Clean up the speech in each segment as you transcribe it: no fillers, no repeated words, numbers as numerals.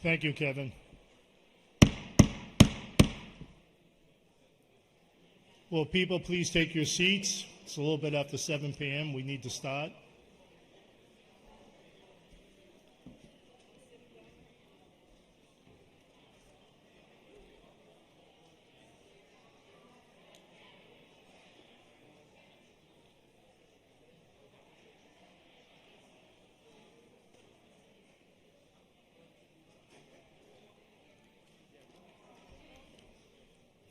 Thank you, Kevin. Will people please take your seats? It's a little bit after 7 p.m. We need to start.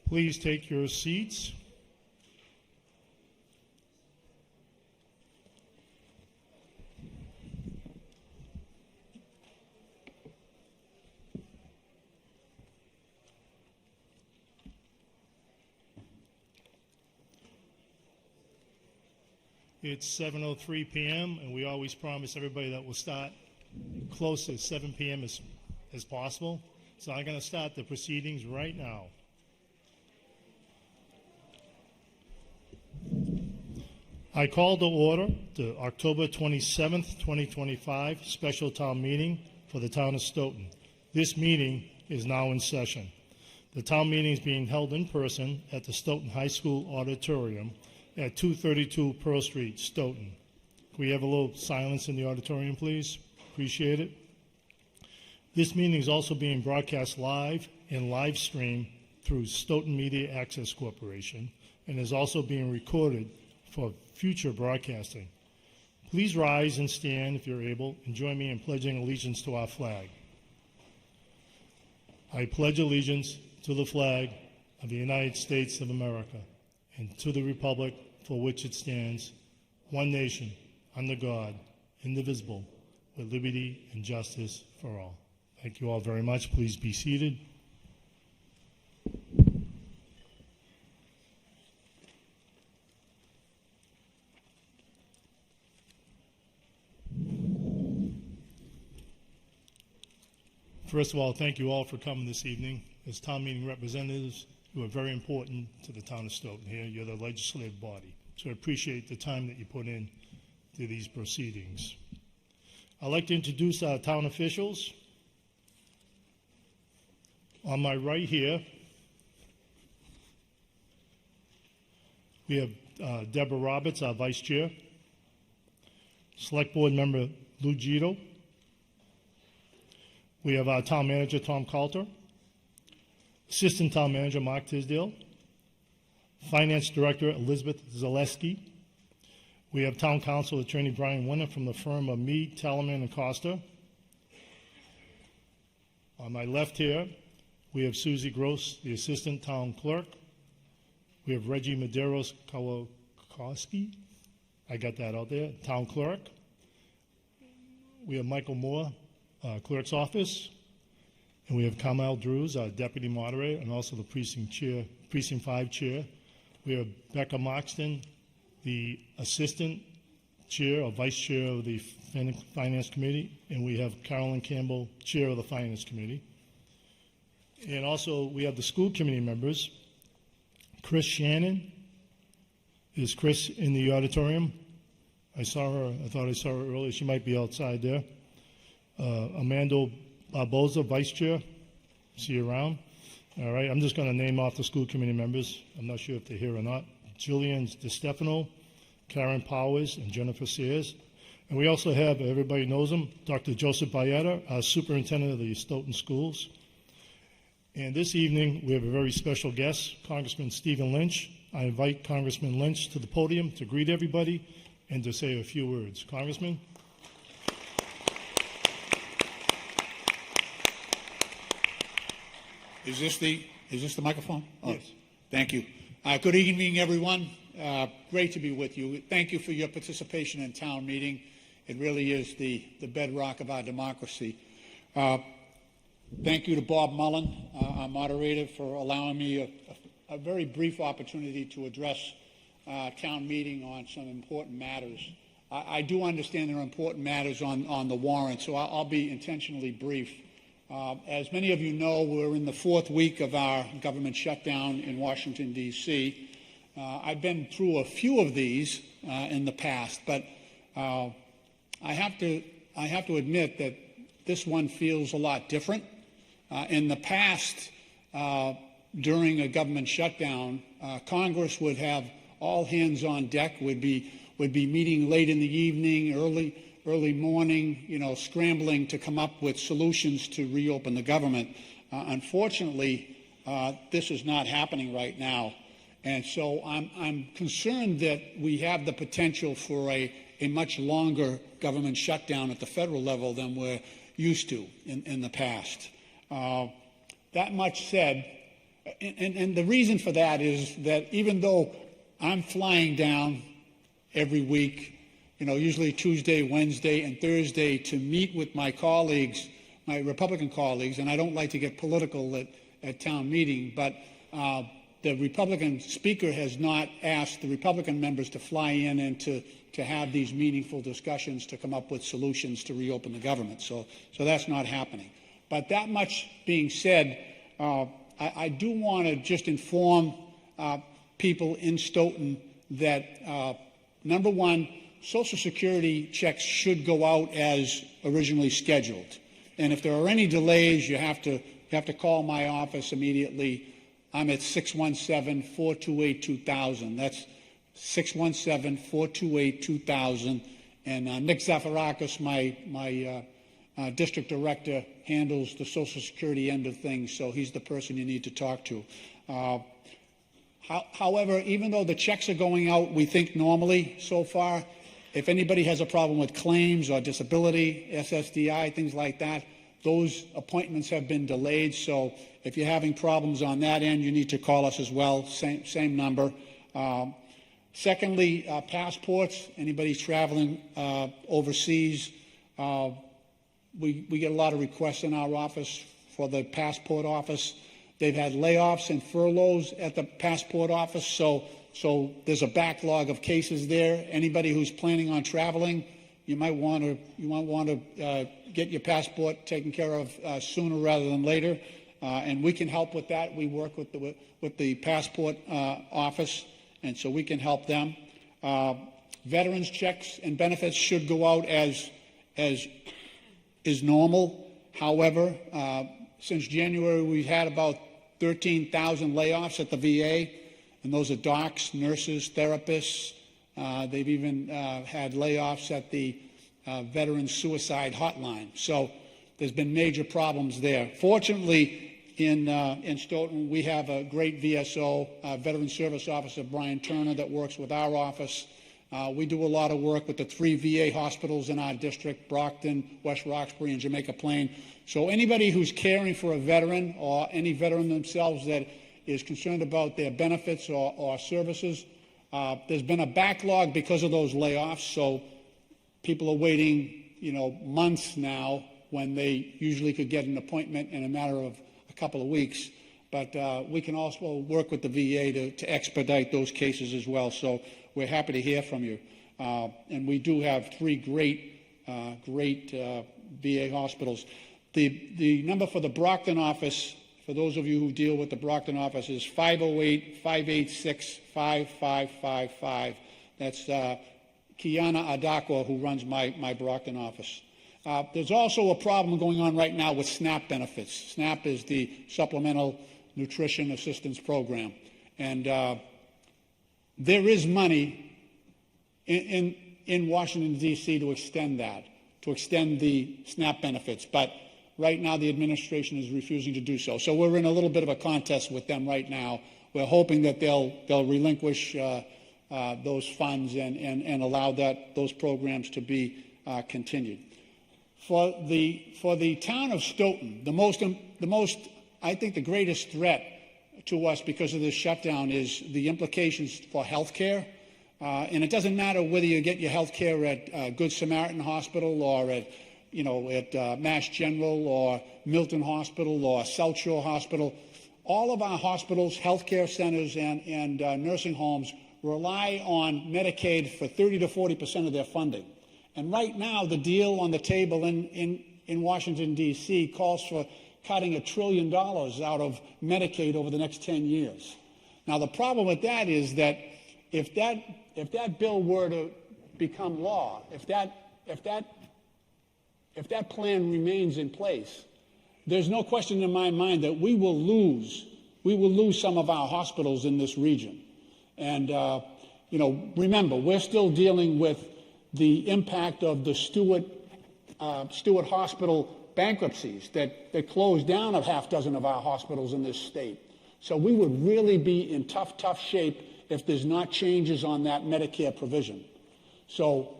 Please take your seats. It's 7:03 p.m. and we always promise everybody that we'll start close to 7 p.m. as possible. So I'm going to start the proceedings right now. I call to order the October 27th, 2025 special town meeting for the town of Stoughton. This meeting is now in session. The town meeting is being held in person at the Stoughton High School Auditorium at 232 Pearl Street, Stoughton. Can we have a little silence in the auditorium, please? Appreciate it. This meeting is also being broadcast live and live streamed through Stoughton Media Access Corporation and is also being recorded for future broadcasting. Please rise and stand if you're able and join me in pledging allegiance to our flag. I pledge allegiance to the flag of the United States of America and to the republic for which it stands, one nation, under God, indivisible, with liberty and justice for all. Thank you all very much. Please be seated. First of all, thank you all for coming this evening. As town meeting representatives, you are very important to the town of Stoughton here. You're the legislative body. So I appreciate the time that you put in to these proceedings. I'd like to introduce our town officials. On my right here, we have Deborah Roberts, our vice chair. Select board member Lou Gito. We have our town manager, Tom Coulter. Assistant town manager, Mark Tisdale. Finance director, Elizabeth Zaleski. We have town council attorney, Brian Winner, from the firm of Mead, Tallerman, and Costa. On my left here, we have Susie Gross, the assistant town clerk. We have Reggie Medeiros Kowalski. I got that out there, town clerk. We have Michael Moore, clerk's office. And we have Carmel Drews, our deputy moderator, and also the precinct 5 chair. We have Becca Moxton, the assistant chair or vice chair of the finance committee. And we have Carolyn Campbell, chair of the finance committee. And also we have the school committee members. Chris Shannon. Is Chris in the auditorium? I saw her. I thought I saw her earlier. She might be outside there. Amanda Barboza, vice chair. See you around. All right. I'm just going to name off the school committee members. I'm not sure if they're here or not. Jillian DeStefano, Karen Powers, and Jennifer Sears. And we also have, everybody knows him, Dr. Joseph Bayetta, our superintendent of the Stoughton schools. And this evening, we have a very special guest, Congressman Stephen Lynch. I invite Congressman Lynch to the podium to greet everybody and to say a few words. Congressman? Is this the microphone? Oh, Yes. Thank you. Good evening, everyone. Great to be with you. Thank you for your participation in town meeting. It really is the bedrock of our democracy. Thank you to Bob Mullen, our moderator, for allowing me a very brief opportunity to address town meeting on some important matters. I do understand there are important matters on the warrant, so I'll be intentionally brief. As many of you know, we're in the 4th week of our government shutdown in Washington, D.C. I've been through a few of these in the past, but I have to admit that this one feels a lot different. In the past, during a government shutdown, Congress would have all hands on deck, would be meeting late in the evening, early morning, scrambling to come up with solutions to reopen the government. Unfortunately, this is not happening right now. And so I'm concerned that we have the potential for a much longer government shutdown at the federal level than we're used to in the past. That much said, and the reason for that is that even though I'm flying down every week, usually Tuesday, Wednesday, and Thursday to meet with my colleagues, my Republican colleagues, and I don't like to get political at town meeting, but the Republican speaker has not asked the Republican members to fly in and to have these meaningful discussions to come up with solutions to reopen the government. So that's not happening. But that much being said, I do want to just inform people in Stoughton that, number one, Social Security checks should go out as originally scheduled. And if there are any delays, you have to call my office immediately. I'm at 617-428-2000. That's 617-428-2000. And Nick Zafarakis, my district director, handles the Social Security end of things, so he's the person you need to talk to. However, even though the checks are going out, we think normally so far, if anybody has a problem with claims or disability, SSDI, things like that, those appointments have been delayed. So if you're having problems on that end, you need to call us as well, same number. Secondly, passports, anybody traveling overseas, we get a lot of requests in our office for the passport office. They've had layoffs and furloughs at the passport office, so there's a backlog of cases there. Anybody who's planning on traveling, you might want to get your passport taken care of sooner rather than later, and we can help with that. We work with the passport office, and so we can help them. Veterans checks and benefits should go out as is normal. However, since January, we've had about 13,000 layoffs at the VA, and those are docs, nurses, therapists. They've even had layoffs at the Veterans Suicide Hotline. So there's been major problems there. Fortunately, in Stoughton, we have a great VSO, Veteran Service Officer Brian Turner, that works with our office. We do a lot of work with the 3 VA hospitals in our district, Brockton, West Roxbury, and Jamaica Plain. So anybody who's caring for a veteran or any veteran themselves that is concerned about their benefits or services, there's been a backlog because of those layoffs. So people are waiting, months now when they usually could get an appointment in a matter of a couple of weeks. But we can also work with the VA to expedite those cases as well. So we're happy to hear from you. And we do have 3 great VA hospitals. The number for the Brockton office, for those of you who deal with the Brockton office, is 508-586-5555. That's Kiana Adakwa, who runs my Brockton office. There's also a problem going on right now with SNAP benefits. SNAP is the Supplemental Nutrition Assistance Program. And there is money in Washington, D.C. to extend the SNAP benefits. But right now, the administration is refusing to do so. So we're in a little bit of a contest with them right now. We're hoping that they'll relinquish those funds and allow those programs to be continued. For the town of Stoughton, the most I think the greatest threat to us because of this shutdown is the implications for health care. And it doesn't matter whether you get your health care at Good Samaritan Hospital or at Mass General or Milton Hospital or South Shore Hospital. All of our hospitals, healthcare centers, and nursing homes rely on Medicaid for 30 to 40% of their funding. And right now, the deal on the table in Washington, D.C. calls for cutting $1 trillion out of Medicaid over the next 10 years. Now, the problem with that is that if that bill were to become law, if that plan remains in place, there's no question in my mind that we will lose some of our hospitals in this region. And, remember, we're still dealing with the impact of the Stewart Hospital bankruptcies that closed down a half dozen of our hospitals in this state. So we would really be in tough shape if there's not changes on that Medicare provision. So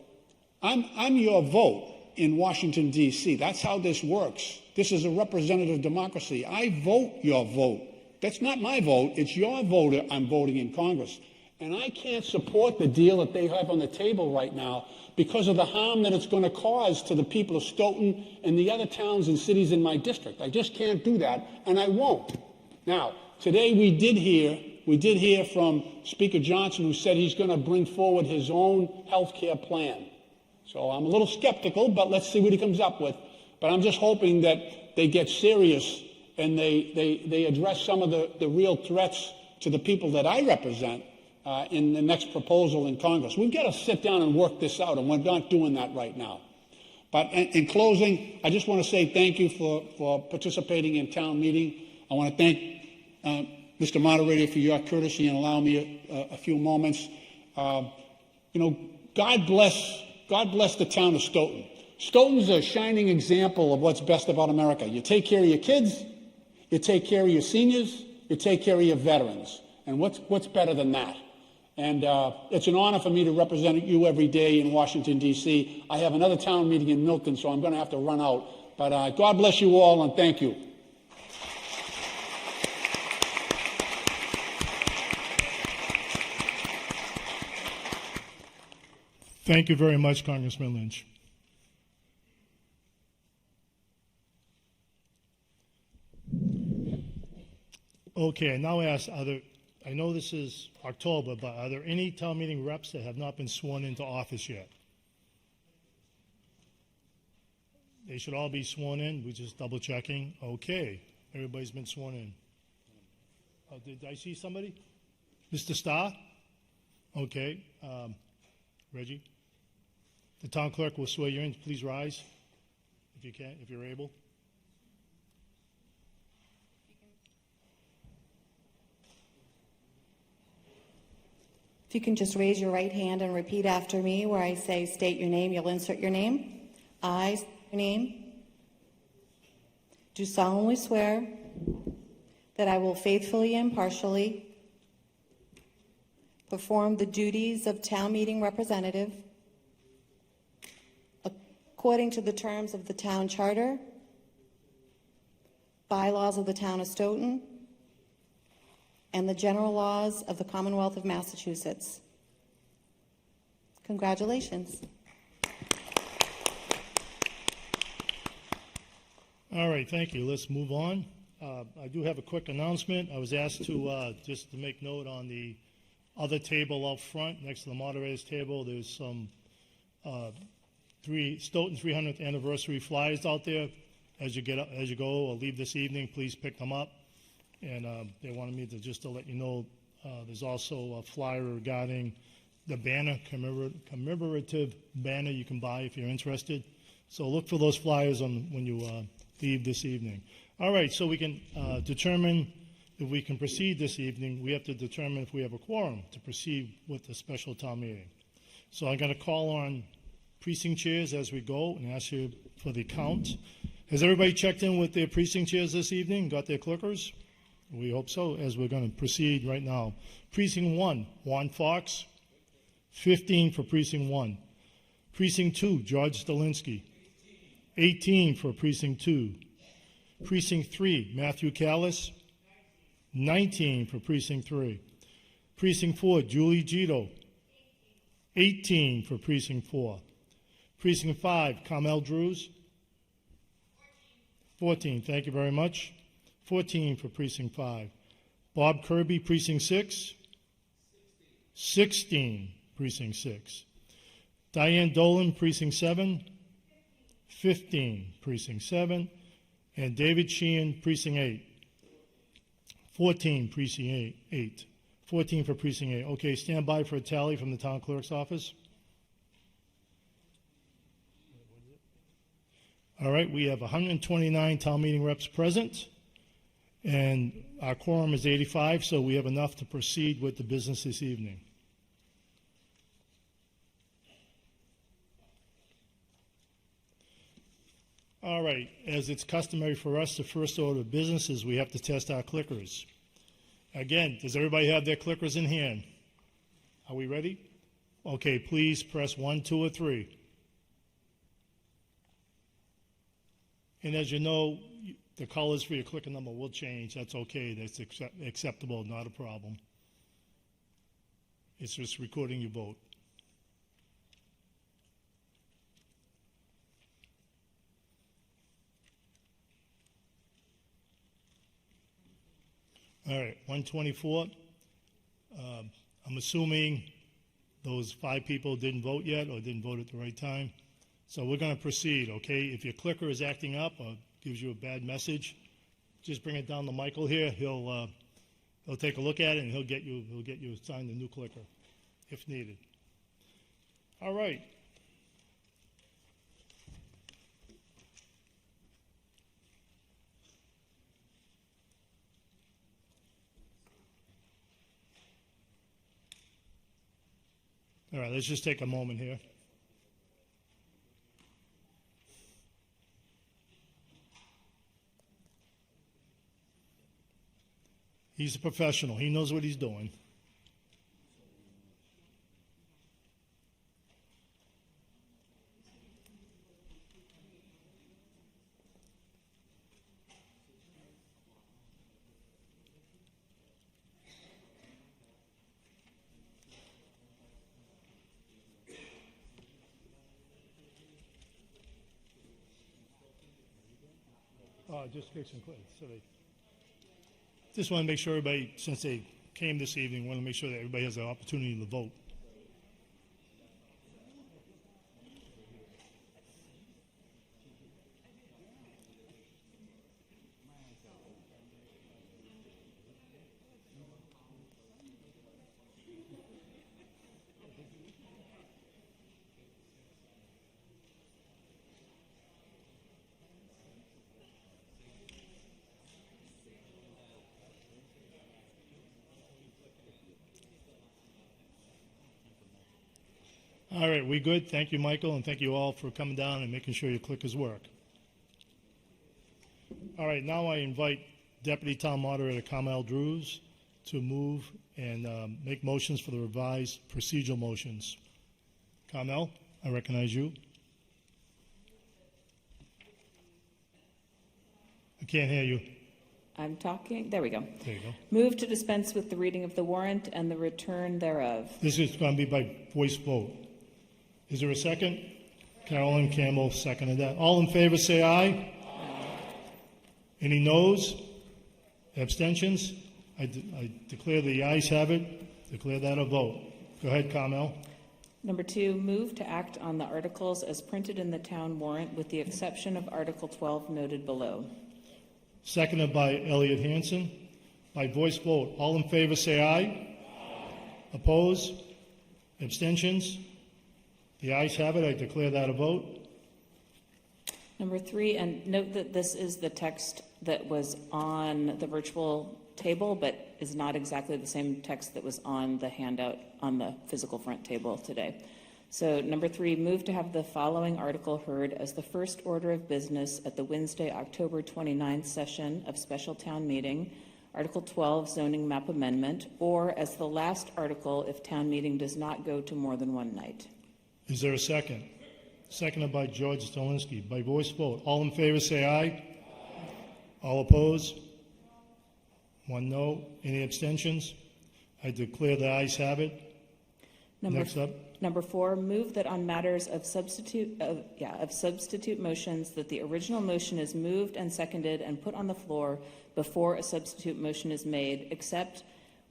I'm your vote in Washington, D.C. That's how this works. This is a representative democracy. I vote your vote. That's not my vote. It's your vote I'm voting in Congress. And I can't support the deal that they have on the table right now because of the harm that it's going to cause to the people of Stoughton and the other towns and cities in my district. I just can't do that, and I won't. Now, today we did hear from Speaker Johnson, who said he's going to bring forward his own health care plan. So I'm a little skeptical, but let's see what he comes up with. But I'm just hoping that they get serious and they address some of the real threats to the people that I represent in the next proposal in Congress. We've got to sit down and work this out, and we're not doing that right now. But in closing, I just want to say thank you for participating in town meeting. I want to thank Mr. Moderator for your courtesy and allowing me a few moments. God bless the town of Stoughton. Stoughton's a shining example of what's best about America. You take care of your kids, you take care of your seniors, you take care of your veterans. And what's better than that? And it's an honor for me to represent you every day in Washington, D.C. I have another town meeting in Milton, so I'm going to have to run out. But God bless you all, and thank you. Thank you very much, Congressman Lynch. Okay, I now ask, I know this is October, but are there any town meeting reps that have not been sworn into office yet? They should all be sworn in. We're just double checking. Okay, everybody's been sworn in. Did I see somebody? Mr. Starr? Okay, Reggie? The town clerk will swear you in. Please rise if you can, if you're able. If you can just raise your right hand and repeat after me where I say state your name, you'll insert your name. I state your name. Do solemnly swear that I will faithfully and impartially perform the duties of town meeting representative according to the terms of the town charter, bylaws of the town of Stoughton, and the general laws of the Commonwealth of Massachusetts. Congratulations. All right, thank you. Let's move on. I do have a quick announcement. I was asked to just to make note on the other table out front, next to the moderator's table. There's some Stoughton 300th anniversary flyers out there. As you go or leave this evening, please pick them up. And they wanted me to let you know there's also a flyer regarding the banner, commemorative banner you can buy if you're interested. So look for those flyers when you leave this evening. All right, so we can determine if we can proceed this evening. We have to determine if we have a quorum to proceed with the special town meeting. So I'm going to call on precinct chairs as we go and ask you for the count. Has everybody checked in with their precinct chairs this evening? Got their clickers? We hope so, as we're going to proceed right now. Precinct 1, Juan Fox, 15 for Precinct 1. Precinct 2, George Stalinsky, 18 for Precinct 2. Precinct 3, Matthew Callis, 19 for Precinct 3. Precinct 4, Julie Gito, 18 for Precinct 4. Precinct 5, Carmel Drews, 14, thank you very much. 14 for Precinct 5. Bob Kirby, Precinct 6. 16, Precinct 6. Diane Dolan, Precinct 7. 15, Precinct 7. And David Sheehan, Precinct 8. 14, Precinct 8. 14 for Precinct 8. Okay, stand by for a tally from the town clerk's office. All right, we have 129 town meeting reps present, and our quorum is 85, so we have enough to proceed with the business this evening. All right, as it's customary for us, the first order of business is we have to test our clickers. Again, does everybody have their clickers in hand? Are we ready? Okay, please press 1, 2, or 3. And as you know, the colors for your clicker number will change. That's okay. That's acceptable, not a problem. It's just recording your vote. All right, 124. I'm assuming those 5 people didn't vote yet or didn't vote at the right time. So we're going to proceed, okay? If your clicker is acting up or gives you a bad message, just bring it down to Michael here. He'll take a look at it and he'll get you assigned a new clicker if needed. All right. All right, let's just take a moment here. He's a professional. He knows what he's doing. Just fix and click. So they just want to make sure everybody, since they came this evening, want to make sure that everybody has an opportunity to vote. All right, we good? Thank you, Michael, and thank you all for coming down and making sure your clickers work. All right, now I invite Deputy Town Moderator Carmel Drews to move and make motions for the revised procedural motions. Carmel, I recognize you. I can't hear you. I'm talking. There we go. There you go. Move to dispense with the reading of the warrant and the return thereof. This is going to be by voice vote. Is there a second? Carolyn Campbell seconded that. All in favor say aye. Any noes? Abstentions? I declare the ayes have it. Declare that a vote. Go ahead, Carmel. Number 2, move to act on the articles as printed in the town warrant with the exception of Article 12 noted below. Seconded by Elliot Hansen. By voice vote. All in favor say aye. Oppose? Abstentions? The ayes have it. I declare that a vote. Number 3, and note that this is the text that was on the virtual table, but is not exactly the same text that was on the handout on the physical front table today. So number 3, move to have the following article heard as the first order of business at the Wednesday, October 29th session of special town meeting, Article 12, zoning map amendment, or as the last article if town meeting does not go to more than one night. Is there a second? Seconded by George Stolinsky. By voice vote. All in favor say aye. All opposed? 1 no. Any abstentions? I declare the ayes have it. Next up. Number 4, move that on matters of substitute motions that the original motion is moved and seconded and put on the floor before a substitute motion is made, except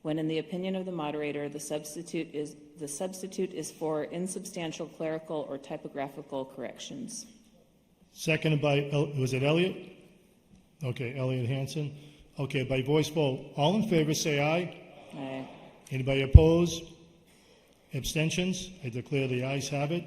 when, in the opinion of the moderator, the substitute is for insubstantial clerical or typographical corrections. Seconded by, was it Elliot? Okay, Elliot Hansen. Okay, by voice vote. All in favor say aye. Aye. Anybody opposed? Abstentions? I declare the ayes have it.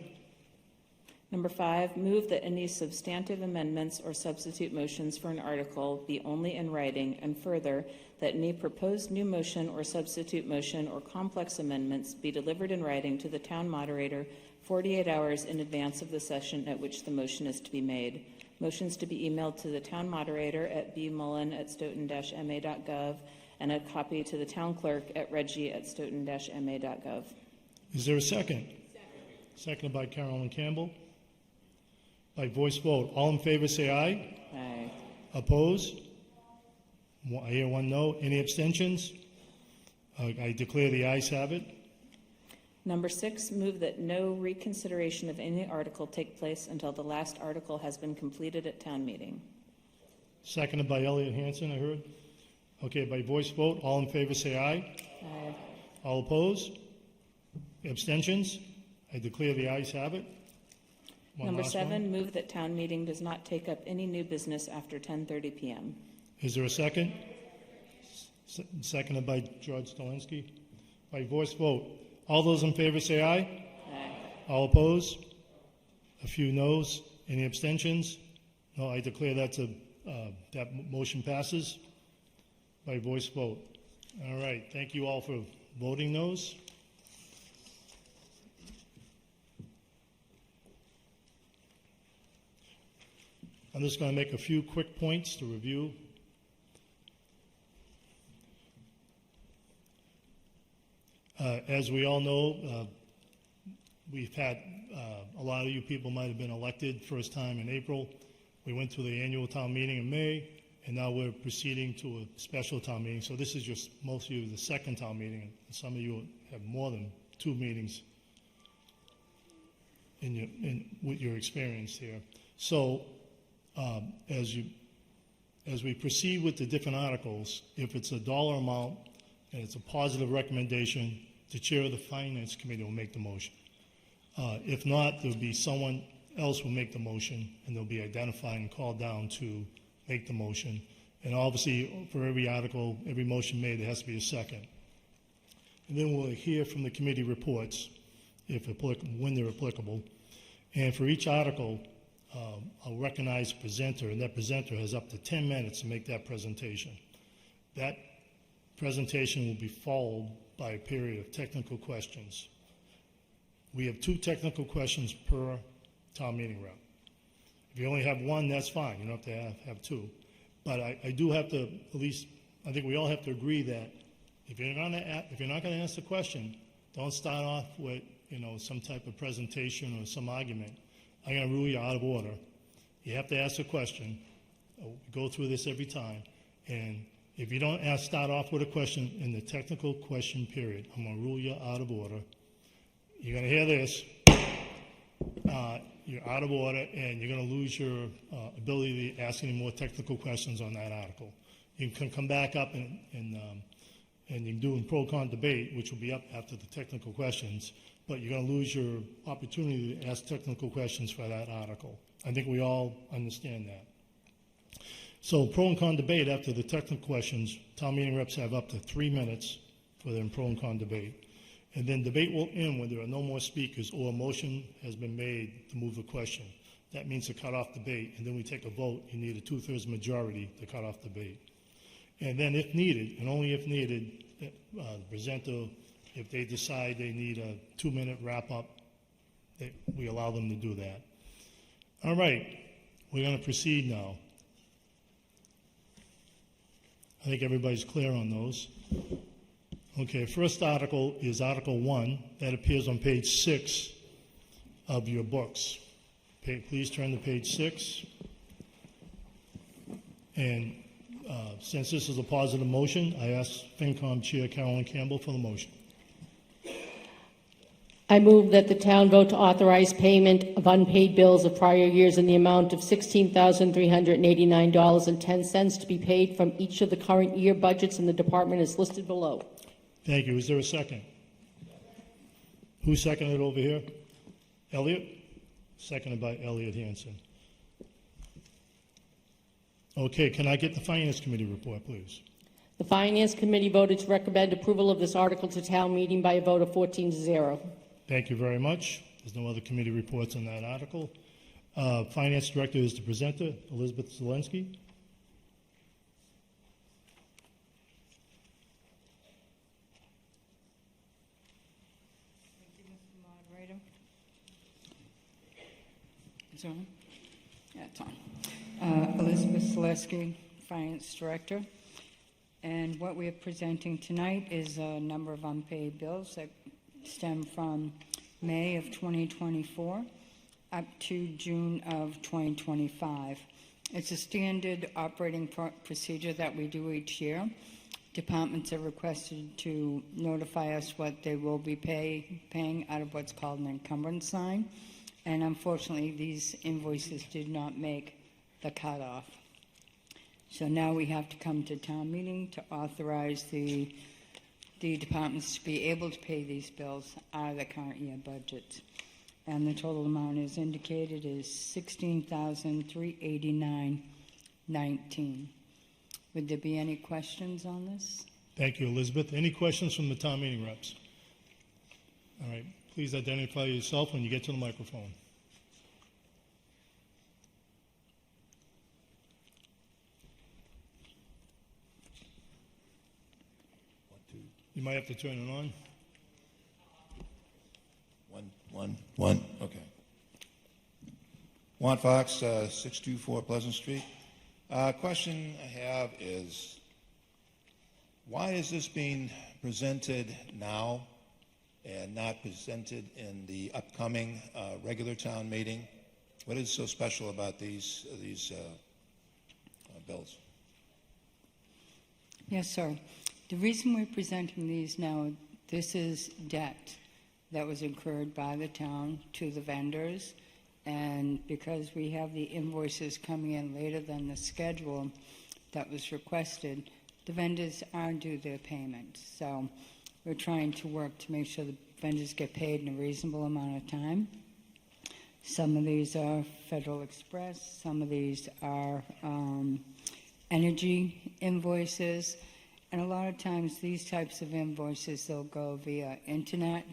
Number 5, move that any substantive amendments or substitute motions for an article be only in writing, and further, that any proposed new motion or substitute motion or complex amendments be delivered in writing to the town moderator 48 hours in advance of the session at which the motion is to be made. Motions to be emailed to the town moderator at bmullen@stoughton-ma.gov and a copy to the town clerk at reggie@stoughton-ma.gov. Is there a second? Seconded by Carolyn Campbell. By voice vote, all in favor say aye. Aye. Opposed? I hear one no. Any abstentions? I declare the ayes have it. Number 6, move that no reconsideration of any article take place until the last article has been completed at town meeting. Seconded by Elliot Hansen, I heard. Okay, by voice vote, all in favor say aye. Aye. All opposed? Abstentions? I declare the ayes have it. One Number last one. 7, move that town meeting does not take up any new business after 10:30 p.m. Is there a second? Seconded by George Stalinsky. By voice vote, all those in favor say aye. Aye. All opposed? A few noes. Any abstentions? No, I declare that motion passes by voice vote. All right, thank you all for voting those. I'm just going to make a few quick points to review. As we all know, we've had a lot of you people might have been elected first time in April. We went through the annual town meeting in May, and now we're proceeding to a special town meeting. So this is just most of you the second town meeting, and some of you have more than 2 meetings with your experience here. So as we proceed with the different articles, if it's a dollar amount and it's a positive recommendation, the chair of the finance committee will make the motion. If not, there'll be someone else will make the motion, and they'll be identified and called down to make the motion. And obviously, for every article, every motion made, there has to be a second. And then we'll hear from the committee reports, when they're applicable. And for each article, I'll recognize a presenter, and that presenter has up to 10 minutes to make that presentation. That presentation will be followed by a period of technical questions. We have 2 technical questions per town meeting rep. If you only have 1, that's fine. You don't have to have 2. But I do have to, at least, I think we all have to agree that if you're not going to ask the question, don't start off with some type of presentation or some argument. I'm going to rule you out of order. You have to ask a question. We go through this every time. And if you don't start off with a question in the technical question period, I'm going to rule you out of order. You're going to hear this. You're out of order, and you're going to lose your ability to ask any more technical questions on that article. You can come back up and you can do a pro-con debate, which will be up after the technical questions, but you're going to lose your opportunity to ask technical questions for that article. I think we all understand that. So pro and con debate after the technical questions, town meeting reps have up to 3 minutes for their pro and con debate. And then debate will end when there are no more speakers or a motion has been made to move the question. That means to cut off debate, and then we take a vote. You need a 2/3 majority to cut off debate. And then if needed, and only if needed, the presenter, if they decide they need a 2-minute wrap-up, we allow them to do that. All right, we're going to proceed now. I think everybody's clear on those. Okay, first article is Article 1. That appears on page 6 of your books. Please turn to page 6. And since this is a positive motion, I ask FinCom Chair Carolyn Campbell for the motion. I move that the town vote to authorize payment of unpaid bills of prior years in the amount of $16,389.10 to be paid from each of the current year budgets in the department as listed below. Thank you. Is there a second? Who seconded over here? Elliot? Seconded by Elliot Hansen. Okay, can I get the Finance Committee report, please? The Finance Committee voted to recommend approval of this article to town meeting by a vote of 14-0. Thank you very much. There's no other committee reports on that article. Finance Director is the presenter, Elizabeth Zelensky. Moderator. Is it on? Yeah, it's on. Elizabeth Selesky, Finance Director. And what we are presenting tonight is a number of unpaid bills that stem from May of 2024 up to June of 2025. It's a standard operating procedure that we do each year. Departments are requested to notify us what they will be paying out of what's called an encumbrance line. And unfortunately, these invoices did not make the cutoff. So now we have to come to town meeting to authorize the departments to be able to pay these bills out of the current year budget. And the total amount is indicated is $16,389.19. Would there be any questions on this? Thank you, Elizabeth. Any questions from the town meeting reps? All right, please identify yourself when you get to the microphone. You might have to turn it on. One. Okay. Juan Fox, 624 Pleasant Street. Question I have is, why is this being presented now and not presented in the upcoming regular town meeting? What is so special about these bills? Yes, sir. The reason we're presenting these now, this is debt that was incurred by the town to the vendors. And because we have the invoices coming in later than the schedule that was requested, the vendors aren't due their payments. So we're trying to work to make sure the vendors get paid in a reasonable amount of time. Some of these are Federal Express, some of these are energy invoices, and a lot of times these types of invoices, they'll go via internet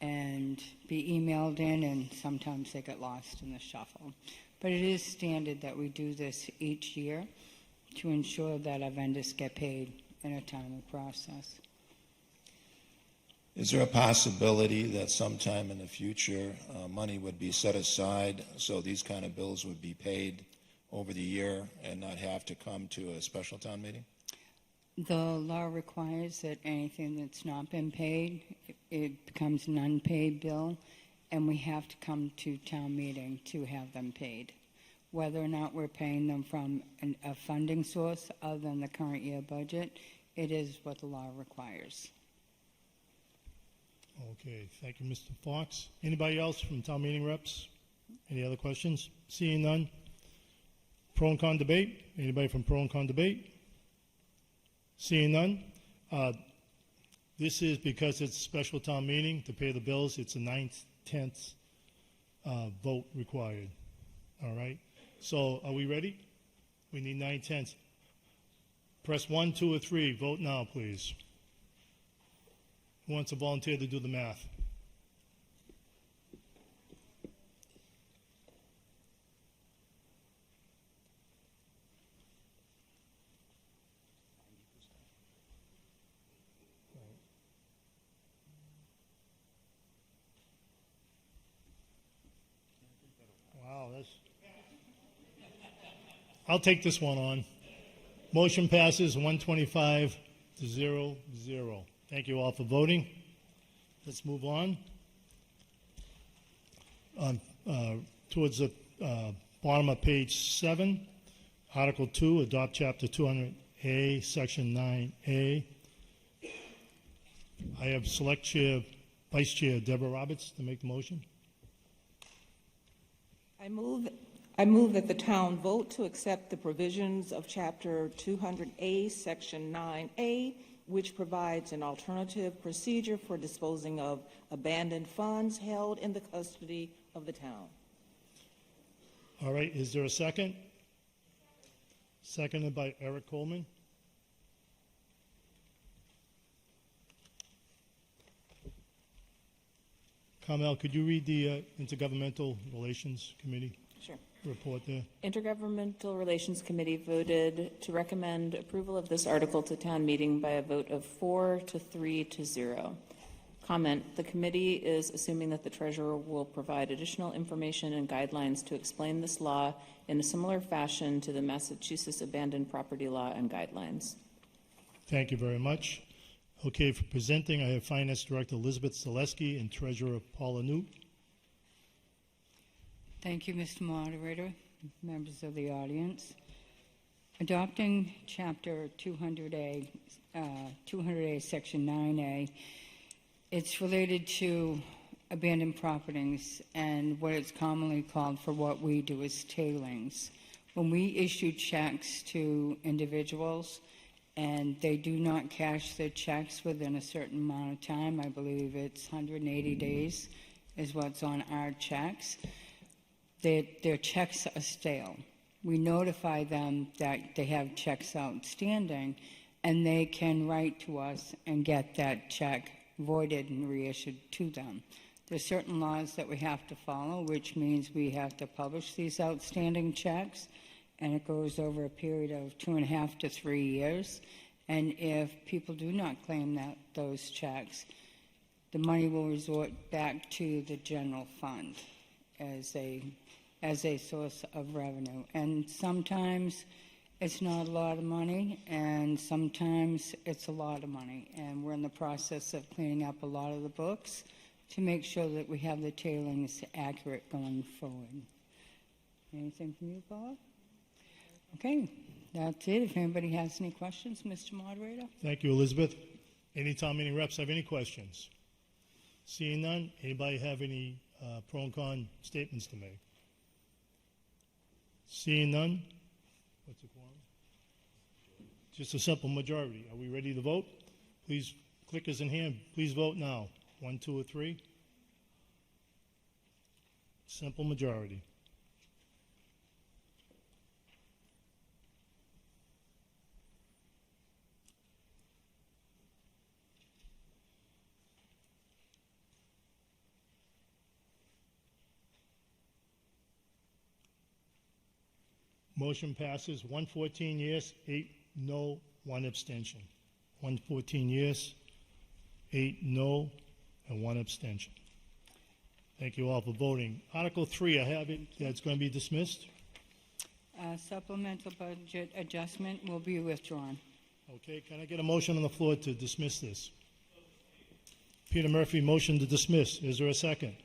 and be emailed in, and sometimes they get lost in the shuffle. But it is standard that we do this each year to ensure that our vendors get paid in a timely process. Is there a possibility that sometime in the future money would be set aside so these kind of bills would be paid over the year and not have to come to a special town meeting? The law requires that anything that's not been paid, it becomes an unpaid bill, and we have to come to town meeting to have them paid. Whether or not we're paying them from a funding source other than the current year budget, it is what the law requires. Okay, thank you, Mr. Fox. Anybody else from town meeting reps? Any other questions? Seeing none. Pro and con debate? Anybody from pro and con debate? Seeing none. This is because it's a special town meeting to pay the bills. It's a 9/10 vote required. All right. So are we ready? We need 9/10. Press 1, 2, or 3. Vote now, please. Who wants to volunteer to do the math? Wow, I'll take this one on. Motion passes 125 to 0. Thank you all for voting. Let's move on. Towards the bottom of page 7, Article 2, adopt Chapter 200A, Section 9A. I have Select Chair, Vice Chair Deborah Roberts to make the motion. I move that the town vote to accept the provisions of Chapter 200A, Section 9A, which provides an alternative procedure for disposing of abandoned funds held in the custody of the town. All right, is there a second? Seconded by Eric Coleman. Carmel, could you read the Intergovernmental Relations Committee Sure. report there? Intergovernmental Relations Committee voted to recommend approval of this article to town meeting by a vote of 4 to 3 to 0. Comment, the committee is assuming that the treasurer will provide additional information and guidelines to explain this law in a similar fashion to the Massachusetts Abandoned Property Law and Guidelines. Thank you very much. Okay, for presenting, I have Finance Director Elizabeth Zaleski and Treasurer Paula Newt. Thank you, Mr. Moderator, members of the audience. Adopting Chapter 200A, Section 9A, it's related to abandoned properties and what it's commonly called for what we do as tailings. When we issue checks to individuals and they do not cash their checks within a certain amount of time, I believe it's 180 days is what's on our checks, their checks are stale. We notify them that they have checks outstanding, and they can write to us and get that check voided and reissued to them. There's certain laws that we have to follow, which means we have to publish these outstanding checks, and it goes over a period of 2.5 to 3 years. And if people do not claim those checks, the money will resort back to the general fund as a source of revenue. And sometimes it's not a lot of money, and sometimes it's a lot of money. And we're in the process of cleaning up a lot of the books to make sure that we have the tailings accurate going forward. Anything from you, Paula? Okay, that's it. If anybody has any questions, Mr. Moderator? Thank you, Elizabeth. Any town meeting reps have any questions? Seeing none, anybody have any pro and con statements to make? Seeing none, what's the quorum? Just a simple majority. Are we ready to vote? Please, clickers in hand, please vote now. 1, 2, or 3? Simple majority. Motion passes 114 yes, 8 no, 1 abstention. 114 yes, 8 no, and 1 abstention. Thank you all for voting. Article 3, I have it that's going to be dismissed. Supplemental budget adjustment will be withdrawn. Okay, can I get a motion on the floor to dismiss this? Peter Murphy, motion to dismiss. Is there a second?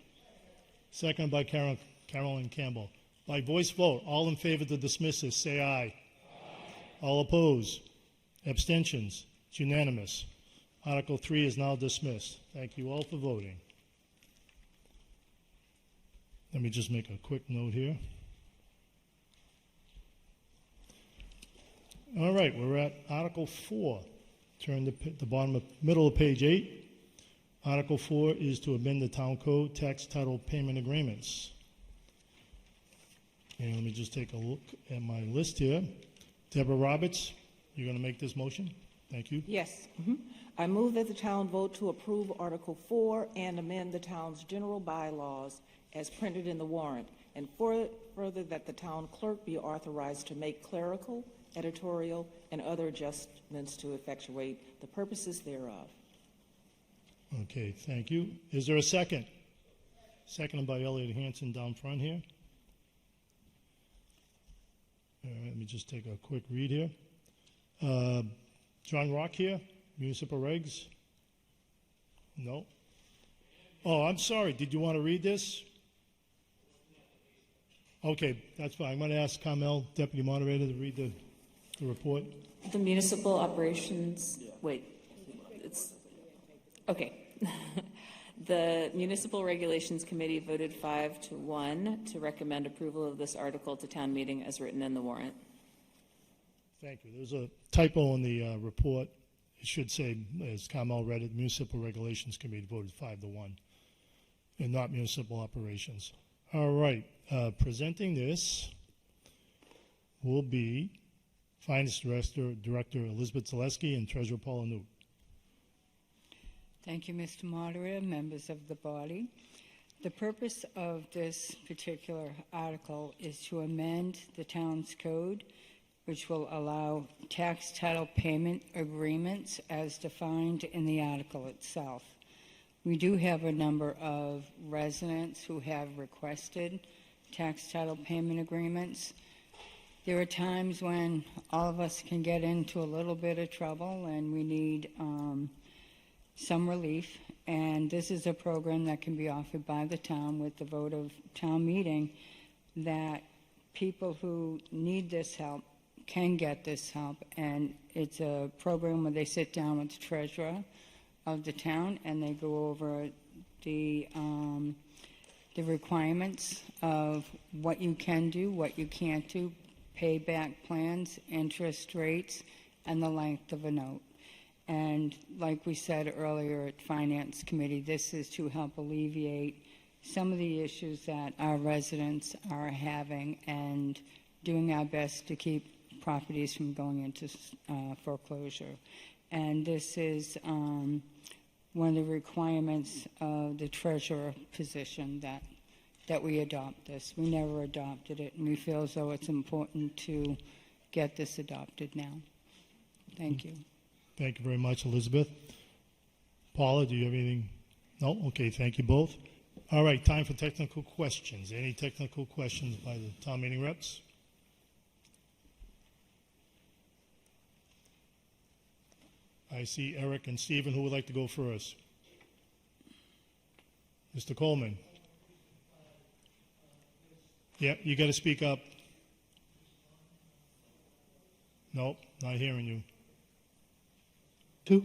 Second by Carolyn Campbell. By voice vote, all in favor to dismiss this, say aye. All opposed? Abstentions? It's unanimous. Article 3 is now dismissed. Thank you all for voting. Let me just make a quick note here. All right, we're at Article 4. Turn to the middle of page 8. Article 4 is to amend the Town Code Tax Title Payment Agreements. And let me just take a look at my list here. Deborah Roberts, you're going to make this motion? Thank you. Yes. I move that the town vote to approve Article 4 and amend the town's general bylaws as printed in the warrant, and further that the town clerk be authorized to make clerical, editorial, and other adjustments to effectuate the purposes thereof. Okay, thank you. Is there a second? Seconded by Elliot Hanson down front here. All right, let me just take a quick read here. John Rock here, municipal regs? No? Oh, I'm sorry. Did you want to read this? Okay, that's fine. I'm going to ask Carmel, Deputy Moderator, to read the report. The municipal operations, it's, okay. The Municipal Regulations Committee voted 5 to 1 to recommend approval of this article to town meeting as written in the warrant. Thank you. There's a typo in the report. It should say, as Carmel read it, Municipal Regulations Committee voted 5 to 1, and not Municipal Operations. All right. Presenting this will be Finance Director Elizabeth Zaleski and Treasurer Paula Newt. Thank you, Mr. Moderator, members of the body. The purpose of this particular article is to amend the town's code, which will allow tax title payment agreements as defined in the article itself. We do have a number of residents who have requested tax title payment agreements. There are times when all of us can get into a little bit of trouble and we need some relief. And this is a program that can be offered by the town with the vote of town meeting, that people who need this help can get this help. And it's a program where they sit down with the treasurer of the town and they go over the requirements of what you can do, what you can't do, payback plans, interest rates, and the length of a note. And like we said earlier at Finance Committee, this is to help alleviate some of the issues that our residents are having and doing our best to keep properties from going into foreclosure. And this is one of the requirements of the treasurer position that we adopt this. We never adopted it, and we feel as though it's important to get this adopted now. Thank you. Thank you very much, Elizabeth. Paula, do you have anything? No? Okay, thank you both. All right, time for technical questions. Any technical questions by the town meeting reps? I see Eric and Stephen. Who would like to go first? Mr. Coleman. Yeah, you got to speak up. Nope, not hearing you. Two?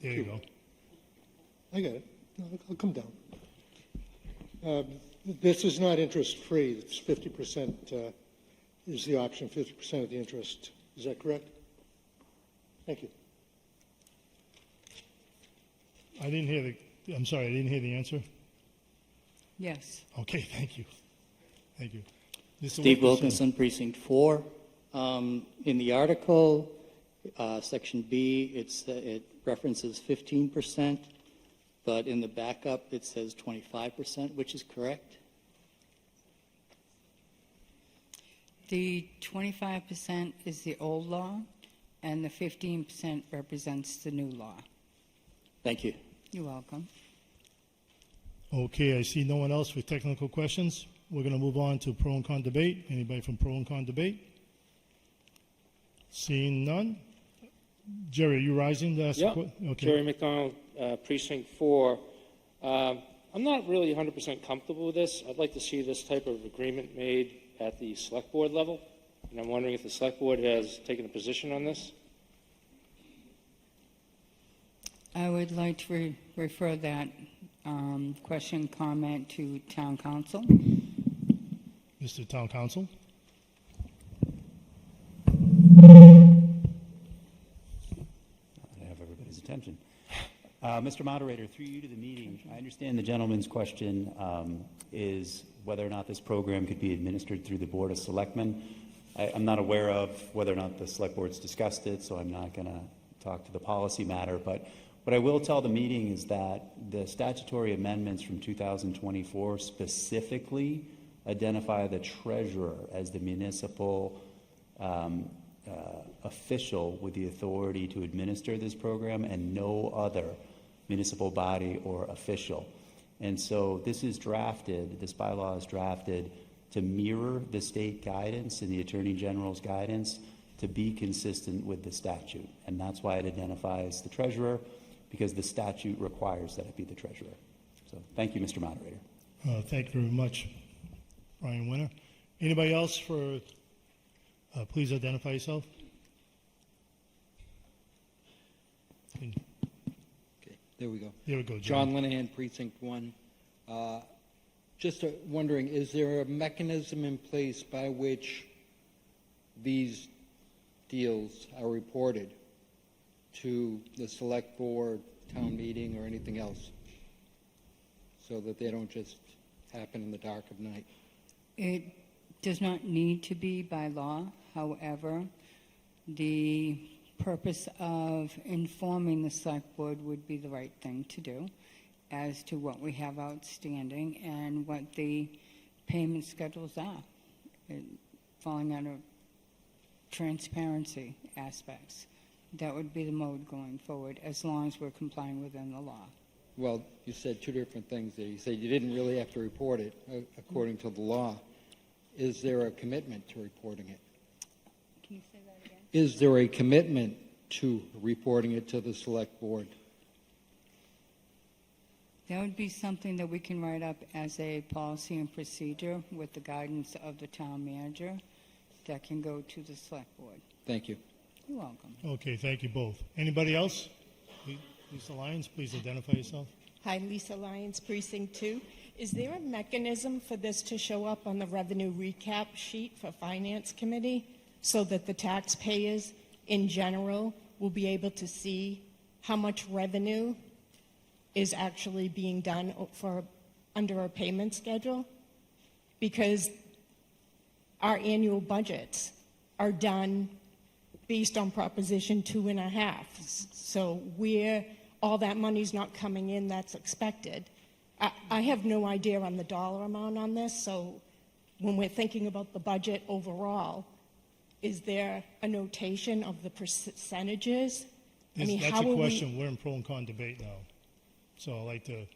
There you go. I got it. No, I'll come down. This is not interest-free. It's 50% is the option, 50% of the interest. Is that correct? Thank you. I'm sorry, I didn't hear the answer. Yes. Okay, thank you. Thank you. Mr. Steve Wilkinson, Precinct 4. In the article, Section B, it references 15%, but in the backup it says 25%, which is correct? The 25% is the old law, and the 15% represents the new law. Thank you. You're welcome. Okay, I see no one else with technical questions. We're going to move on to pro and con debate. Anybody from pro and con debate? Seeing none. Jerry, are you rising to ask a question? Okay. Jerry McDonald, Precinct 4. I'm not really 100% comfortable with this. I'd like to see this type of agreement made at the select board level, and I'm wondering if the select board has taken a position on this. I would like to refer that question, comment to Town Council. Mr. Town Council. I have everybody's attention. Mr. Moderator, through you to the meeting, I understand the gentleman's question is whether or not this program could be administered through the Board of Selectmen. I'm not aware of whether or not the Select Board's discussed it, so I'm not going to talk to the policy matter. But what I will tell the meeting is that the statutory amendments from 2024 specifically identify the treasurer as the municipal official with the authority to administer this program and no other municipal body or official. And so this bylaw is drafted to mirror the state guidance and the Attorney General's guidance to be consistent with the statute. And that's why it identifies the treasurer, because the statute requires that it be the treasurer. So thank you, Mr. Moderator. Thank you very much, Brian Winter. Anybody else for, please identify yourself. Okay, there we go. There we go, John Linehan, Precinct 1. Just wondering, is there a mechanism in place by which these deals are reported to the select board, town meeting, or anything else, so that they don't just happen in the dark of night? It does not need to be by law. However, the purpose of informing the select board would be the right thing to do. as to what we have outstanding and what the payment schedules are, falling under transparency aspects. That would be the mode going forward, as long as we're complying within the law. Well, you said two different things there. You said you didn't really have to report it according to the law. Is there a commitment to reporting it? Can you say that again? Is there a commitment to reporting it to the select board? That would be something that we can write up as a policy and procedure with the guidance of the town manager that can go to the select board. Thank you. You're welcome. Okay, thank you both. Anybody else? Lisa Lyons, please identify yourself. Hi, Lisa Lyons, Precinct 2. Is there a mechanism for this to show up on the revenue recap sheet for Finance Committee so that the taxpayers in general will be able to see how much revenue is actually being done under a payment schedule? Because our annual budgets are done based on Proposition 2.5. So where all that money's not coming in that's expected. I have no idea on the dollar amount on this, so when we're thinking about the budget overall, is there a notation of the percentages? That's a question. We're in pro and con debate now. So I'd like to, if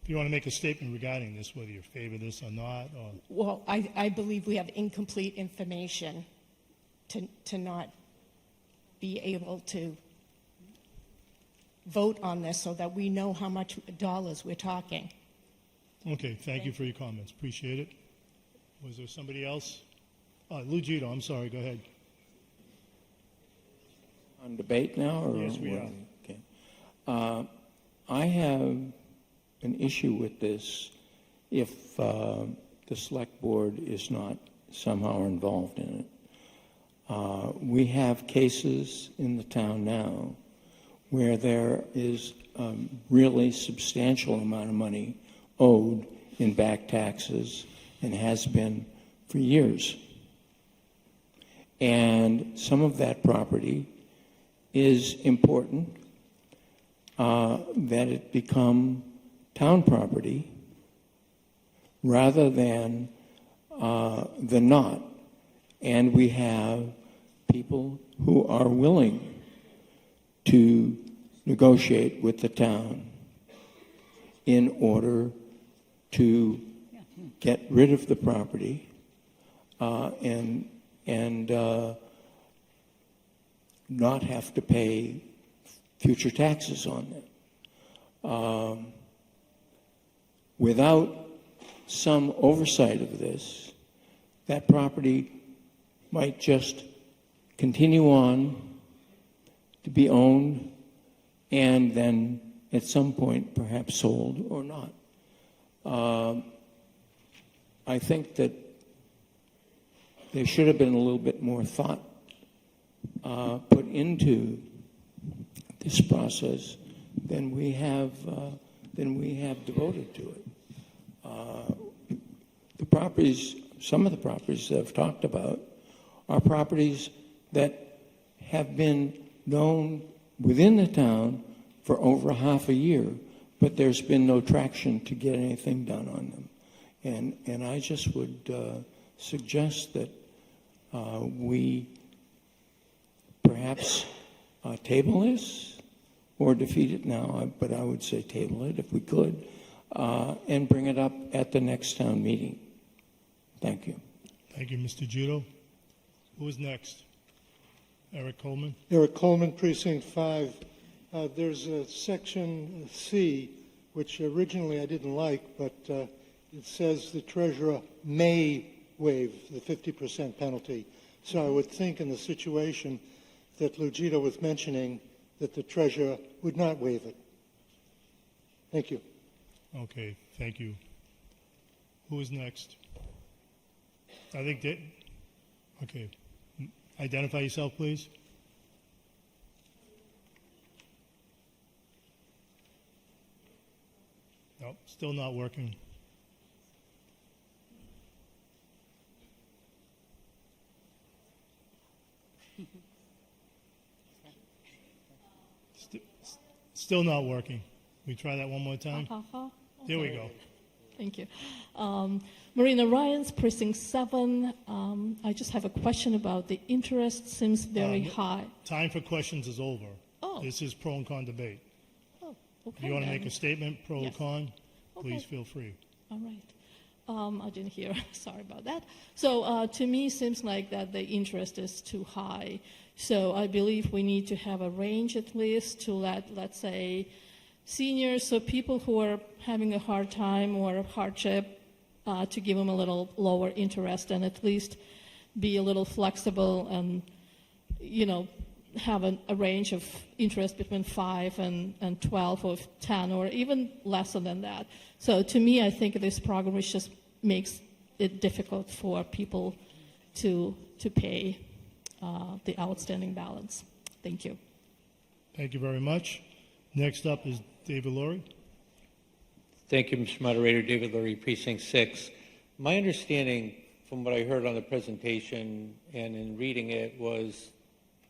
you want to make a statement regarding this, whether you favor this or not, or... Well, I believe we have incomplete information to not be able to vote on this so that we know how much dollars we're talking. Okay, thank you for your comments. Appreciate it. Was there somebody else? Lou Gito, I'm sorry, go ahead. On debate now? Or Yes, we what? are. Okay. I have an issue with this if the select board is not somehow involved in it. We have cases in the town now where there is a really substantial amount of money owed in back taxes and has been for years. And some of that property is important that it become town property rather than not. And we have people who are willing to negotiate with the town in order to get rid of the property and not have to pay future taxes on it. Without some oversight of this, that property might just continue on to be owned and then at some point perhaps sold or not. I think that there should have been a little bit more thought put into this process than we have devoted to it. The properties, some of the properties that I've talked about, are properties that have been known within the town for over half a year, but there's been no traction to get anything done on them. And I just would suggest that we perhaps table this or defeat it now, but I would say table it if we could, and bring it up at the next town meeting. Thank you. Thank you, Mr. Gito. Who is next? Eric Coleman. Eric Coleman, Precinct 5. There's a section C, which originally I didn't like, but it says the treasurer may waive the 50% penalty. So I would think in the situation that Lugito was mentioning that the treasurer would not waive it. Thank you. Okay, thank you. Who is next? I think that, okay. Identify yourself, please. Nope, still not working. Still not working. We try that one more time? There we go. Thank you. Marina Ryan's Precinct 7. I just have a question about the interest seems very high. Time for questions is over. Oh. This is pro and con debate. Oh, okay. If you want to make then. a statement, pro or Yes. con, please Okay. feel free. All right. I didn't hear. Sorry about that. So to me, it seems like that the interest is too high. So I believe we need to have a range at least to let's say, seniors, so people who are having a hard time or hardship, to give them a little lower interest and at least be a little flexible and, have a range of interest between 5 and 12 or 10 or even lesser than that. So to me, I think this program just makes it difficult for people to pay the outstanding balance. Thank you. Thank you very much. Next up is David Laurie. Thank you, Mr. Moderator. David Lurie, Precinct 6. My understanding from what I heard on the presentation and in reading it was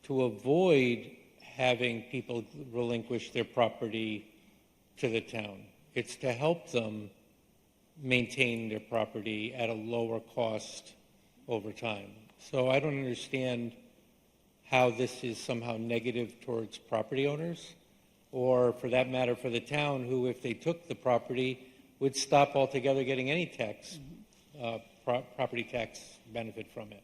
to avoid having people relinquish their property to the town. It's to help them maintain their property at a lower cost over time. So I don't understand how this is somehow negative towards property owners, or for that matter, for the town, who, if they took the property, would stop altogether getting any tax, property tax benefit from it.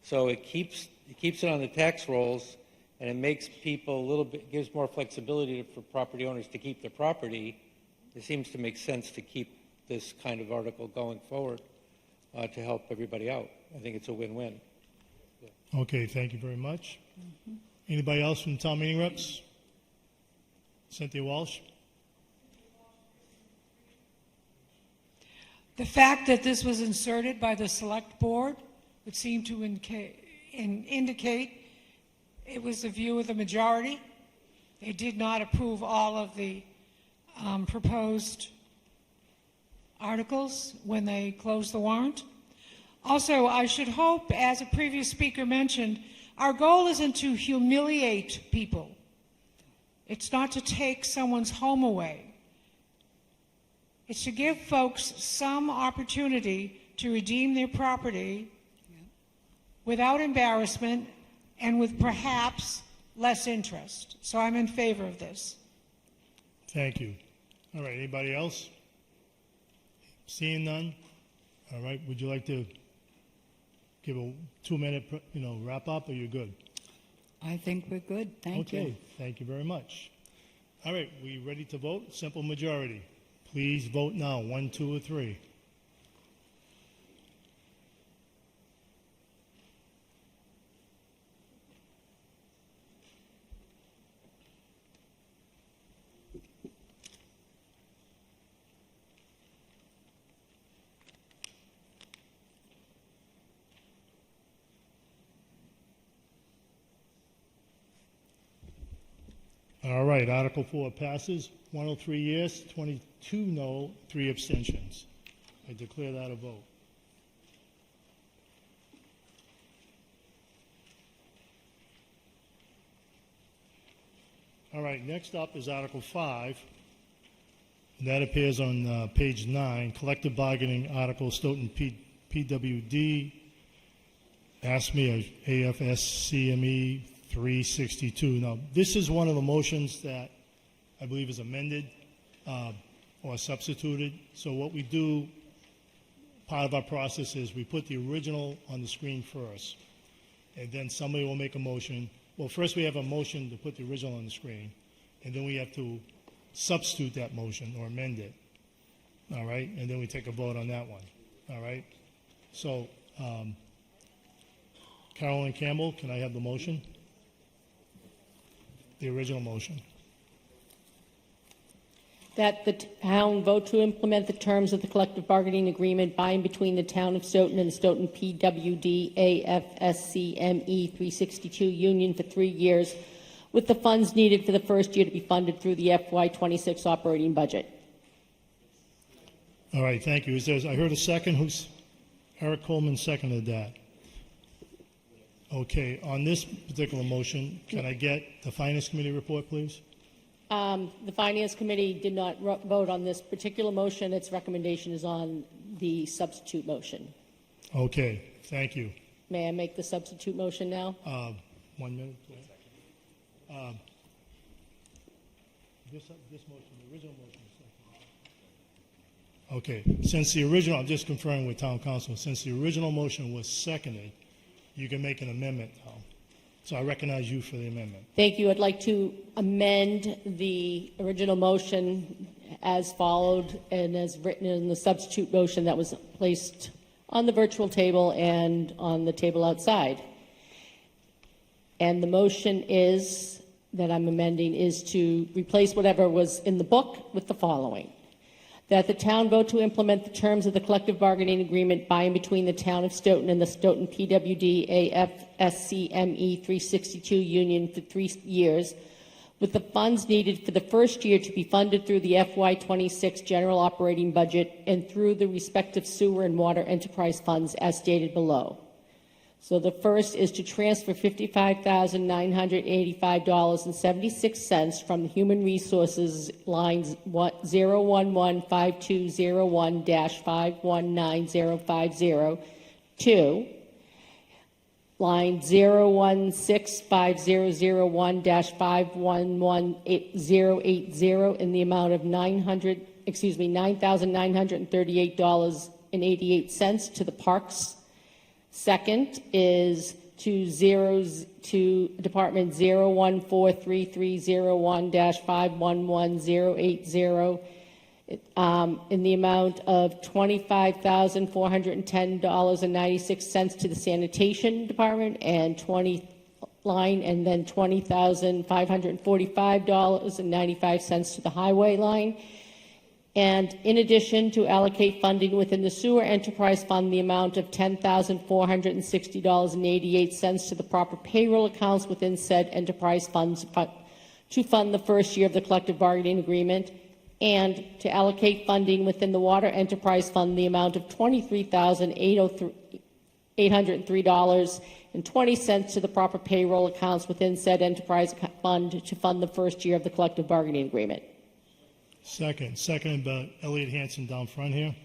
So it keeps it on the tax rolls, and it makes people a little bit, gives more flexibility for property owners to keep their property. It seems to make sense to keep this kind of article going forward to help everybody out. I think it's a win-win. Okay, thank you very much. Anybody else from town meeting reps? Cynthia Walsh? The fact that this was inserted by the select board would seem to indicate it was the view of the majority. They did not approve all of the proposed articles when they closed the warrant. Also, I should hope, as a previous speaker mentioned, our goal isn't to humiliate people. It's not to take someone's home away. It's to give folks some opportunity to redeem their property without embarrassment and with perhaps less interest. So I'm in favor of this. Thank you. All right, anybody else? Seeing none? All right, would you like to give a 2-minute, wrap up, or you're good? I think we're good. Thank you. Okay, thank you very much. All right, we ready to vote? Simple majority. Please vote now, 1, 2, or 3. All right, Article 4 passes. 103 yes, 22 no, 3 abstentions. I declare that a vote. All right, next up is Article 5. And that appears on page 9, Collective Bargaining Article, Stoughton PWD, ASME, AFSCME 362. Now, this is one of the motions that I believe is amended or substituted. So what we do, part of our process is we put the original on the screen first, and then somebody will make a motion. Well, first we have a motion to put the original on the screen, and then we have to substitute that motion or amend it. All right? And then we take a vote on that one. All right? So, Carolyn Campbell, can I have the motion? The original motion. That the town vote to implement the terms of the collective bargaining agreement by and between the town of Stoughton and the Stoughton PWD AFSCME 362 union for 3 years, with the funds needed for the first year to be funded through the FY26 operating budget. All right, thank you. I heard a second. Eric Coleman seconded that. Okay, on this particular motion, can I get the Finance Committee report, please? The Finance Committee did not vote on this particular motion. Its recommendation is on the substitute motion. Okay, thank you. May I make the substitute motion now? 1 minute, please. This motion, the original motion is seconded. Okay, since the original, I'm just conferring with town council, since the original motion was seconded, you can make an amendment now. So I recognize you for the amendment. Thank you. I'd like to amend the original motion as followed and as written in the substitute motion that was placed on the virtual table and on the table outside. And the motion is, that I'm amending, is to replace whatever was in the book with the following. That the town vote to implement the terms of the collective bargaining agreement by and between the town of Stoughton and the Stoughton PWD AFSCME 362 union for 3 years, with the funds needed for the first year to be funded through the FY26 general operating budget and through the respective sewer and water enterprise funds as stated below. So the first is to transfer $55,985.76 from the Human Resources lines 0115201-519050 to line 0165001-511080 in the amount of $9,938.88 to the Parks. Second is to Department 0143301-511080 in the amount of $25,410.96 to the Sanitation Department and then $20,545.95 to the Highway line. And in addition, to allocate funding within the Sewer Enterprise Fund the amount of $10,460.88 to the proper payroll accounts within said enterprise funds to fund the first year of the collective bargaining agreement, and to allocate funding within the Water Enterprise Fund the amount of $23,803.20 to the proper payroll accounts within said enterprise fund to fund the first year of the collective bargaining agreement. Second by Elliot Hansen down front here.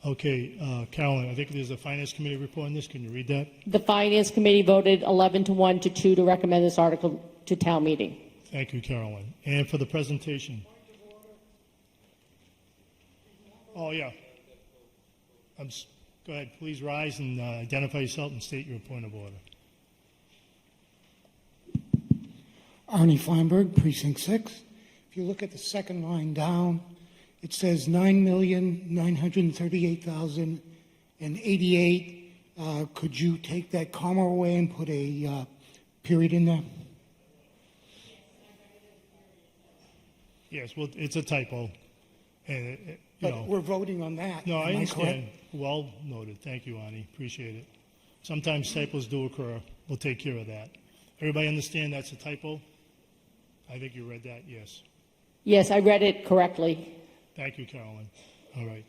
Okay, Carolyn, I think there's a Finance Committee report on this. Can you read that? The Finance Committee voted 11-1 to 2 to recommend this article to town meeting. Thank you, Carolyn. And for the presentation. Oh, yeah. Go ahead, please rise and identify yourself and state your point of order. Arnie Feinberg, Precinct 6. If you look at the second line down, it says $9,938,088. Could you take that comma away and put a period in there? Yes, well, it's a typo. And, But we're voting on that. No, I Am understand. correct? Well noted. Thank you, Ani. Appreciate it. Sometimes typos do occur. We'll take care of that. Everybody understand that's a typo? I think you read that, yes. Yes, I read it correctly. Thank you, Carolyn. All right.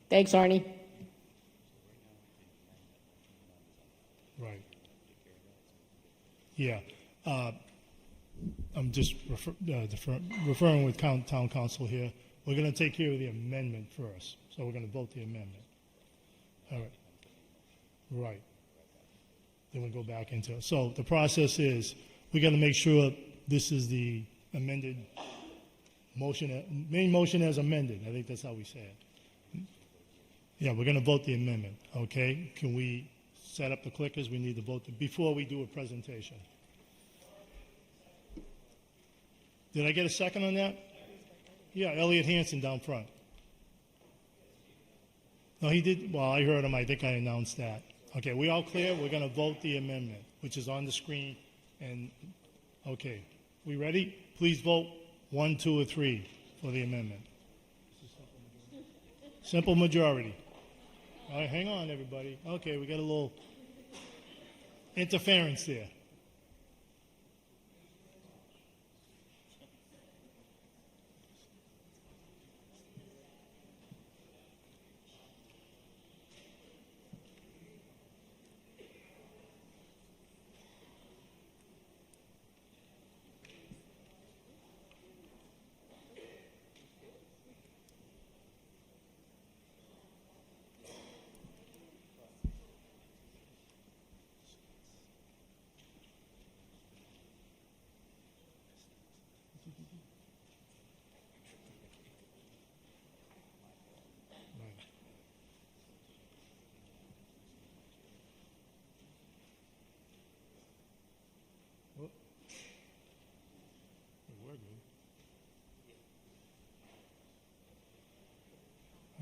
Thanks, Arnie. Right. Yeah. I'm just referring with town council here. We're going to take care of the amendment first. So we're going to vote the amendment. All right. Right. Then we go back into it. So the process is we got to make sure this is the amended motion, main motion as amended. I think that's how we say it. Yeah, we're going to vote the amendment. Okay. Can we set up the clickers? We need to vote before we do a presentation. Did I get a second on that? Yeah, Elliot Hansen down front. No, he did. Well, I heard him. I think I announced that. Okay, we all clear? We're going to vote the amendment, which is on the screen. And okay, we ready? Please vote 1, 2, or 3 for the amendment. Simple majority. All right, hang on, everybody. Okay, we got a little interference there.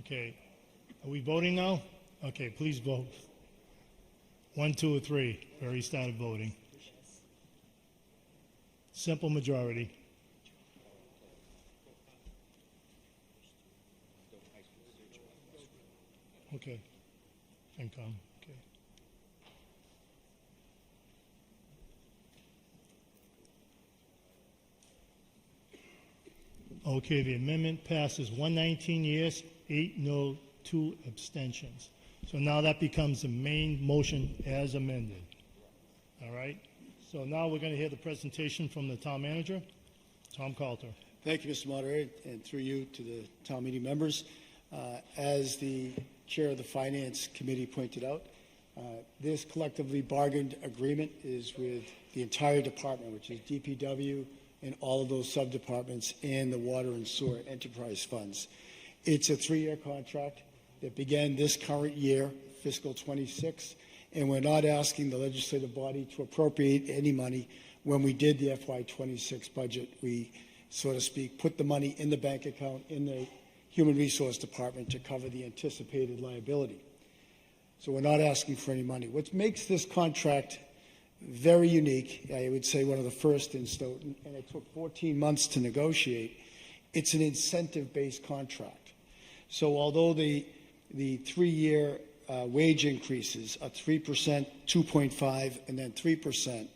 Okay. Are we voting now? Okay, please vote. 1, 2, or 3. We already started voting. Simple majority. Okay. FinCom, okay. Okay, the amendment passes 119 yes, 8 no, 2 abstentions. So now that becomes the main motion as amended. All right? So now we're going to hear the presentation from the town manager, Tom Coulter. Thank you, Mr. Moderator, and through you to the town meeting members. As the chair of the Finance Committee pointed out, this collectively bargained agreement is with the entire department, which is DPW and all of those sub-departments and the water and sewer enterprise funds. It's a 3-year contract that began this current year, fiscal 26, and we're not asking the legislative body to appropriate any money. When we did the FY26 budget, we, so to speak, put the money in the bank account in the Human Resource Department to cover the anticipated liability. So we're not asking for any money. What makes this contract very unique, I would say one of the first in Stoughton, and it took 14 months to negotiate, it's an incentive-based contract. So although the 3-year wage increases are 3%, 2.5%, and then 3%,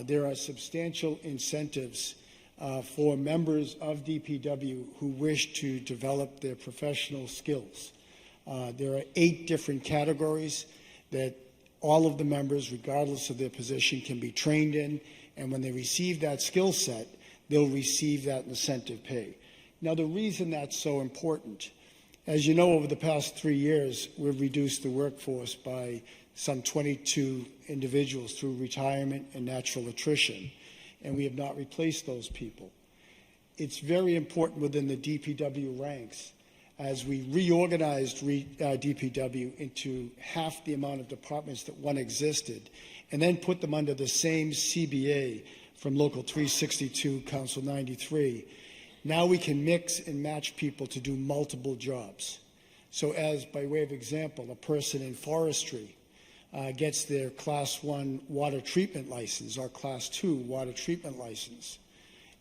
there are substantial incentives for members of DPW who wish to develop their professional skills. There are 8 different categories that all of the members, regardless of their position, can be trained in, and when they receive that skill set, they'll receive that incentive pay. Now, the reason that's so important, as you know, over the past 3 years, we've reduced the workforce by some 22 individuals through retirement and natural attrition, and we have not replaced those people. It's very important within the DPW ranks, as we reorganized DPW into half the amount of departments that one existed, and then put them under the same CBA from Local 362, Council 93. Now we can mix and match people to do multiple jobs. So as, by way of example, a person in forestry gets their Class 1 water treatment license or Class 2 water treatment license,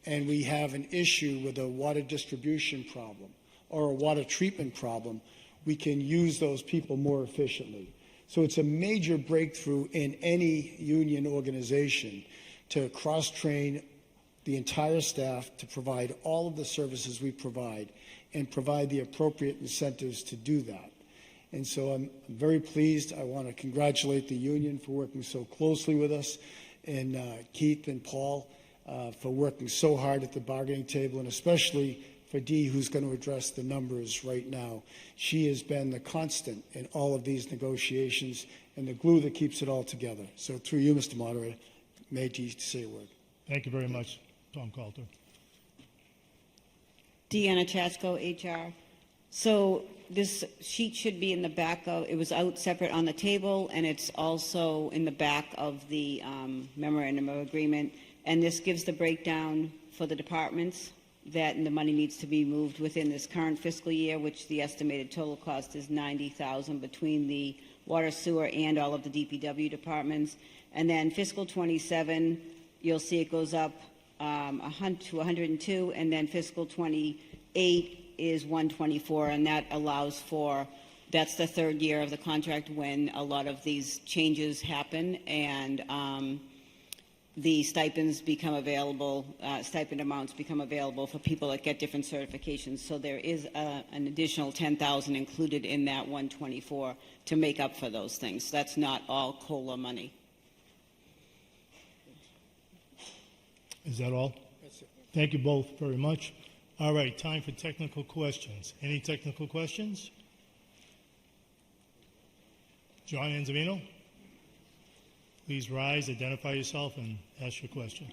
and we have an issue with a water distribution problem or a water treatment problem, we can use those people more efficiently. So it's a major breakthrough in any union organization to cross-train the entire staff to provide all of the services we provide and provide the appropriate incentives to do that. And so I'm very pleased. I want to congratulate the union for working so closely with us, and Keith and Paul for working so hard at the bargaining table, and especially for Dee, who's going to address the numbers right now. She has been the constant in all of these negotiations and the glue that keeps it all together. So through you, Mr. Moderator, may Dee say a word. Thank you very much, Tom Coulter. Deanna Chasko, HR. So this sheet should be in the back of, it was out separate on the table, and it's also in the back of the memorandum of agreement. And this gives the breakdown for the departments that the money needs to be moved within this current fiscal year, which the estimated total cost is $90,000 between the water, sewer, and all of the DPW departments. And then fiscal 27, you'll see it goes up to 102, and then fiscal 28 is 124, and that allows for, that's the 3rd year of the contract when a lot of these changes happen, and the stipends become available, stipend amounts become available for people that get different certifications. So there is an additional $10,000 included in that 124 to make up for those things. That's not all COLA money. Is that all? That's it. Thank you both very much. All right, time for technical questions. Any technical questions? John Anzavino? Please rise, identify yourself, and ask your question.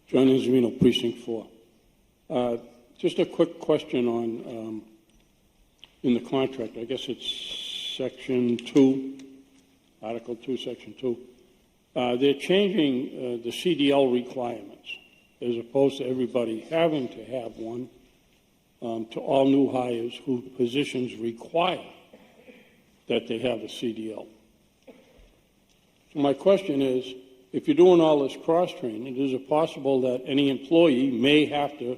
John Anzavino, Precinct 4. Just a quick question on, in the contract, I guess it's Section 2, Article 2, Section 2. They're changing the CDL requirements. as opposed to everybody having to have one, to all new hires whose positions require that they have a CDL. So my question is, if you're doing all this cross-training, is it possible that any employee may have to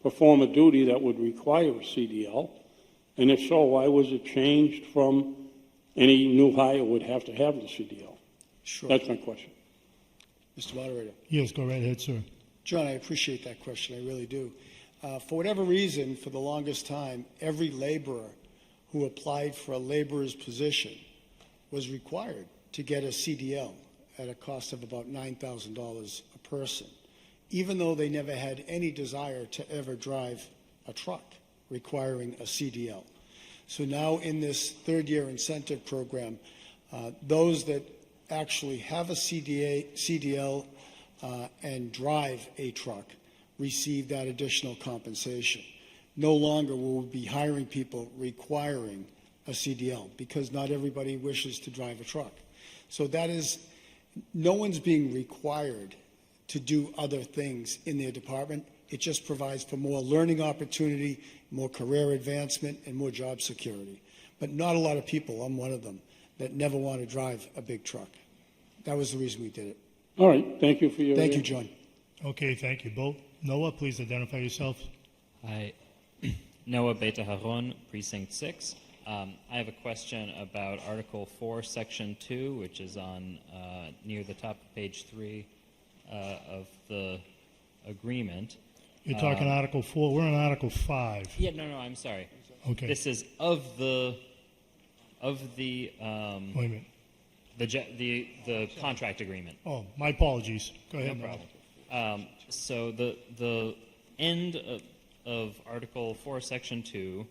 perform a duty that would require a CDL? And if so, why was it changed from any new hire would have to have the CDL? Sure. That's my question. Mr. Moderator. Yes, go right ahead, sir. John, I appreciate that question. I really do. For whatever reason, for the longest time, every laborer who applied for a laborer's position was required to get a CDL at a cost of about $9,000 a person, even though they never had any desire to ever drive a truck requiring a CDL. So now in this third-year incentive program, those that actually have a CDL and drive a truck receive that additional compensation. No longer will we be hiring people requiring a CDL because not everybody wishes to drive a truck. So that is, no one's being required to do other things in their department. It just provides for more learning opportunity, more career advancement, and more job security. But not a lot of people, I'm one of them, that never want to drive a big truck. That was the reason we did it. All right, thank you for your... Thank you, John. Okay, thank you both. Noah, please identify yourself. Hi, Noah Beta Haron, Precinct 6. I have a question about Article 4, Section 2, which is on near the top of page 3 of the agreement. You're talking Article 4. We're on Article 5. Yeah, no, I'm sorry. Okay. This is of the Wait a minute. the contract agreement. Oh, my apologies. Go ahead. No problem. So the end of Article 4, Section 2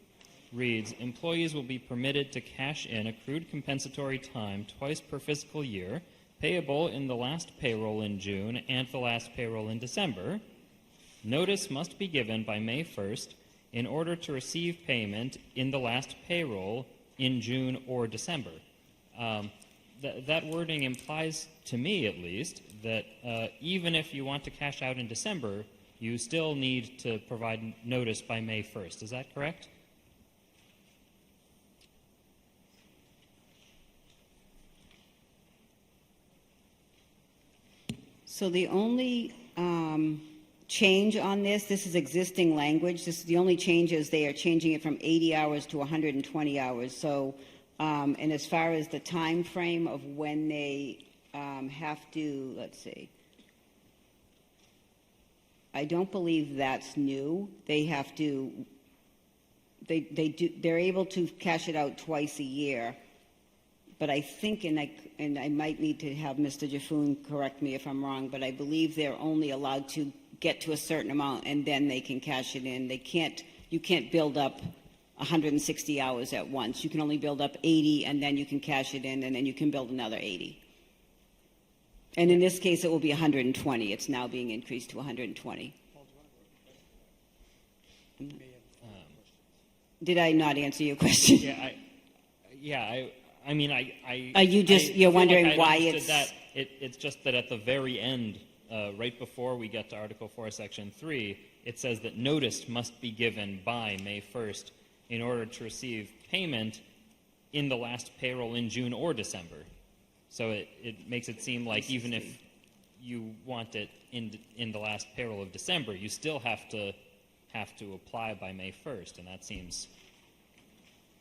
reads, employees will be permitted to cash in accrued compensatory time twice per fiscal year, payable in the last payroll in June and the last payroll in December. Notice must be given by May 1st in order to receive payment in the last payroll in June or December. That wording implies, to me at least, that even if you want to cash out in December, you still need to provide notice by May 1st. Is that correct? So the only change on this is existing language. This is the only change is they are changing it from 80 hours to 120 hours. So, and as far as the time frame of when they have to, let's see, I don't believe that's new. They have to, they're able to cash it out twice a year. But I think, and I might need to have Mr. Jaffoon correct me if I'm wrong, but I believe they're only allowed to get to a certain amount and then they can cash it in. You can't build up 160 hours at once. You can only build up 80 and then you can cash it in and then you can build another 80. And in this case, it will be 120. It's now being increased to 120. Did I not answer your question? I mean, I Are you just, you're wondering like why understood it's... that. It's just that at the very end, right before we get to Article 4, Section 3, it says that notice must be given by May 1st in order to receive payment in the last payroll in June or December. So it makes it seem like even if you want it in the last payroll of December, you still have to apply by May 1st, and that seems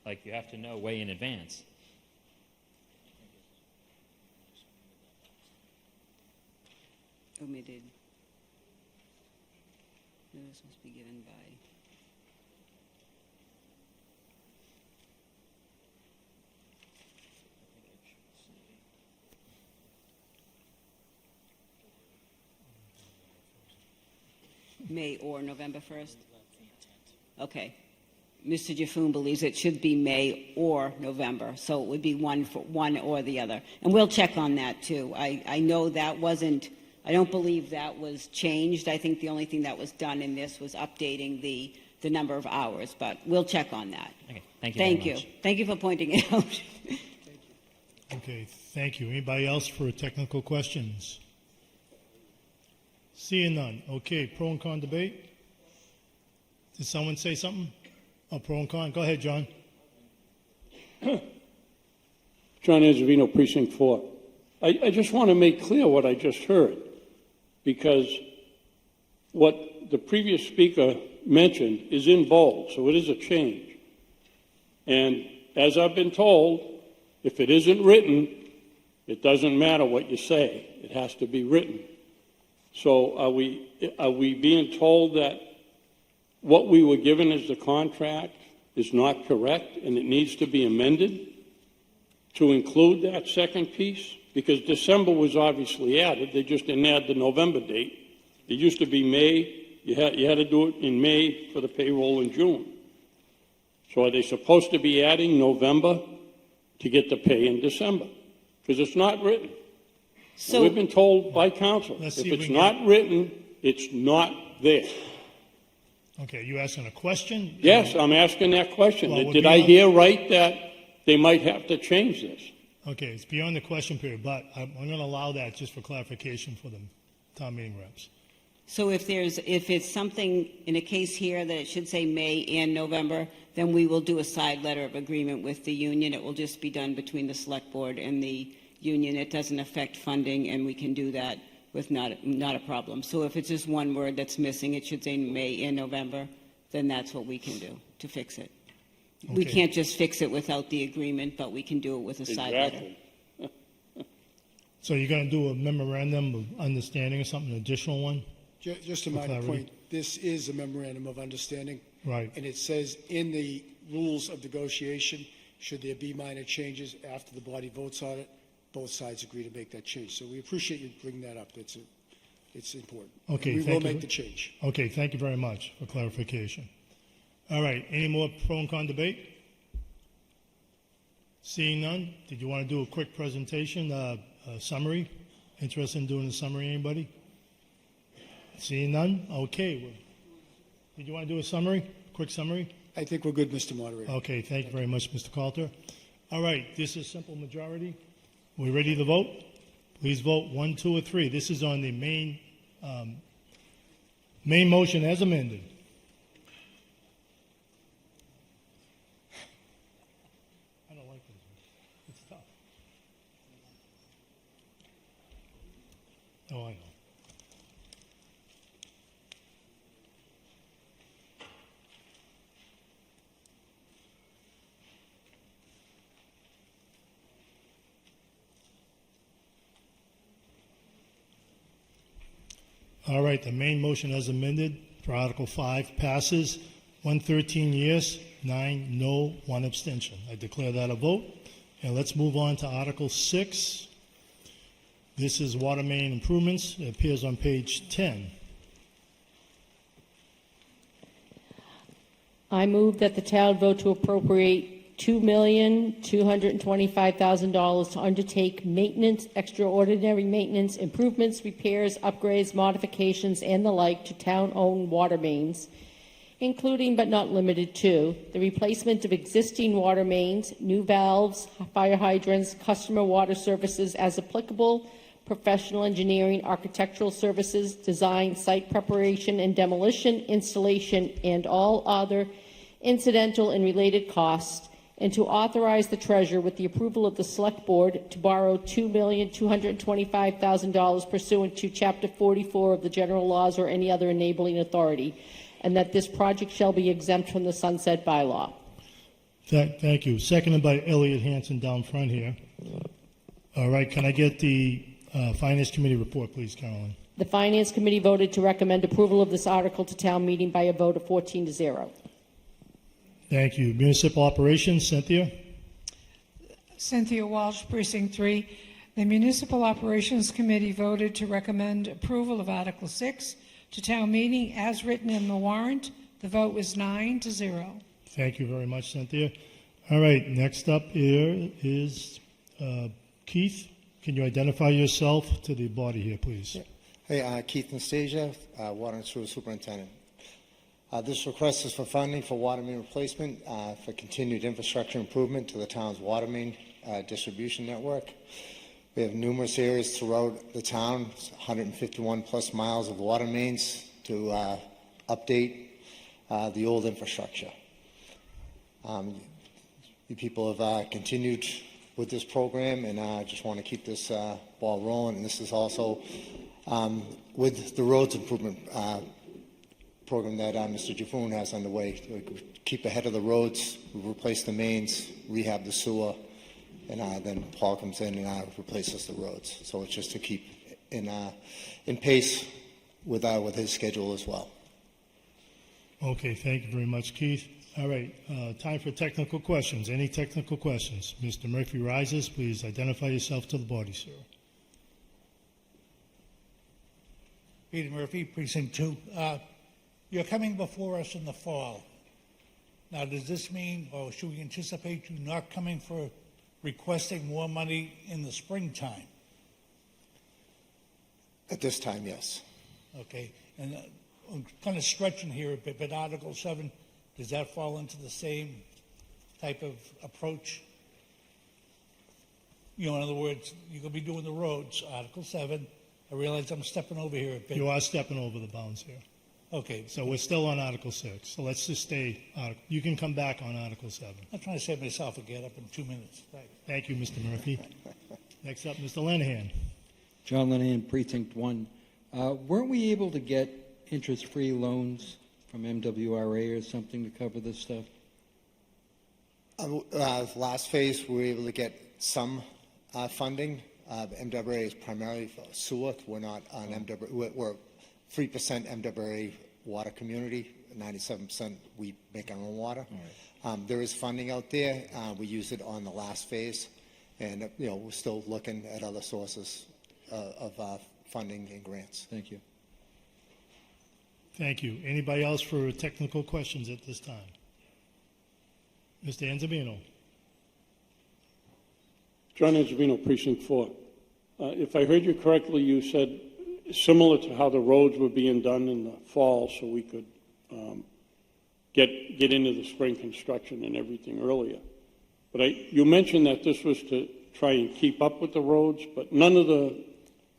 like you have to know way in advance. Omitted. Notice must be given by... May or November 1st? Okay. Mr. Jaffoon believes it should be May or November, so it would be one or the other. And we'll check on that, too. I know that wasn't... I don't believe that was changed. I think the only thing that was done in this was updating the number of hours, but we'll check on that. Okay, thank you Thank very you. much. Thank you for pointing it out. Okay, thank you. Anybody else for technical questions? Seeing none. Okay, pro and con debate. Did someone say something? Oh, pro and con. Go ahead, John. John Azzavino, Precinct 4. I just want to make clear what I just heard, because what the previous speaker mentioned is in bold, so it is a change. And as I've been told, if it isn't written, it doesn't matter what you say. It has to be written. So are we being told that what we were given as the contract is not correct and it needs to be amended to include that second piece? Because December was obviously added. They just didn't add the November date. It used to be May. You had to do it in May for the payroll in June. So are they supposed to be adding November to get the pay in December? Because it's not written. So we've been told by council, if it's not written, it's not there. Okay, you asking a question? Yes, I'm asking that question. Well, Did I hear right that they might have to change this? Okay, it's beyond the question period, but I'm going to allow that just for clarification for the town meeting reps. So if it's something in a case here that it should say May and November, then we will do a side letter of agreement with the union. It will just be done between the select board and the union. It doesn't affect funding, and we can do that with not a problem. So if it's just one word that's missing, it should say May and November, then that's what we can do to fix it. We Okay. can't just fix it without the agreement, but we can do it with a side letter. Exactly. So you're going to do a memorandum of understanding or something, an additional one? Just a For minor clarity. point, this is a memorandum of understanding. Right. And it says in the rules of negotiation, should there be minor changes after the body votes on it, both sides agree to make that change. So we appreciate you bringing that up. It's important. Okay, And we thank will you. make the change. Okay, thank you very much for clarification. All right, any more pro and con debate? Seeing none, did you want to do a quick presentation, a summary? Interested in doing a summary, anybody? Seeing none? Okay. Well, did you want to do a summary, quick summary? I think we're good, Mr. Moderator. Okay, thank you very much, Mr. Coulter. All right, this is simple majority. We ready to vote? Please vote 1, 2, or 3. This is on the main motion as amended. I don't like this. It's tough. Oh, I know. All right, the main motion as amended for Article 5 passes. 113 yes, 9 no, 1 abstention. I declare that a vote. And let's move on to Article 6. This is water main improvements. It appears on page 10. I move that the town vote to appropriate $2,225,000 to undertake maintenance, extraordinary maintenance, improvements, repairs, upgrades, modifications, and the like to town-owned water mains, including but not limited to the replacement of existing water mains, new valves, fire hydrants, customer water services as applicable, professional engineering, architectural services, design, site preparation and demolition, installation, and all other incidental and related costs, and to authorize the treasurer with the approval of the select board to borrow $2,225,000 pursuant to Chapter 44 of the general laws or any other enabling authority, and that this project shall be exempt from the sunset bylaw. Thank you. Seconded by Elliot Hanson down front here. All right, can I get the Finance Committee report, please, Carolyn? The Finance Committee voted to recommend approval of this article to town meeting by a vote of 14-0. Thank you. Municipal Operations, Cynthia? Cynthia Walsh, Precinct 3. The Municipal Operations Committee voted to recommend approval of Article 6 to town meeting as written in the warrant. The vote was 9-0. Thank you very much, Cynthia. All right, next up here is Keith. Can you identify yourself to the body here, please? Hey, Keith Nastasia, Water and Sewer Superintendent. This request is for funding for water main replacement for continued infrastructure improvement to the town's water main distribution network. We have numerous areas throughout the town, 151 plus miles of water mains to update the old infrastructure. You people have continued with this program, and I just want to keep this ball rolling. And this is also with the roads improvement program that Mr. Jaffoon has underway. To keep ahead of the roads, replace the mains, rehab the sewer, and then Paul comes in and replaces the roads. So it's just to keep in pace with his schedule as well. Okay, thank you very much, Keith. All right, time for technical questions. Any technical questions? Mr. Murphy rises. Please identify yourself to the body, sir. Peter Murphy, Precinct 2. You're coming before us in the fall. Now, does this mean, or should we anticipate you not coming for requesting more money in the springtime? At this time, yes. Okay, and I'm kind of stretching here a bit, but Article 7, does that fall into the same type of approach? You know, in other words, you're going to be doing the roads, Article 7. I realize I'm stepping over here a bit. You are stepping over the bounds here. Okay. So we're still on Article 6. So let's just stay. You can come back on Article 7. I'm trying to save myself a get up in 2 minutes. Thank you, Mr. Murphy. Next up, Mr. Lenihan. John Lenihan, Precinct 1. Weren't we able to get interest-free loans from MWRA or something to cover this stuff? Last phase, we were able to get some funding. MWRA is primarily for sewer. We're not on MWRA. We're 3% MWRA water community, 97% we make our own water. There is funding out there. We use it on the last phase, and we're still looking at other sources of funding and grants. Thank you. Thank you. Anybody else for technical questions at this time? Mr. Anzabino. John Anzabino, Precinct 4. If I heard you correctly, you said similar to how the roads were being done in the fall, so we could get into the spring construction and everything earlier. But you mentioned that this was to try and keep up with the roads, but none of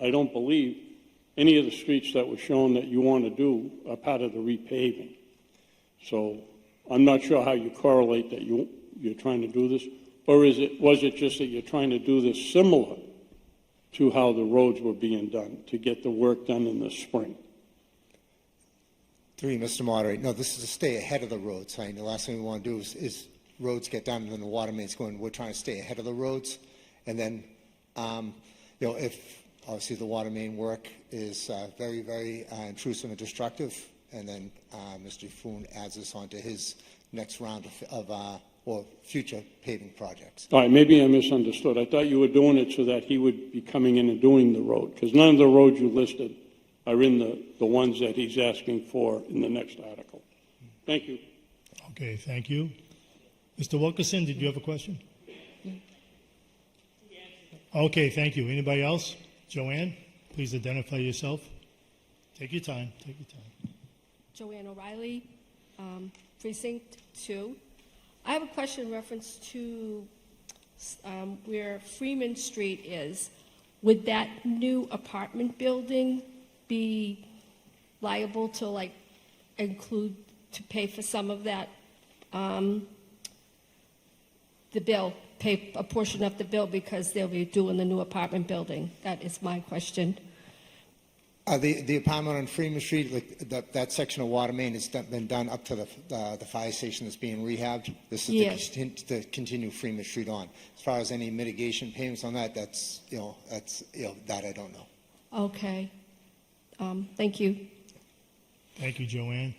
I don't believe, any of the streets that were shown that you want to do are part of the repaving. So I'm not sure how you correlate that you're trying to do this, or was it just that you're trying to do this similar to how the roads were being done, to get the work done in the spring? Mr. Moderator. No, this is to stay ahead of the roads. The last thing we want to do is roads get done and then the water mains go in. We're trying to stay ahead of the roads. And then, if obviously the water main work is very, very intrusive and destructive, and then Mr. Foon adds this onto his next round of or future paving projects. All right, maybe I misunderstood. I thought you were doing it so that he would be coming in and doing the road, because none of the roads you listed are in the ones that he's asking for in the next article. Thank you. Okay, thank you. Mr. Wilkerson, did you have a question? Okay, thank you. Anybody else? Joanne, please identify yourself. Take your time. Take your time. Joanne O'Reilly, Precinct 2. I have a question in reference to where Freeman Street is. Would that new apartment building be liable to to pay for some of that, the bill, pay a portion of the bill because they'll be doing the new apartment building? That is my question. The apartment on Freeman Street, that section of water main has been done up to the fire station that's being rehabbed. This is to continue Freeman Street on. As far as any mitigation payments on that, that I don't know. Okay. Thank you. Thank you, Joanne.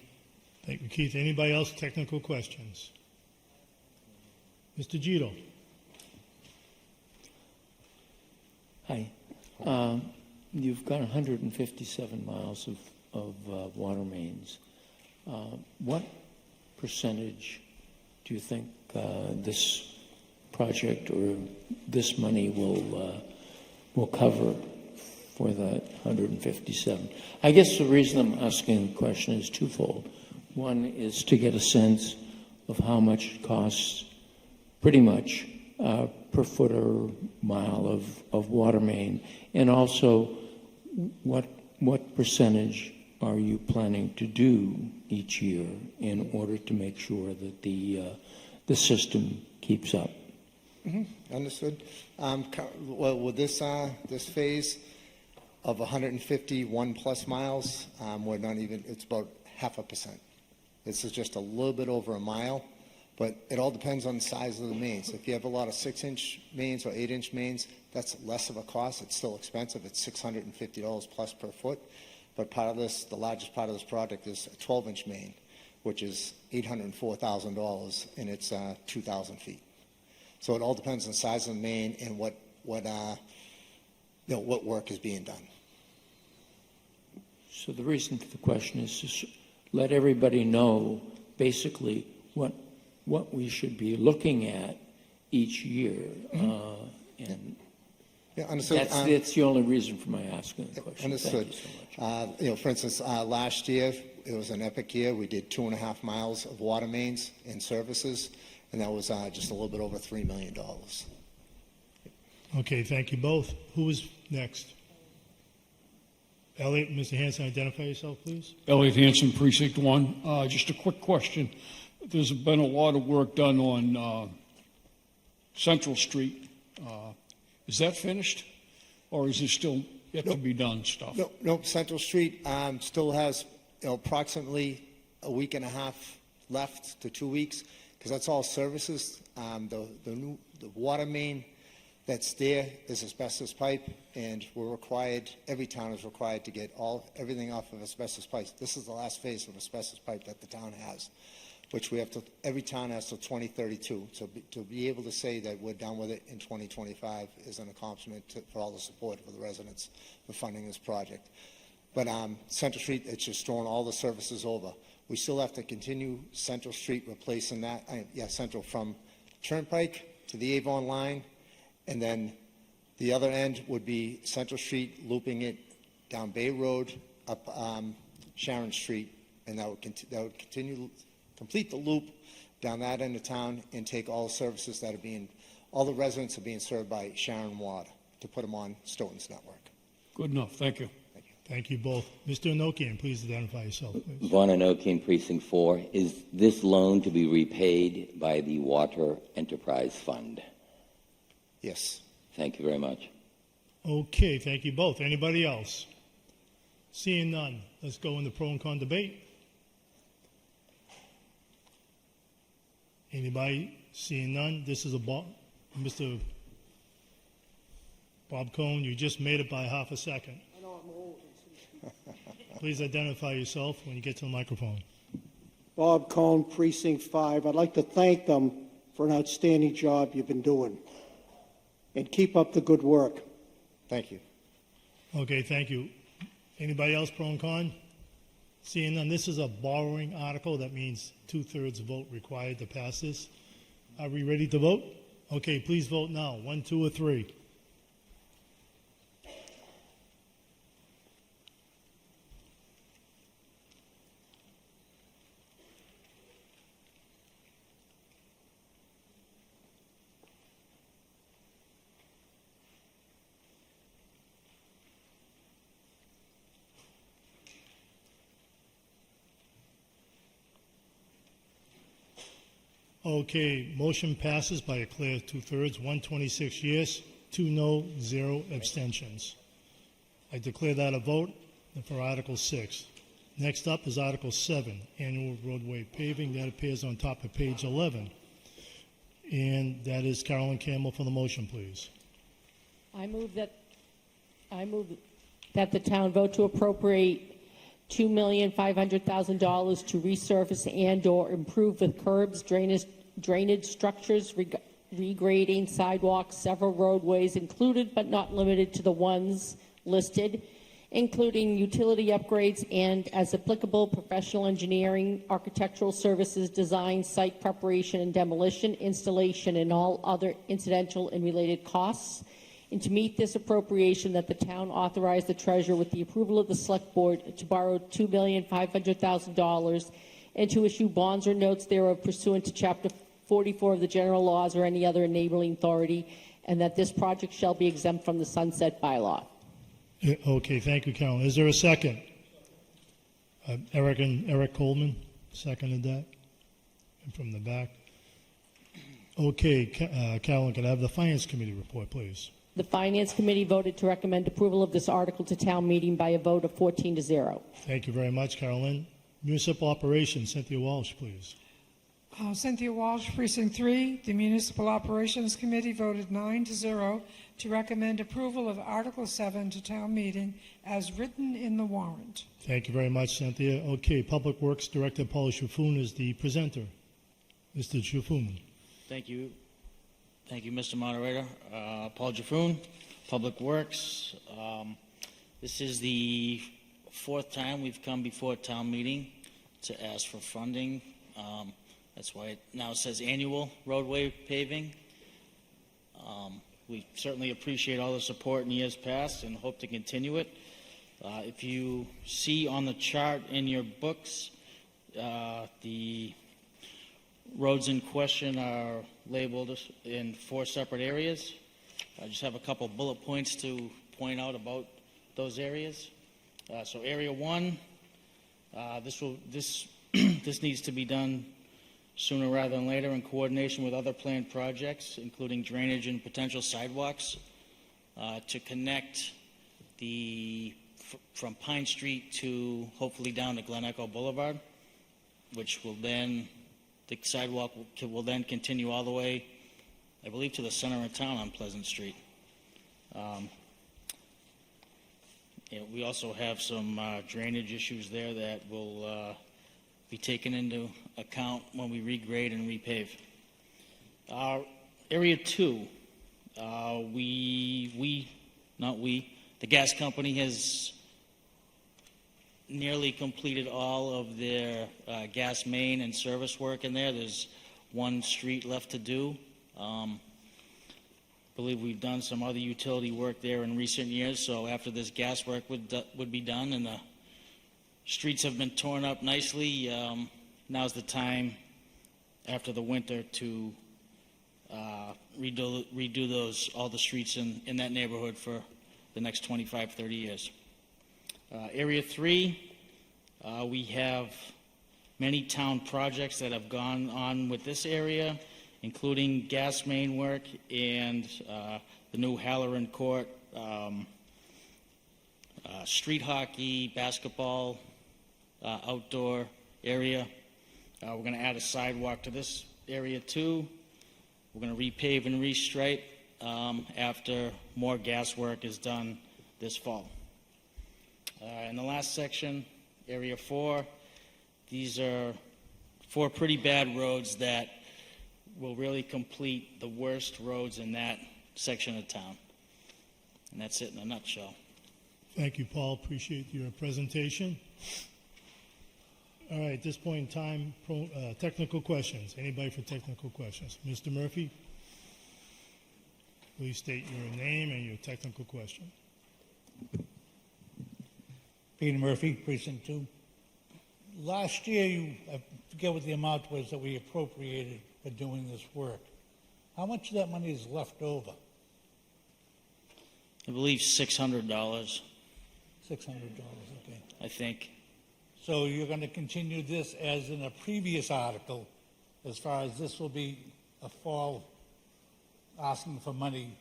Thank you, Keith. Anybody else? Technical questions? Mr. Gito. Hi. You've got 157 miles of water mains. What percentage do you think this project or this money will cover for that 157? I guess the reason I'm asking the question is twofold. One is to get a sense of how much it costs pretty much per foot or mile of water main? And also, what percentage are you planning to do each year in order to make sure that the system keeps up? Understood. Well, with this phase of 151 plus miles, we're not even, it's about 0.5%. This is just a little bit over a mile, but it all depends on the size of the mains. If you have a lot of 6-inch mains or 8-inch mains, that's less of a cost. It's still expensive. It's $650 plus per foot. But part of this, the largest part of this project is a 12-inch main, which is $804,000, and it's 2,000 feet. So it all depends on the size of the main and what work is being done. So the reason for the question is to let everybody know basically what we should be looking at each year. And yeah, understood. That's the only reason for my asking the question. Understood. Thank you so much. For instance, last year, it was an epic year. We did 2.5 miles of water mains and services, and that was just a little bit over $3 million. Okay, thank you both. Who is next? Elliot, Mr. Hanson, identify yourself, please. Elliot Hanson, Precinct 1. Just a quick question. There's been a lot of work done on Central Street. Is that finished, or is there still yet to be done stuff? Nope. Central Street still has approximately a week and a half left to 2 weeks, because that's all services. The water main that's there is asbestos pipe, and we're required, every town is required to get everything off of asbestos pipes. This is the last phase of asbestos pipe that the town has, which we have to, every town has till 2032. So to be able to say that we're done with it in 2025 is an accomplishment for all the support for the residents for funding this project. But Central Street, it's just throwing all the services over. We still have to continue Central Street, replacing that, Central from Turnpike to the Avon line, and then the other end would be Central Street, looping it down Bay Road, up Sharon Street, and that would complete the loop down that end of town and take all the services that are all the residents are being served by Sharon Water to put them on Stoughton's network. Good enough. Thank you. Thank you both. Mr. Enochian, please identify yourself, please. Vaughn Enochian, Precinct 4. Is this loan to be repaid by the Water Enterprise Fund? Yes. Thank you very much. Okay, thank you both. Anybody else? Seeing none, let's go into pro and con debate. Anybody? Seeing none, this is Mr. Bob Cohn, you just made it by half a second. I know I'm old. Please identify yourself when you get to the microphone. Bob Cohn, Precinct 5. I'd like to thank them for an outstanding job you've been doing. And keep up the good work. Thank you. Okay, thank you. Anybody else pro and con? Seeing none, this is a borrowing article. That means 2/3 vote required to pass this. Are we ready to vote? Okay, please vote now. 1, 2, or 3. Okay, motion passes by a clear 2/3, 126 yes, 2 no, 0 abstentions. I declare that a vote for Article 6. Next up is Article 7, annual roadway paving. That appears on top of page 11. And that is Carolyn Campbell for the motion, please. I move that the town vote to appropriate $2,500,000 to resurface and/or improve with curbs, drainage structures, regrading, sidewalks, several roadways included but not limited to the ones listed, including utility upgrades and, as applicable, professional engineering, architectural services, design, site preparation and demolition, installation, and all other incidental and related costs. And to meet this appropriation, that the town authorize the treasurer with the approval of the select board to borrow $2,500,000 and to issue bonds or notes thereof pursuant to Chapter 44 of the general laws or any other enabling authority, and that this project shall be exempt from the sunset bylaw. Okay, thank you, Carolyn. Is there a second? Eric Coleman seconded that. And from the back. Okay, Carolyn, can I have the Finance Committee report, please? The Finance Committee voted to recommend approval of this article to town meeting by a vote of 14-0. Thank you very much, Carolyn. Municipal Operations, Cynthia Walsh, please. Cynthia Walsh, Precinct 3. The Municipal Operations Committee voted 9-0 to recommend approval of Article 7 to town meeting as written in the warrant. Thank you very much, Cynthia. Okay, Public Works Director Paul Shafun is the presenter. Mr. Shafun. Thank you. Thank you, Mr. Moderator. Paul Jaffoon, Public Works. This is the fourth time we've come before town meeting to ask for funding. That's why it now says annual roadway paving. We certainly appreciate all the support in years past and hope to continue it. If you see on the chart in your books, the roads in question are labeled in 4 separate areas. I just have a couple bullet points to point out about those areas. So Area 1, this needs to be done sooner rather than later in coordination with other planned projects, including drainage and potential sidewalks, to connect from Pine Street to hopefully down to Glen Echo Boulevard, which will then, the sidewalk will then continue all the way, I believe, to the center of town on Pleasant Street. We also have some drainage issues there that will be taken into account when we regrade and repave. Area 2, the gas company has nearly completed all of their gas main and service work in there. There's one street left to do. I believe we've done some other utility work there in recent years, so after this gas work would be done and the streets have been torn up nicely, now's the time after the winter to redo all the streets in that neighborhood for the next 25, 30 years. Area 3, we have many town projects that have gone on with this area, including gas main work and the new Halloran Court, street hockey, basketball, outdoor area. We're going to add a sidewalk to this area too. We're going to repave and restripe after more gas work is done this fall. In the last section, Area 4, these are 4 pretty bad roads that will really complete the worst roads in that section of town. And that's it in a nutshell. Thank you, Paul. Appreciate your presentation. All right, at this point in time, technical questions. Anybody for technical questions? Mr. Murphy, please state your name and your technical question. Peter Murphy, Precinct 2. Last year, I forget what the amount was that we appropriated for doing this work. How much of that money is left over? I believe $600. $600, okay. I think. So you're going to continue this as in a previous article, as far as this will be a fall asking for money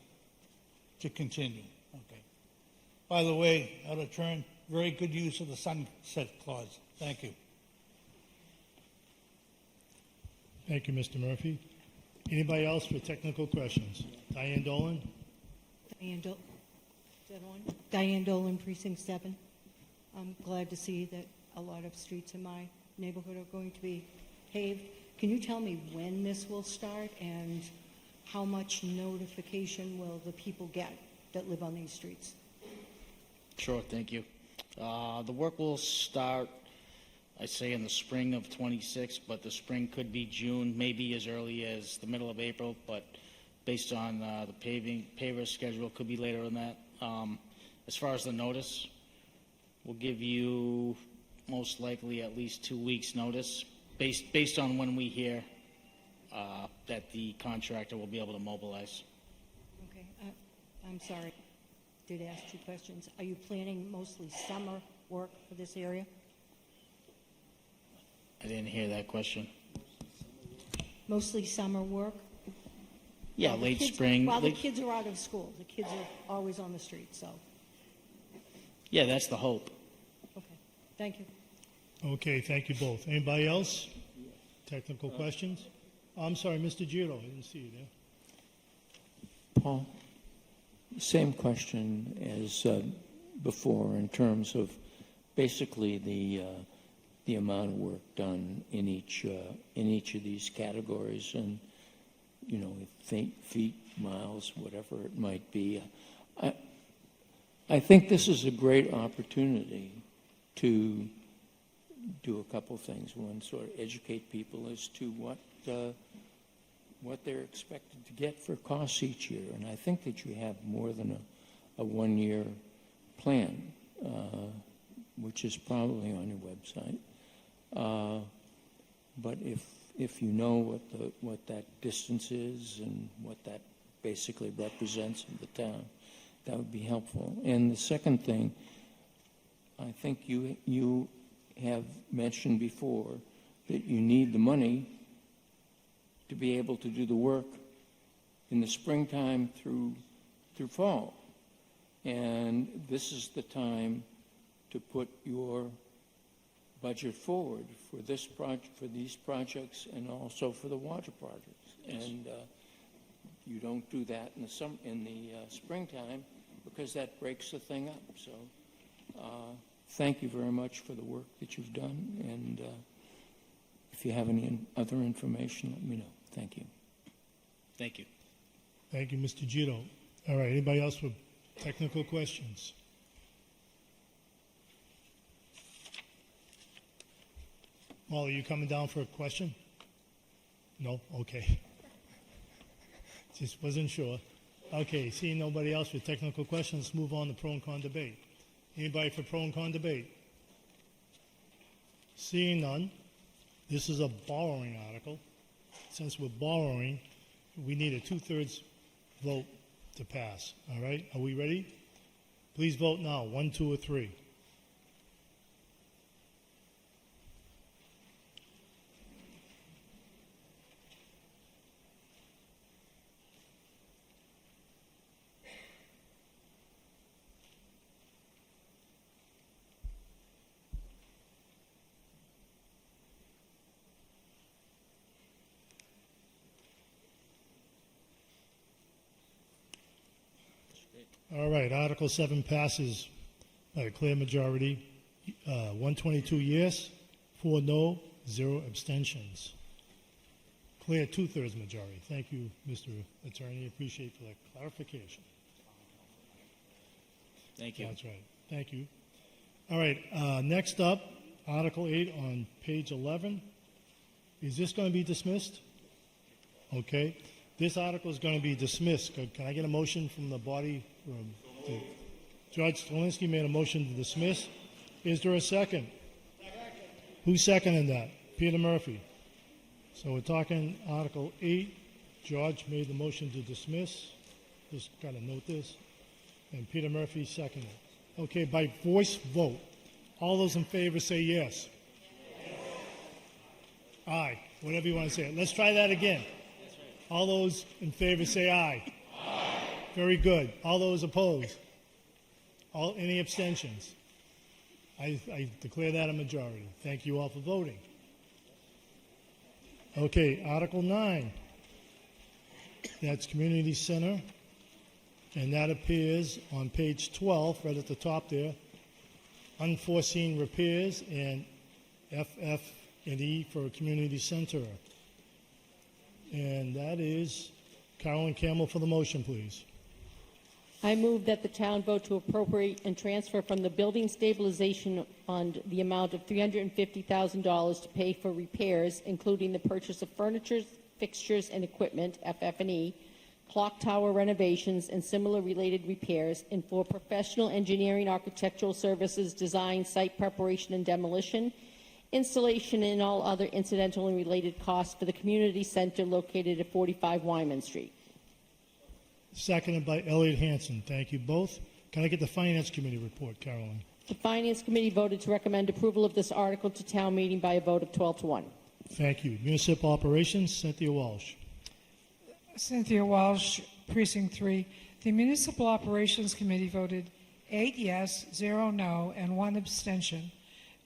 to continue. Okay. By the way, out of turn, very good use of the sunset clause. Thank you. Thank you, Mr. Murphy. Anybody else for technical questions? Diane Dolan? Diane Dolan, Precinct 7. I'm glad to see that a lot of streets in my neighborhood are going to be paved. Can you tell me when this will start and how much notification will the people get that live on these streets? Sure, thank you. The work will start, I say, in the spring of 26, but the spring could be June, maybe as early as the middle of April, but based on the paver schedule, could be later than that. As far as the notice, we'll give you most likely at least 2 weeks' notice, based on when we hear that the contractor will be able to mobilize. Okay, I'm sorry, did ask two questions. Are you planning mostly summer work for this area? I didn't hear that question. Mostly summer work? Yeah, While the late kids- spring. While the late- kids are out of school, the kids are always on the street, so, Yeah, that's the hope. okay, thank you. Okay, thank you both. Anybody else? Technical questions? I'm sorry, Mr. Giro, I didn't see you there. Paul, same question as before in terms of basically the amount of work done in each of these categories, and feet, miles, whatever it might be. I think this is a great opportunity to do a couple things. One, sort of educate people as to what they're expected to get for costs each year. And I think that you have more than a one-year plan, which is probably on your website. But if you know what that distance is and what that basically represents in the town, that would be helpful. And the second thing, I think you have mentioned before that you need the money to be able to do the work in the springtime through fall. And this is the time to put your budget forward for this project, for these projects, and also for the water projects. Yes. And you don't do that in the springtime because that breaks the thing up. So thank you very much for the work that you've done. And if you have any other information, let me know. Thank you. Thank you. Thank you, Mr. Giro. All right, anybody else with technical questions? Molly, are you coming down for a question? No? Okay. Just wasn't sure. Okay, seeing nobody else with technical questions, let's move on to pro and con debate. Anybody for pro and con debate? Seeing none, this is a borrowing article. Since we're borrowing, we need a 2/3 vote to pass. All right, are we ready? Please vote now, 1, 2, or 3. All right, Article 7 passes by a clear majority, 122 yes, 4 no, 0 abstentions. Clear 2/3 majority. Thank you, Mr. Attorney. Appreciate the clarification. Thank you. That's right. Thank you. All right, next up, Article 8 on page 11. Is this going to be dismissed? Okay. This article is going to be dismissed. Can I get a motion from the body? George Stalinsky made a motion to dismiss. Is there a second? Who seconded that? Peter Murphy. So we're talking Article 8. George made the motion to dismiss. Just got to note this. And Peter Murphy seconded. Okay, by voice vote. All those in favor say yes. Aye, whatever you want to say. Let's try that again. All those in favor say aye. Aye. Very good. All those opposed? Any abstentions? I declare that a majority. Thank you all for voting. Okay, Article 9. That's Community Center. And that appears on page 12, right at the top there. Unforeseen repairs and FF&E for Community Center. And that is Carolyn Campbell for the motion, please. I move that the town vote to appropriate and transfer from the Building Stabilization Fund the amount of $350,000 to pay for repairs, including the purchase of furniture, fixtures, and equipment, FF&E, clock tower renovations, and similar related repairs, and for professional engineering, architectural services, design, site preparation, and demolition, installation, and all other incidental and related costs for the community center located at 45 Wyman Street. Seconded by Elliot Hanson. Thank you both. Can I get the Finance Committee report, Carolyn? The Finance Committee voted to recommend approval of this article to town meeting by a vote of 12-1. Thank you. Municipal Operations, Cynthia Walsh. Cynthia Walsh, Precinct 3. The Municipal Operations Committee voted 8 yes, 0 no, and 1 abstention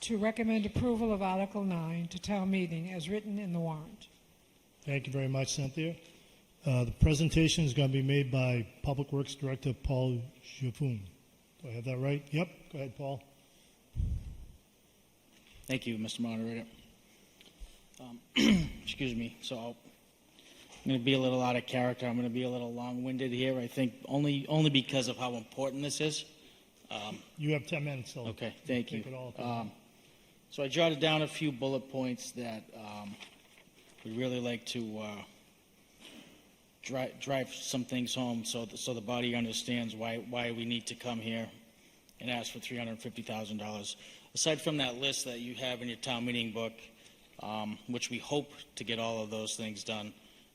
to recommend approval of Article 9 to town meeting as written in the warrant. Thank you very much, Cynthia. The presentation is going to be made by Public Works Director Paul Jaffoun. Do I have that right? Yep. Go ahead, Paul. Thank you, Mr. Moderator. Excuse me. So I'm going to be a little out of character. I'm going to be a little long-winded here. I think only because of how important this is. You have 10 minutes, so okay, thank you. take it all. So I jotted down a few bullet points that we'd really like to drive some things home so the body understands why we need to come here and ask for $350,000. Aside from that list that you have in your town meeting book, which we hope to get all of those things done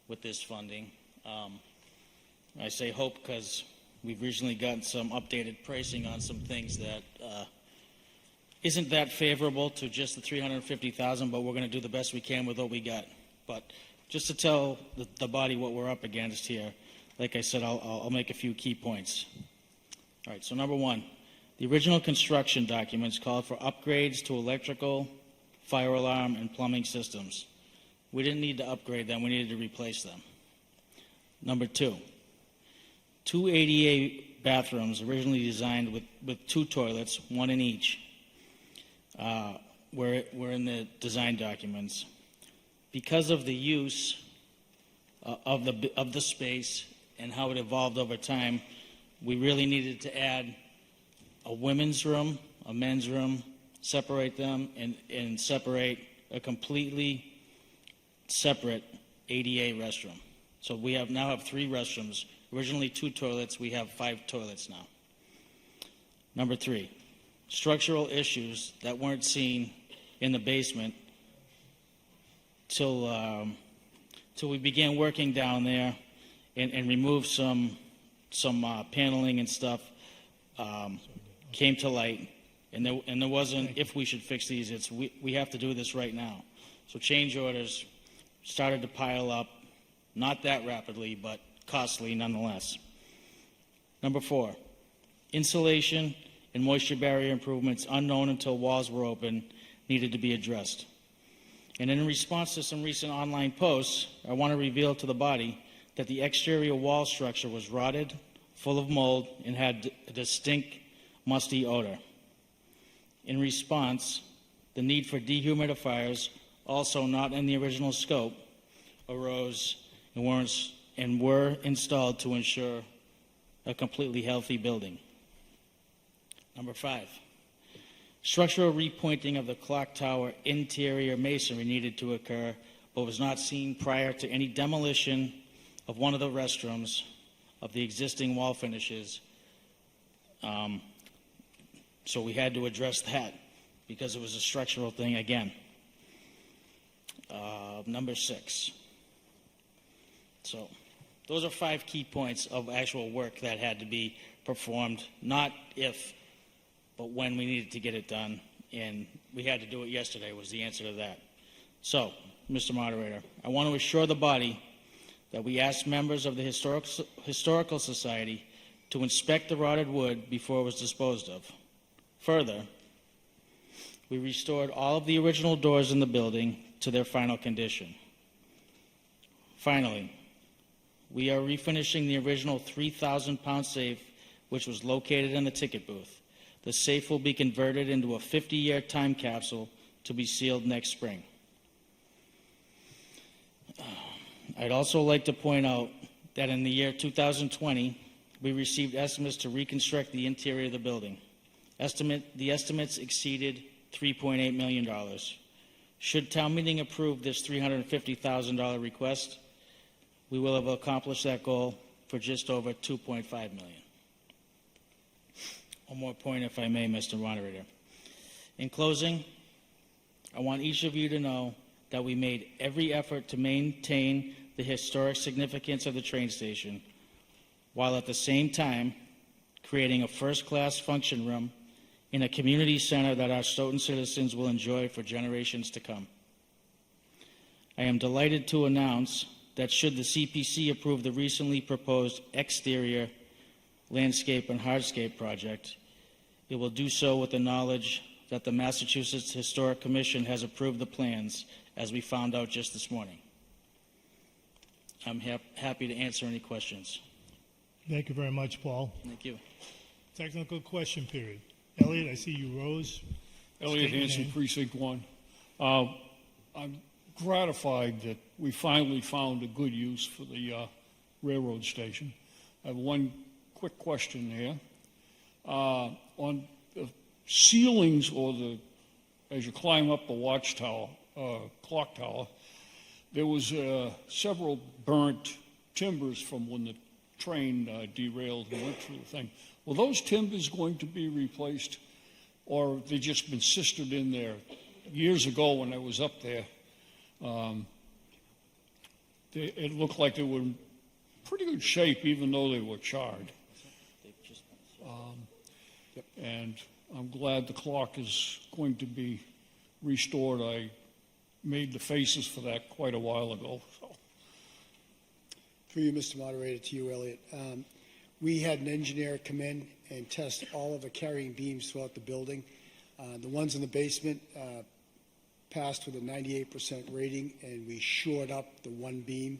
with this funding. I say hope because we've recently gotten some updated pricing on some things that isn't that favorable to just the $350,000, but we're going to do the best we can with what we got. But just to tell the body what we're up against here, like I said, I'll make a few key points. All right, so number one, the original construction documents called for upgrades to electrical, fire alarm, and plumbing systems. We didn't need to upgrade them, we needed to replace them. Number two, 2 ADA bathrooms originally designed with 2 toilets, 1 in each, were in the design documents. Because of the use of the space and how it evolved over time, we really needed to add a women's room, a men's room, separate them, and separate a completely separate ADA restroom. So we now have 3 restrooms. Originally 2 toilets, we have 5 toilets now. Number 3, structural issues that weren't seen in the basement till we began working down there and removed some paneling and stuff, came to light. And there wasn't if we should fix these, it's we have to do this right now. So change orders started to pile up, not that rapidly, but costly nonetheless. Number 4, insulation and moisture barrier improvements unknown until walls were open needed to be addressed. And in response to some recent online posts, I want to reveal to the body that the exterior wall structure was rotted, full of mold, and had a distinct musty odor. In response, the need for dehumidifiers, also not in the original scope, arose and were installed to ensure a completely healthy building. Number 5, structural repointing of the clock tower interior masonry needed to occur, but was not seen prior to any demolition of one of the restrooms of the existing wall finishes. So we had to address that because it was a structural thing again. Number 6. So those are 5 key points of actual work that had to be performed, not if, but when we needed to get it done. And we had to do it yesterday was the answer to that. So, Mr. Moderator, I want to assure the body that we asked members of the Historical Society to inspect the rotted wood before it was disposed of. Further, we restored all of the original doors in the building to their final condition. Finally, we are refinishing the original 3,000-pound safe, which was located in the ticket booth. The safe will be converted into a 50-year time capsule to be sealed next spring. I'd also like to point out that in the year 2020, we received estimates to reconstruct the interior of the building. The estimates exceeded $3.8 million. Should town meeting approve this $350,000 request, we will have accomplished that goal for just over $2.5 million. One more point, if I may, Mr. Moderator. In closing, I want each of you to know that we made every effort to maintain the historic significance of the train station, while at the same time creating a first-class function room in a community center that our Stoughton citizens will enjoy for generations to come. I am delighted to announce that should the CPC approve the recently proposed exterior landscape and hardscape project, it will do so with the knowledge that the Massachusetts Historic Commission has approved the plans, as we found out just this morning. I'm happy to answer any questions. Thank you very much, Paul. Thank you. Technical question period. Elliot, I see you rose. Elliot State your Hanson, name. Precinct 1. I'm gratified that we finally found a good use for the railroad station. I have one quick question here. On the ceilings or as you climb up the watchtower, clock tower, there was several burnt timbers from when the train derailed and went through the thing. Were those timbers going to be replaced, or have they just been sistered in there? Years ago when I was up there, it looked like they were in pretty good shape, even though they were charred. And I'm glad the clock is going to be restored. I made the faces for that quite a while ago. So. Through you, Mr. Moderator, to you, Elliot. We had an engineer come in and test all of the carrying beams throughout the building. The ones in the basement passed with a 98% rating, and we shored up the one beam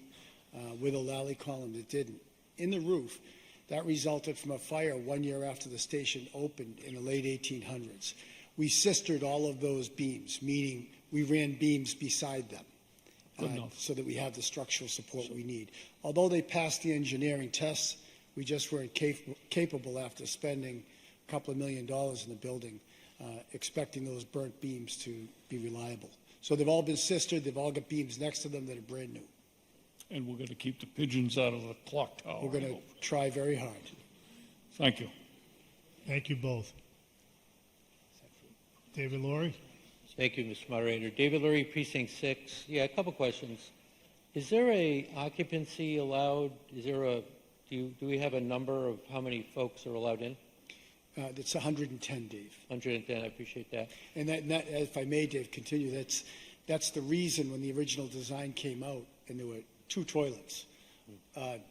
with a Lally column that didn't. In the roof, that resulted from a fire 1 year after the station opened in the late 1800s. We sistered all of those beams, meaning we ran beams beside them so that we have the structural support we need. Although they passed the engineering tests, we just weren't capable after spending a couple of $1 million in the building, expecting those burnt beams to be reliable. So they've all been sistered. They've all got beams next to them that are brand new. And we're going to keep the pigeons out of the clock tower. We're going to try very hard. Thank you. Thank you both. David Laurie. Thank you, Mr. Moderator. David Lurie, Precinct 6. Yeah, a couple questions. Is there a occupancy allowed? Is there do we have a number of how many folks are allowed in? That's 110, Dave. 110, I appreciate that. And that, if I may, Dave, continue, that's the reason when the original design came out and there were 2 toilets,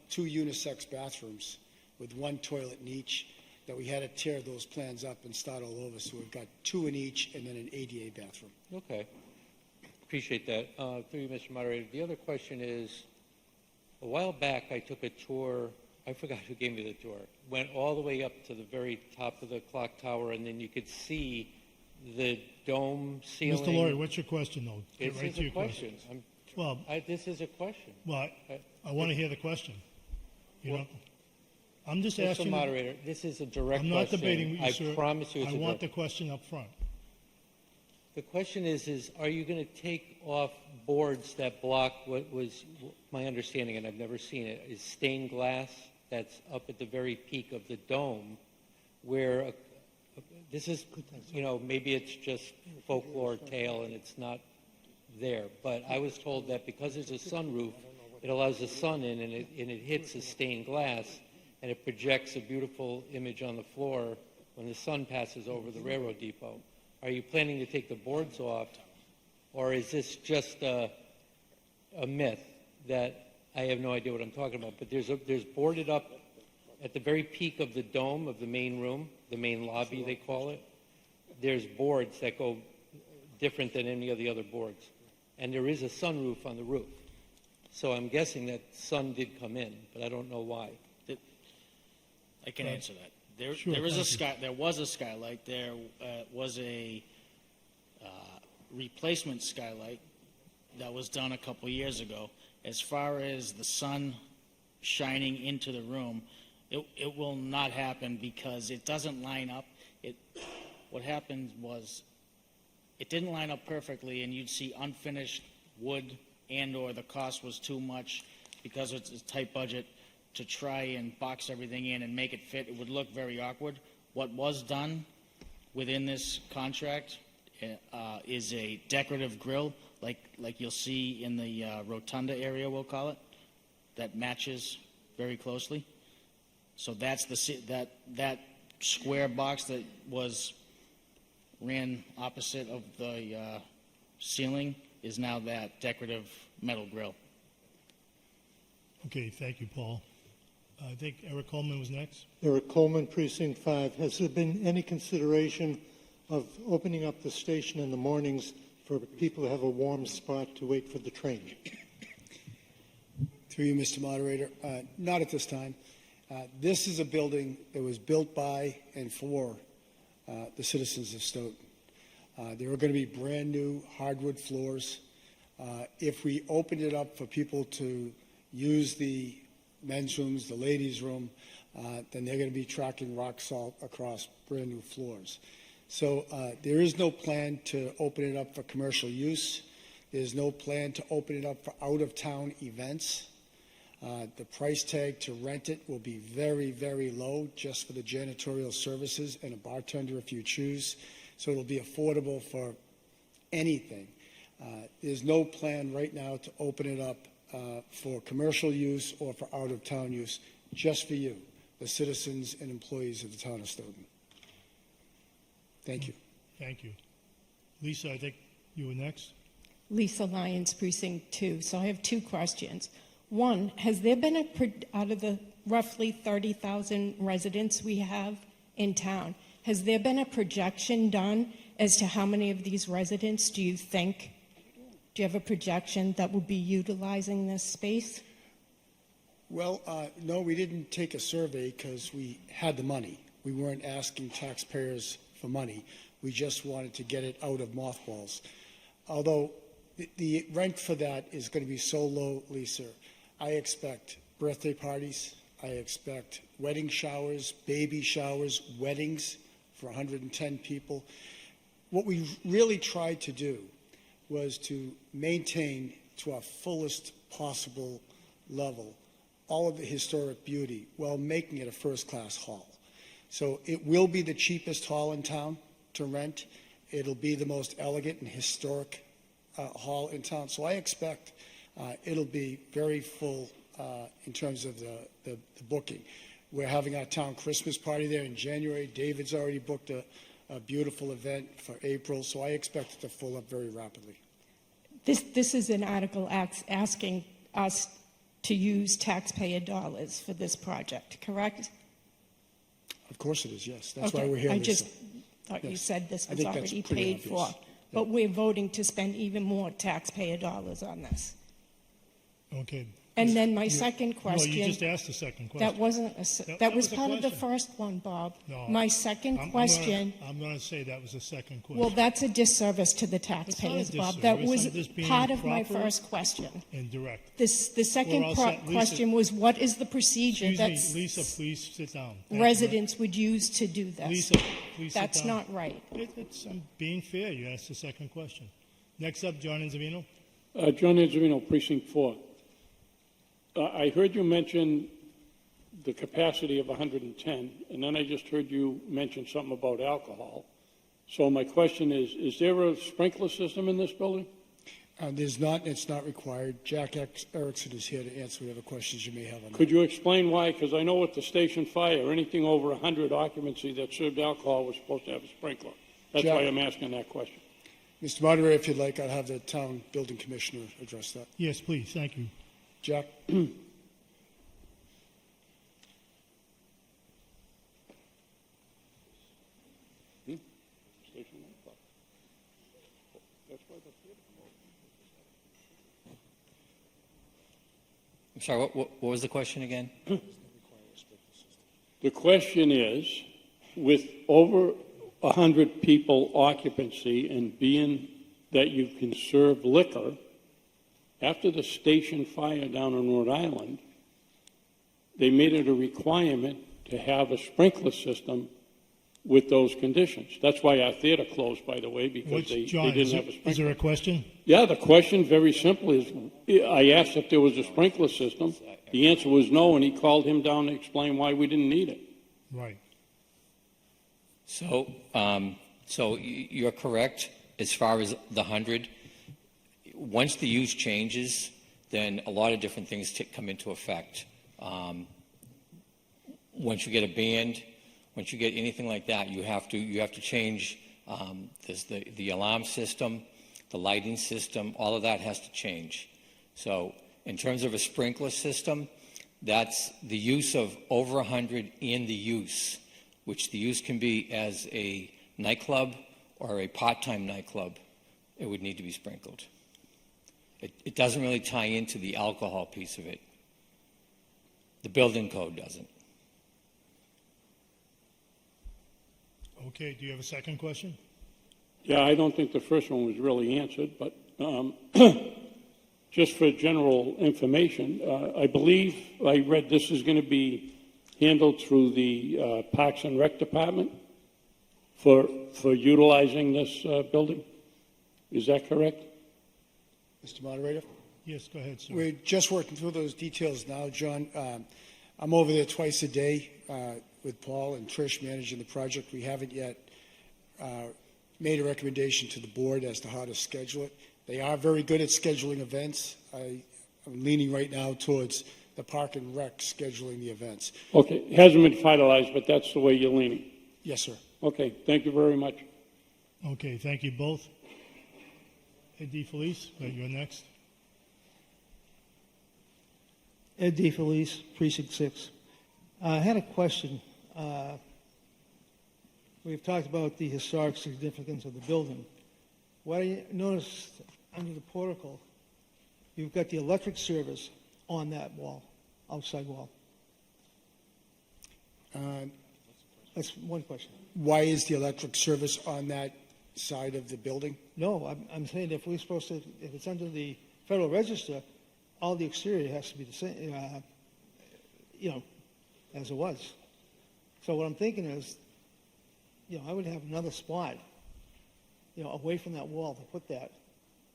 2 unisex bathrooms with 1 toilet in each, that we had to tear those plans up and start all over. So we've got 2 in each and then an ADA bathroom. Okay. Appreciate that. Through you, Mr. Moderator. The other question is, a while back I took a tour. I forgot who gave me the tour. Went all the way up to the very top of the clock tower, and then you could see the dome ceiling. Mr. Laurie, what's your question, though? Get This right is to a your question. This is a question. Well, I want to hear the question. You know, I'm just Mr. asking. Moderator, this is a direct I'm not question. debating with you, sir. I promise you it's I a want the direct. question up front. The question is are you going to take off boards that block what was my understanding, and I've never seen it, is stained glass that's up at the very peak of the dome, where this is, maybe it's just folklore tale and it's not there. But I was told that because there's a sunroof, it allows the sun in and it hits the stained glass and it projects a beautiful image on the floor when the sun passes over the railroad depot. Are you planning to take the boards off, or is this just a myth that I have no idea what I'm talking about? But there's boarded up at the very peak of the dome of the main room, the main lobby they call it. There's boards that go different than any of the other boards. And there is a sunroof on the roof. So I'm guessing that sun did come in, but I don't know why. I can answer that. There Sure, was thank you. there was a skylight. There was a replacement skylight that was done a couple years ago. As far as the sun shining into the room, it will not happen because it doesn't line up. What happened was it didn't line up perfectly, and you'd see unfinished wood, and/or the cost was too much because it's a tight budget to try and box everything in and make it fit. It would look very awkward. What was done within this contract is a decorative grill, like you'll see in the rotunda area, we'll call it, that matches very closely. So that's that square box that ran opposite of the ceiling is now that decorative metal grill. Okay, thank you, Paul. I think Eric Coleman was next. Eric Coleman, Precinct 5. Has there been any consideration of opening up the station in the mornings for people to have a warm spot to wait for the train? Through you, Mr. Moderator. Not at this time. This is a building that was built by and for the citizens of Stoughton. There are going to be brand new hardwood floors. If we opened it up for people to use the men's rooms, the ladies' room, then they're going to be tracking rock salt across brand new floors. So there is no plan to open it up for commercial use. There's no plan to open it up for out-of-town events. The price tag to rent it will be very, very low just for the janitorial services and a bartender if you choose. So it'll be affordable for anything. There's no plan right now to open it up for commercial use or for out-of-town use, just for you, the citizens and employees of the town of Stoughton. Thank you. Thank you. Lisa, I think you were next. Lisa Lyons, Precinct 2. So I have two questions. One, has there been out of the roughly 30,000 residents we have in town, has there been a projection done as to how many of these residents do you think, do you have a projection that will be utilizing this space? Well, no, we didn't take a survey because we had the money. We weren't asking taxpayers for money. We just wanted to get it out of mothballs. Although the rent for that is going to be so low, Lisa, I expect birthday parties, I expect wedding showers, baby showers, weddings for 110 people. What we really tried to do was to maintain to our fullest possible level all of the historic beauty while making it a first-class hall. So it will be the cheapest hall in town to rent. It'll be the most elegant and historic hall in town. So I expect it'll be very full in terms of the booking. We're having our town Christmas party there in January. David's already booked a beautiful event for April, so I expect it to fill up very rapidly. This is an article asking us to use taxpayer dollars for this project, correct? Of course it is, yes. That's Okay. why we're here, I Lisa. just thought you Yes. said this I was think that's already pretty paid obvious. for. But we're voting to spend even more taxpayer dollars on this. Okay. And then my second question. No, you just asked the second question. That wasn't that was was a part of the question. first one, Bob. No. My second question. I'm going to say that was the second question. Well, that's a disservice to the taxpayers, Bob. That disservice. was I'm just being part of my proper first question. And direct. The We're second all set. Lisa- question was, what is the procedure Excuse that me, Lisa, please sit down. Thank you. residents would use to do this? Lisa, please sit That's down. not right. I'm being fair. You asked the second question. Next up, John Enzavino. John Enzavino, Precinct 4. I heard you mention the capacity of 110, and then I just heard you mention something about alcohol. So my question is there a sprinkler system in this building? There's not, and it's not required. Jack Erickson is here to answer whatever questions you may have on that. Could you explain why? Because I know at the station fire, anything over 100 occupancy that served alcohol was supposed to have a sprinkler. That's Jack- why I'm asking that question. Mr. Moderator, if you'd like, I'll have the town building commissioner address that. Yes, please. Thank you. Jack? I'm sorry, what was the question again? The question is, with over 100 people occupancy and being that you can serve liquor, after the station fire down in Rhode Island, they made it a requirement to have a sprinkler system with those conditions. That's why our theater closed, by the way, because they John, didn't have a sprinkler. is there a question? Yeah, the question very simply is, I asked if there was a sprinkler system. The answer was no, and he called him down to explain why we didn't need it. Right. So you're correct. as far as the 100, once the use changes, then a lot of different things come into effect. Once you get a band, once you get anything like that, you have to change the alarm system, the lighting system, all of that has to change. So in terms of a sprinkler system, that's the use of over 100 and the use, which the use can be as a nightclub or a part-time nightclub. It would need to be sprinkled. It doesn't really tie into the alcohol piece of it. The building code doesn't. Okay, do you have a second question? Yeah, I don't think the first one was really answered, but just for general information, I believe I read this is going to be handled through the Parks and Rec Department for utilizing this building. Is that correct? Mr. Moderator? Yes, go ahead, sir. We're just working through those details now, John. I'm over there twice a day with Paul and Trish managing the project. We haven't yet made a recommendation to the board as to how to schedule it. They are very good at scheduling events. I'm leaning right now towards the Park and Rec scheduling the events. Okay, it hasn't been finalized, but that's the way you're leaning. Yes, sir. Okay, thank you very much. Okay, thank you both. Ed DeFelice, you're next. Ed DeFelice, Precinct 6. I had a question. We've talked about the historic significance of the building. What I noticed under the portico, you've got the electric service on that wall, outside wall. That's one question. Why is the electric service on that side of the building? No, I'm saying if we're supposed to, if it's under the Federal Register, all the exterior has to be the same, as it was. So what I'm thinking is, I would have another spot, away from that wall to put that,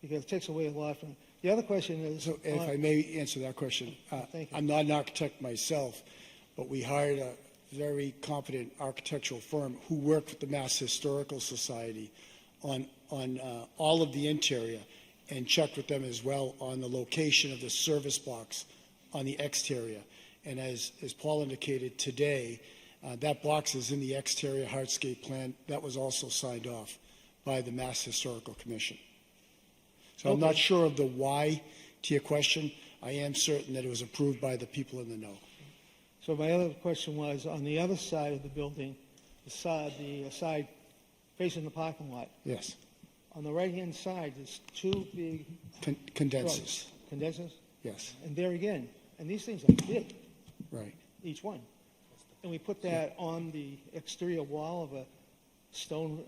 because it takes away a lot from. The other question is. So if I may answer that question, Thank you. I'm not an architect myself, but we hired a very competent architectural firm who worked with the Mass Historical Society on all of the interior, and checked with them as well on the location of the service box on the exterior. And as Paul indicated today, that box is in the exterior hardscape plan. That was also signed off by the Mass Historical Commission. So I'm not sure of the why to your question. I am certain that it was approved by the people in the know. So my other question was, on the other side of the building, the side facing the parking lot. Yes. On the right-hand side, there's two big Condensers. trucks. Condensers? Yes. And there again, and these things are big, Right. each one. And we put that on the exterior wall of a stone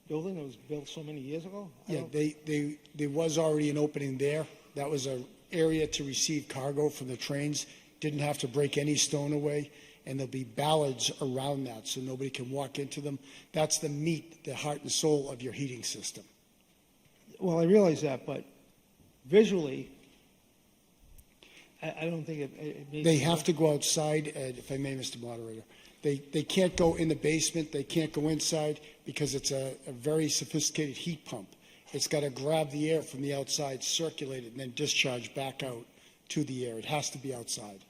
building that was built so many years ago? Yeah, there was already an opening there. That was an area to receive cargo from the trains. Didn't have to break any stone away, and there'll be ballards around that so nobody can walk into them. That's the meat, the heart and soul of your heating system. Well, I realize that, but visually, I don't think it makes They sense. have to go outside, if I may, Mr. Moderator. They can't go in the basement, they can't go inside, because it's a very sophisticated heat pump. It's got to grab the air from the outside, circulate it, and then discharge back out to the air. It has to be outside.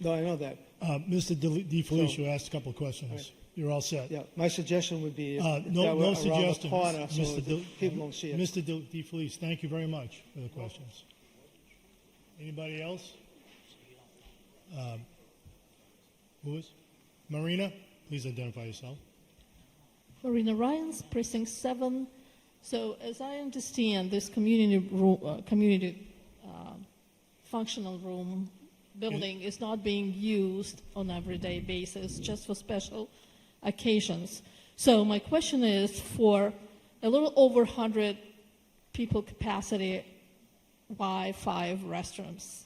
No, I know that. Mr. DeFelice, you asked a couple of questions. You're all set. Yeah, my suggestion would be if that were No around the suggestions, corner so Mr. that people don't see it. Mr. DeFelice, thank you very much for the questions. Anybody else? Who is? Marina, please identify yourself. Marina Ryans, Precinct 7. So as I understand, this community room, functional room building is not being used on an everyday basis, just for special occasions. So my question is, for a little over 100 people capacity, why 5 restrooms?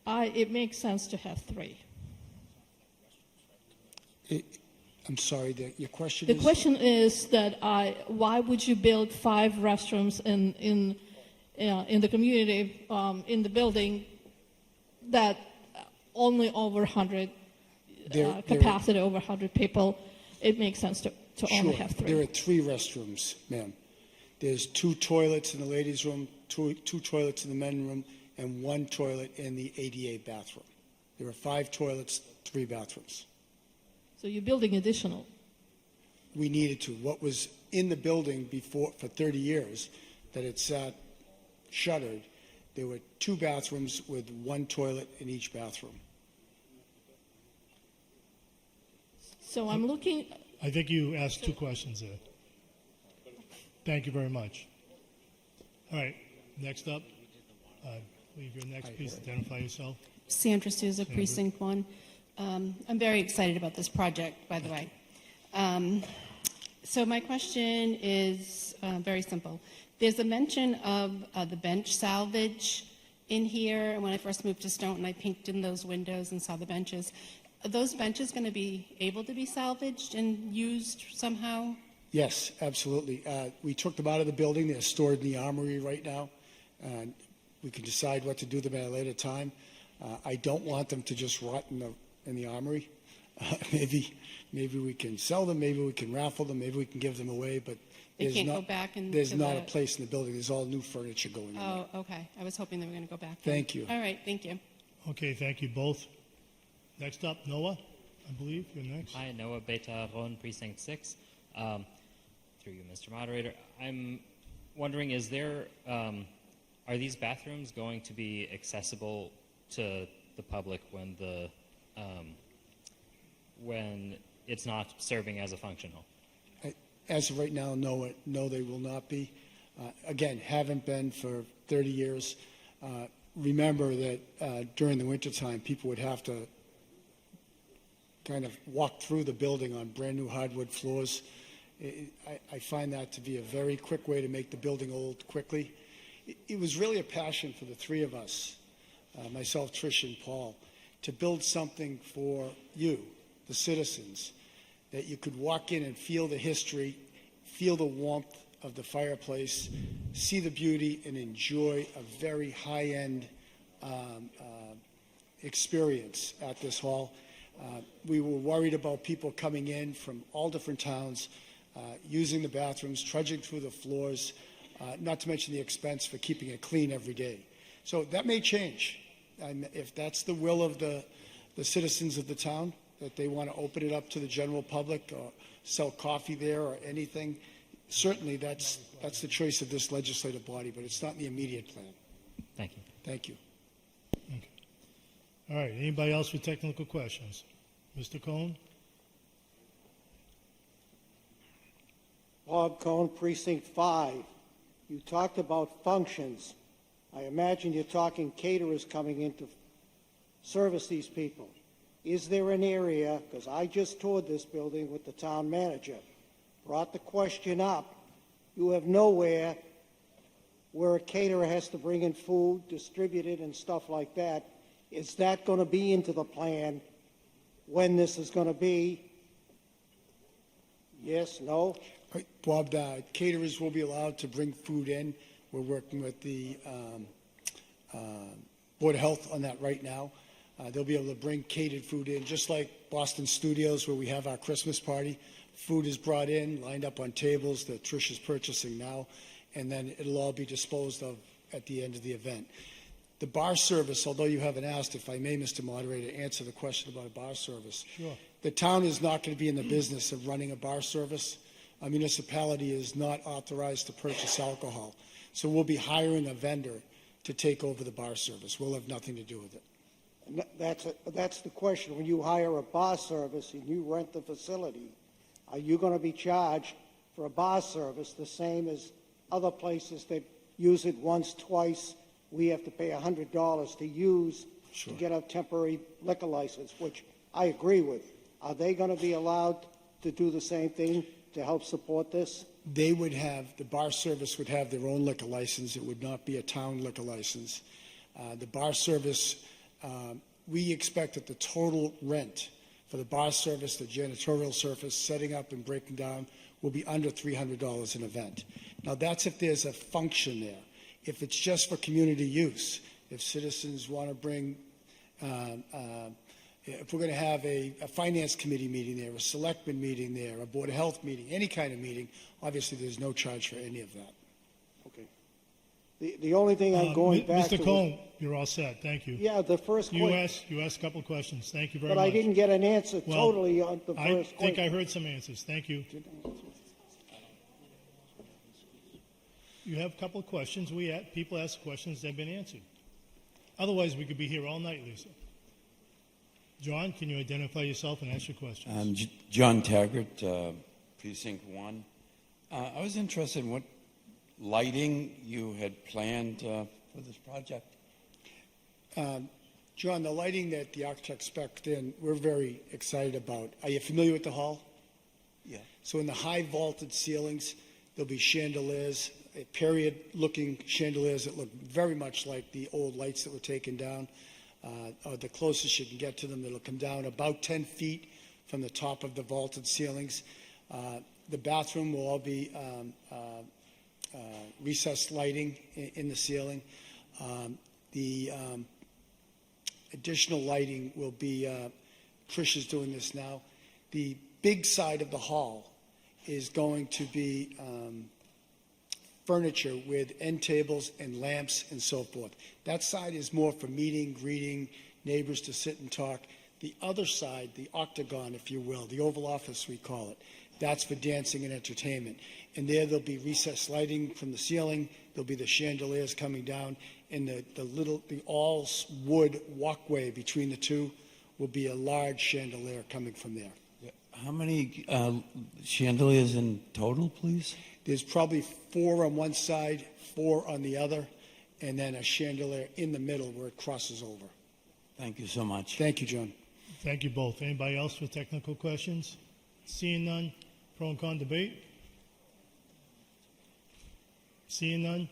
It makes sense to have 3. I'm sorry, your question The is? question is that why would you build 5 restrooms in the community, in the building that only over 100 capacity, over 100 people? It makes sense to. to Sure. only have three? There are 3 restrooms, ma'am. There's 2 toilets in the ladies' room, two toilets in the men's room, and 1 toilet in the ADA bathroom. There are 5 toilets, 3 bathrooms. So you're building additional? We needed to. What was in the building before for 30 years that it sat shuttered, there were 2 bathrooms with 1 toilet in each bathroom. So I'm looking, I think you asked 2 questions there. Thank you very much. All right, next up, I believe you're next. Please identify yourself. Sandra Souza, Sandra. Precinct 1. I'm very excited about this project, by the way. So my question is very simple. There's a mention of the bench salvage in here, and when I first moved to Stoughton, I peeked in those windows and saw the benches. Are those benches going to be able to be salvaged and used somehow? Yes, absolutely. We took them out of the building. They're stored in the armory right now. And we can decide what to do with them at a later time. I don't want them to just rot in the armory. Maybe we can sell them. Maybe we can raffle them. Maybe we can give them away. But They there's can't not, go back into There's not the- a place in the building. There's all new furniture going in. Oh, okay. I was hoping they were going to go back. Thank you. All right, thank you. Okay, thank you both. Next up, Noah, I believe you're next. Hi, Noah Beta Ron, Precinct 6. Through you, Mr. Moderator. I'm wondering, are these bathrooms going to be accessible to the public when it's not serving as a function hall? As of right now, no, they will not be. Again, haven't been for 30 years. Remember that during the wintertime, people would have to kind of walk through the building on brand new hardwood floors. I find that to be a very quick way to make the building old quickly. It was really a passion for the 3 of us, myself, Trish, and Paul, to build something for you, the citizens, that you could walk in and feel the history, feel the warmth of the fireplace, see the beauty, and enjoy a very high-end experience at this hall. We were worried about people coming in from all different towns, using the bathrooms, trudging through the floors, not to mention the expense for keeping it clean every day. So that may change. If that's the will of the citizens of the town, that they want to open it up to the general public or sell coffee there or anything, certainly that's the choice of this legislative body, but it's not in the immediate plan. Thank you. Thank you. All right, anybody else with technical questions? Mr. Cohn? Bob Cohn, Precinct 5. You talked about functions. I imagine you're talking caterers coming in to service these people. Is there an area, because I just toured this building with the town manager, brought the question up, you have nowhere where a caterer has to bring in food, distribute it, and stuff like that. Is that going to be into the plan when this is going to be? Yes, no? Bob, caterers will be allowed to bring food in. We're working with the Board of Health on that right now. They'll be able to bring catered food in, just like Boston Studios, where we have our Christmas party. Food is brought in, lined up on tables that Trish is purchasing now, and then it'll all be disposed of at the end of the event. The bar service, although you haven't asked, if I may, Mr. Moderator, answer the question about a bar service. Sure. The town is not going to be in the business of running a bar service. A municipality is not authorized to purchase alcohol. So we'll be hiring a vendor to take over the bar service. We'll have nothing to do with it. That's the question. When you hire a bar service and you rent the facility, are you going to be charged for a bar service the same as other places that use it once, twice? We have to pay $100 to use to get a temporary liquor license, which I agree with. Are they going to be allowed to do the same thing to help support this? They would have, the bar service would have their own liquor license. It would not be a town liquor license. The bar service, we expect that the total rent for the bar service, the janitorial service, setting up and breaking down, will be under $300 an event. Now, that's if there's a function there. If it's just for community use, if citizens want to bring If we're going to have a finance committee meeting there, a selectman meeting there, a board of health meeting, any kind of meeting, obviously there's no charge for any of that. Okay. The only thing I'm going back to... Mr. Cohn, you're all set. Thank you. Yeah, the first You question. asked a couple of questions. Thank you very But much. I didn't get an answer Well, totally on the I first think question. I heard some answers. Thank you. You have a couple of questions. People ask questions, they've been answered. Otherwise, we could be here all night, Lisa. John, can you identify yourself and ask your questions? John Taggart, Precinct 1. I was interested in what lighting you had planned for this project. John, the lighting that the architect spec'd in, we're very excited about. Are you familiar with the hall? Yeah. So in the high vaulted ceilings, there'll be chandeliers, period-looking chandeliers that look very much like the old lights that were taken down. The closest you can get to them, that'll come down about 10 feet from the top of the vaulted ceilings. The bathroom will all be recessed lighting in the ceiling. The additional lighting will be, Trish is doing this now. The big side of the hall is going to be furniture with end tables and lamps and so forth. That side is more for meeting, greeting, neighbors to sit and talk. The other side, the octagon, if you will, the Oval Office we call it, that's for dancing and entertainment. And there'll be recessed lighting from the ceiling, there'll be the chandeliers coming down, and the all wood walkway between the two will be a large chandelier coming from there. How many chandeliers in total, please? There's probably 4 on one side, 4 on the other, and then a chandelier in the middle where it crosses over. Thank you so much. Thank you, John. Thank you both. Anybody else with technical questions? Seeing none, pro and con debate? Seeing none?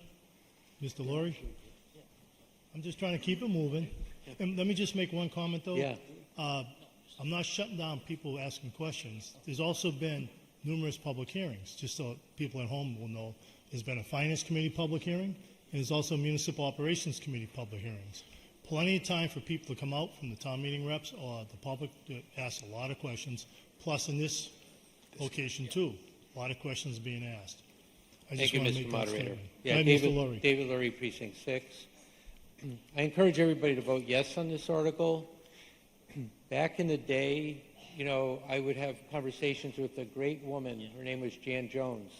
Mr. Laurie? I'm just trying to keep it moving. And let me just make one comment, though. Yeah. I'm not shutting down people asking questions. There's also been numerous public hearings, just so people at home will know. There's been a Finance Committee public hearing, and there's also Municipal Operations Committee public hearings. Plenty of time for people to come out from the town meeting reps or the public to ask a lot of questions, plus in this location, too. A lot of questions being asked. I just Thank you, want to Mr. make that Moderator. statement. Yeah, Go ahead, Mr. Laurie. David Lurie, Precinct 6. I encourage everybody to vote yes on this article. Back in the day, you know, I would have conversations with a great woman. Her name was Jan Jones.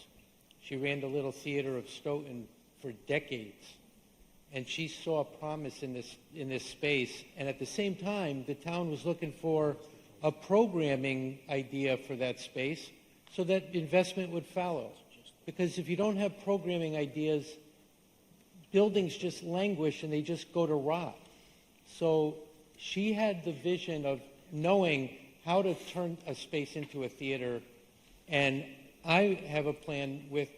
She ran the Little Theater of Stoughton for decades. And she saw promise in this space. And at the same time, the town was looking for a programming idea for that space so that investment would follow. Because if you don't have programming ideas, buildings just languish and they just go to rot. So she had the vision of knowing how to turn a space into a theater, and I have a plan with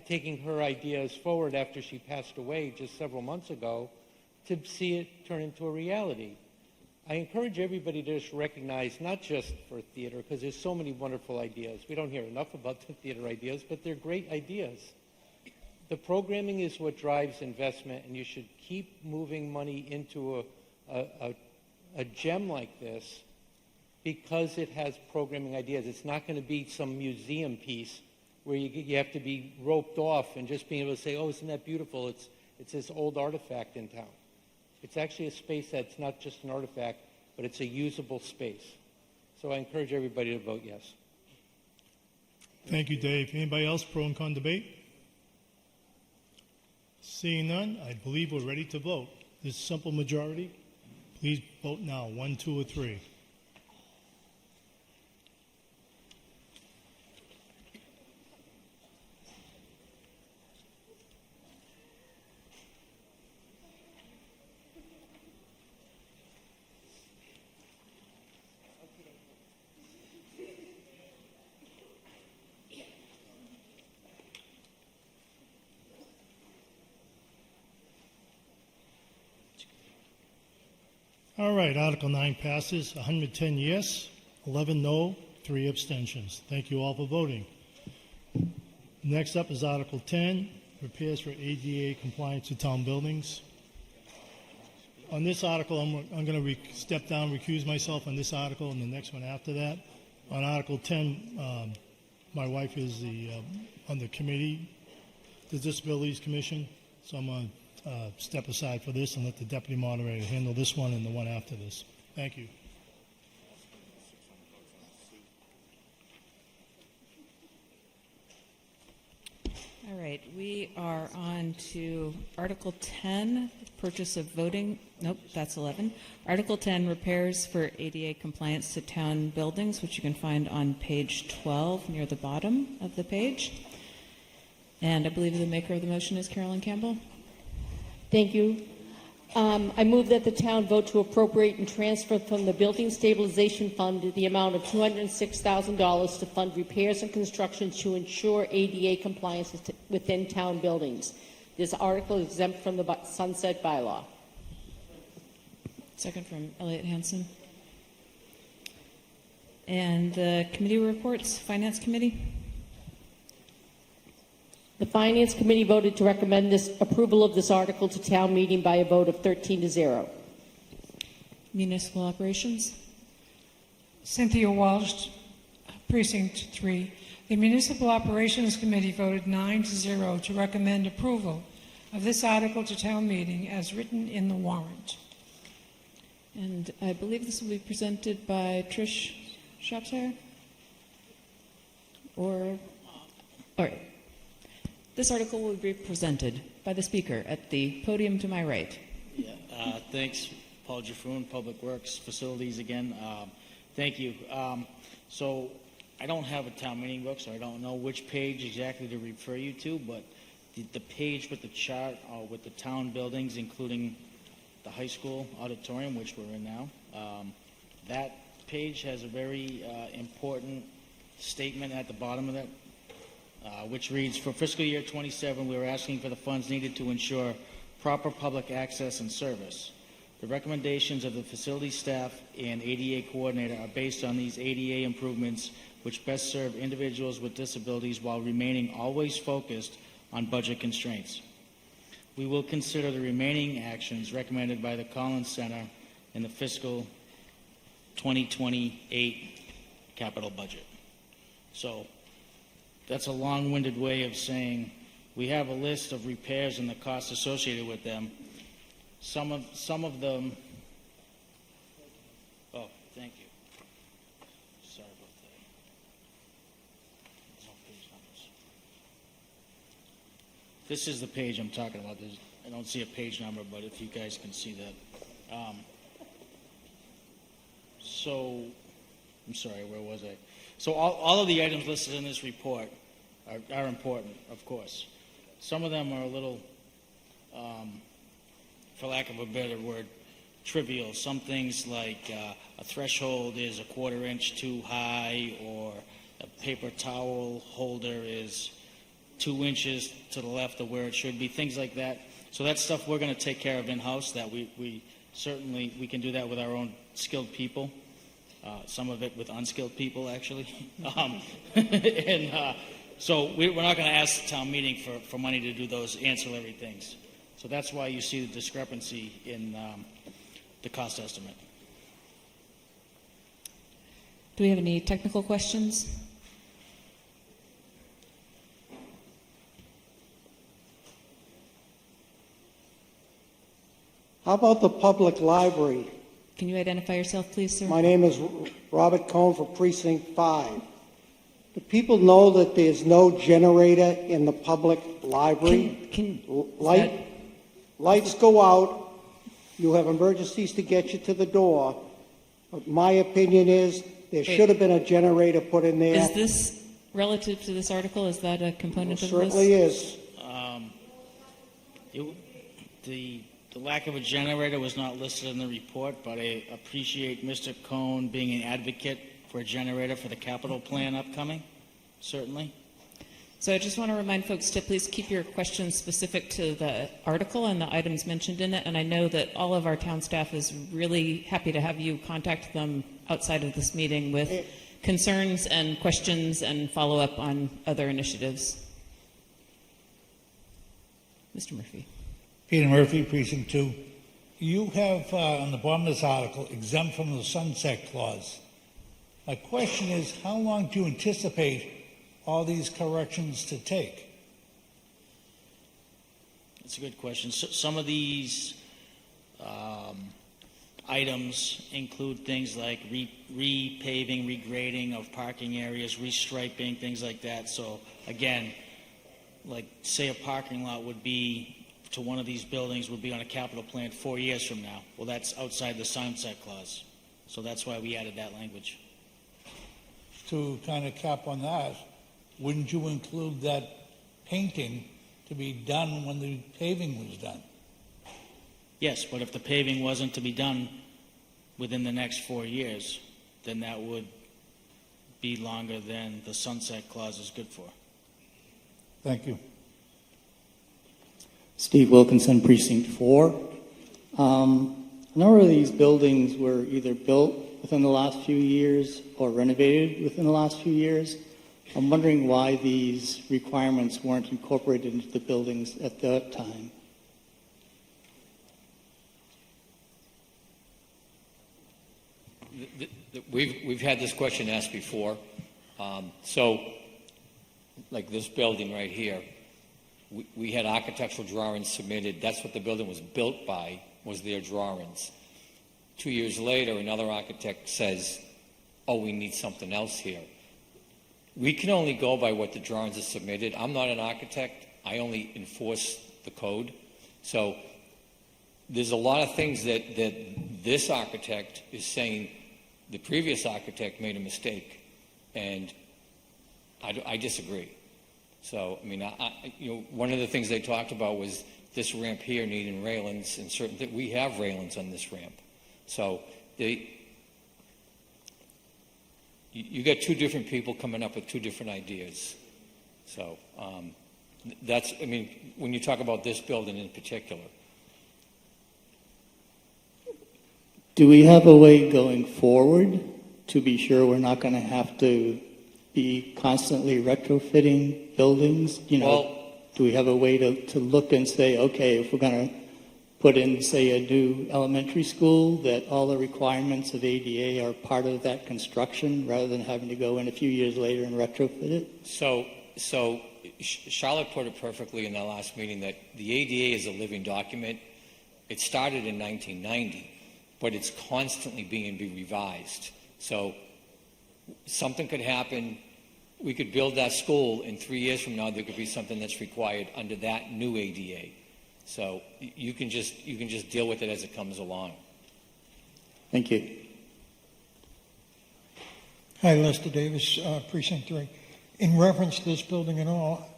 taking her ideas forward after she passed away just several months ago to see it turn into a reality. I encourage everybody to just recognize, not just for theater, because there's so many wonderful ideas. We don't hear enough about the theater ideas, but they're great ideas. The programming is what drives investment, and you should keep moving money into a gem like this because it has programming ideas. It's not going to be some museum piece where you have to be roped off and just being able to say, oh, isn't that beautiful? It's this old artifact in town. It's actually a space that's not just an artifact, but it's a usable space. So I encourage everybody to vote yes. Thank you, Dave. Anybody else pro and con debate? Seeing none, I believe we're ready to vote. This simple majority. Please vote now, 1, 2, or 3. All right, Article 9 passes, 110 yes, 11 no, 3 abstentions. Thank you all for voting. Next up is Article 10, repairs for ADA compliance to town buildings. On this article, I'm going to step down, recuse myself on this article and the next one after that. On Article 10, my wife is on the committee, the Disabilities Commission, so I'm going to step aside for this and let the deputy moderator handle this one and the one after this. Thank you. All right, we are on to Article 10, purchase of voting, nope, that's 11. Article 10, repairs for ADA compliance to town buildings, which you can find on page 12 near the bottom of the page. And I believe the maker of the motion is Carolyn Campbell. Thank you. I move that the town vote to appropriate and transfer from the Building Stabilization Fund the amount of $206,000 to fund repairs and construction to ensure ADA compliance within town buildings. This article is exempt from the sunset bylaw. Second from Elliot Hansen. And the committee reports, Finance Committee. The Finance Committee voted to recommend this approval of this article to town meeting by a vote of 13-0. Municipal Operations. Cynthia Walsh, Precinct 3. The Municipal Operations Committee voted 9-0 to recommend approval of this article to town meeting as written in the warrant. And I believe this will be presented by Trish Shropshire? Or, all right. This article will be presented by the speaker at the podium to my right. Yeah, thanks, Paul Jaffoon, Public Works Facilities again. Thank you. So I don't have a town meeting book, so I don't know which page exactly to refer you to, but the page with the chart with the town buildings, including the high school auditorium, which we're in now, that page has a very important statement at the bottom of that, which reads, for fiscal year 27, we are asking for the funds needed to ensure proper public access and service. The recommendations of the facility staff and ADA coordinator are based on these ADA improvements which best serve individuals with disabilities while remaining always focused on budget constraints. We will consider the remaining actions recommended by the Collins Center in the fiscal 2028 capital budget. So that's a long-winded way of saying we have a list of repairs and the costs associated with them. Some of them. Oh, thank you. Sorry about that. There's no page numbers. This is the page I'm talking about. I don't see a page number, but if you guys can see that. So, I'm sorry, where was I? So all of the items listed in this report are important, of course. Some of them are a little, for lack of a better word, trivial. Some things like a threshold is a 1/4 inch too high, or a paper towel holder is 2 inches to the left of where it should be, things like that. So that's stuff we're going to take care of in-house, that we certainly can do that with our own skilled people. Some of it with unskilled people, actually. So we're not going to ask the town meeting for money to do those ancillary things. So that's why you see the discrepancy in the cost estimate. Do we have any technical questions? How about the public library? Can you identify yourself, please, sir? My name is Robert Cohn for Precinct 5. Do people know that there's no generator in the public library? Lights go out. You have emergencies to get you to the door. But my opinion is there should have been a generator put in there. Is this relative to this article? Is that a component of this? Certainly is. The lack of a generator was not listed in the report, but I appreciate Mr. Cohn being an advocate for a generator for the capital plan upcoming, certainly. So I just want to remind folks to please keep your questions specific to the article and the items mentioned in it. And I know that all of our town staff is really happy to have you contact them outside of this meeting with concerns and questions and follow up on other initiatives. Mr. Murphy. Peter Murphy, Precinct 2. You have, on the bottom of this article, exempt from the sunset clause. My question is, how long do you anticipate all these corrections to take? That's a good question. So, some of these items include things like repaving, regrading of parking areas, restriping, things like that. So again, like say a parking lot would be to one of these buildings would be on a capital plan 4 years from now. Well, that's outside the sunset clause. So that's why we added that language. To kind of cap on that, wouldn't you include that painting to be done when the paving was done? Yes, but if the paving wasn't to be done within the next 4 years, then that would be longer than the sunset clause is good for. Thank you. Steve Wilkinson, Precinct 4. A number of these buildings were either built within the last few years or renovated within the last few years. I'm wondering why these requirements weren't incorporated into the buildings at that time. We've had this question asked before. So, like this building right here, we had architectural drawings submitted. That's what the building was built by, was their drawings. 2 years later, another architect says, oh, we need something else here. We can only go by what the drawings are submitted. I'm not an architect. I only enforce the code. So there's a lot of things that this architect is saying the previous architect made a mistake, and I disagree. So, I mean, one of the things they talked about was this ramp here needing railings, and certain we have railings on this ramp. So you got two different people coming up with two different ideas. So that's, I mean, when you talk about this building in particular. Do we have a way going forward to be sure we're not going to have to be constantly retrofitting buildings? You know, Well, do we have a way to look and say, okay, if we're going to put in, say, a new elementary school, that all the requirements of ADA are part of that construction rather than having to go in a few years later and retrofit it? So Charlotte put it perfectly in the last meeting that the ADA is a living document. It started in 1990, but it's constantly being revised. So something could happen. We could build that school, in 3 years from now there could be something that's required under that new ADA. So you can just deal with it as it comes along. Thank you. Hi, Lester Davis, Precinct 3. In reference to this building and all,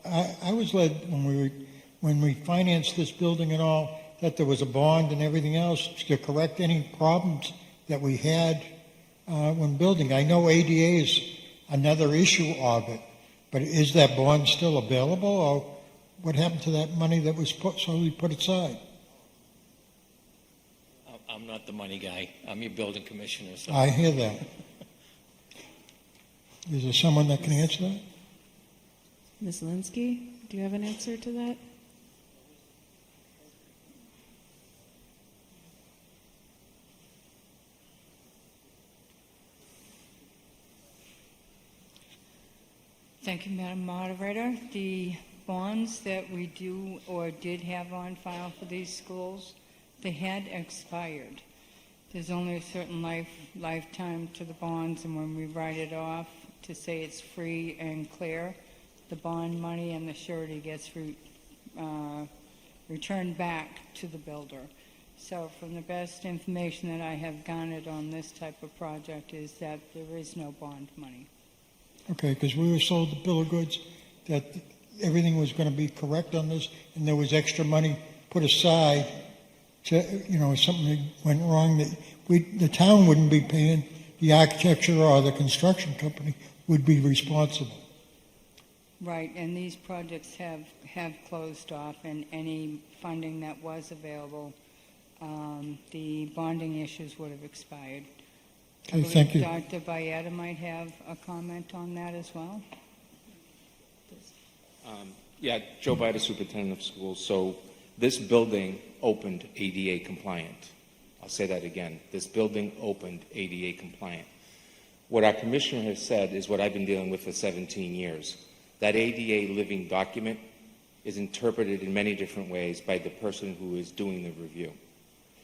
I was led when we financed this building and all that there was a bond and everything else to correct any problems that we had when building. I know ADA is another issue of it, but is that bond still available, or what happened to that money that was solely put aside? I'm not the money guy. I'm your building commissioner. So. I hear that. Is there someone that can answer that? Ms. Linsky, do you have an answer to that? Thank you, Madam Moderator. The bonds that we do or did have on file for these schools, they had expired. There's only a certain lifetime to the bonds, and when we write it off to say it's free and clear, the bond money and the surety gets returned back to the builder. So from the best information that I have garnered on this type of project is that there is no bond money. Okay, because we were sold the bill of goods that everything was going to be correct on this, and there was extra money put aside to, you know, if something went wrong, that the town wouldn't be paying, the architecture or the construction company would be responsible. Right, and these projects have closed off, and any funding that was available, the bonding issues would have expired. Okay, thank you. Dr. Bayetta might have a comment on that as well. Yeah, Joe Bayetta, Superintendent of Schools. So this building opened ADA compliant. I'll say that again. This building opened ADA compliant. What our commissioner has said is what I've been dealing with for 17 years. That ADA living document is interpreted in many different ways by the person who is doing the review.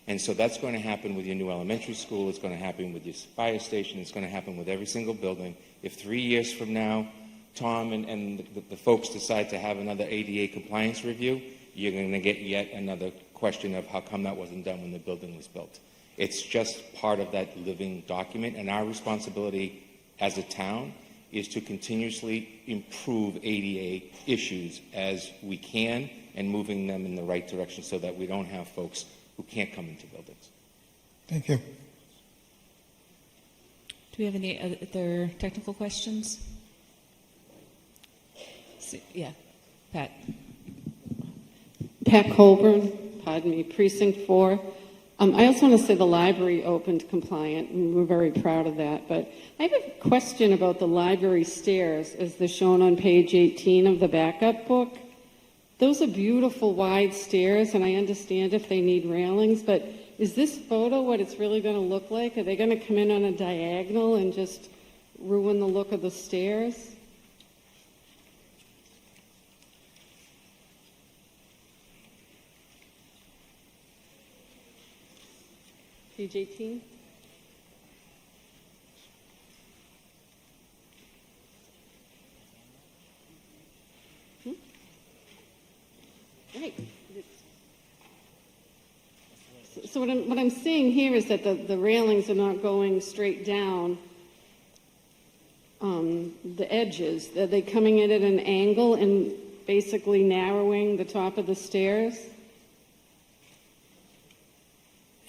And so that's going to happen with your new elementary school. It's going to happen with your fire station. It's going to happen with every single building. If 3 years from now, Tom and the folks decide to have another ADA compliance review, you're going to get yet another question of how come that wasn't done when the building was built. It's just part of that living document, and our responsibility as a town is to continuously improve ADA issues as we can and moving them in the right direction so that we don't have folks who can't come into buildings. Thank you. Do we have any other technical questions? Yeah, Pat. Pat Colburn, pardon me, Precinct 4. I also want to say the library opened compliant, and we're very proud of that. But I have a question about the library stairs, as they're shown on page 18 of the backup book. Those are beautiful wide stairs, and I understand if they need railings, but is this photo what it's really going to look like? Are they going to come in on a diagonal and just ruin the look of the stairs? Page 18. Right. So what I'm seeing here is that the railings are not going straight down the edges. Are they coming in at an angle and basically narrowing the top of the stairs?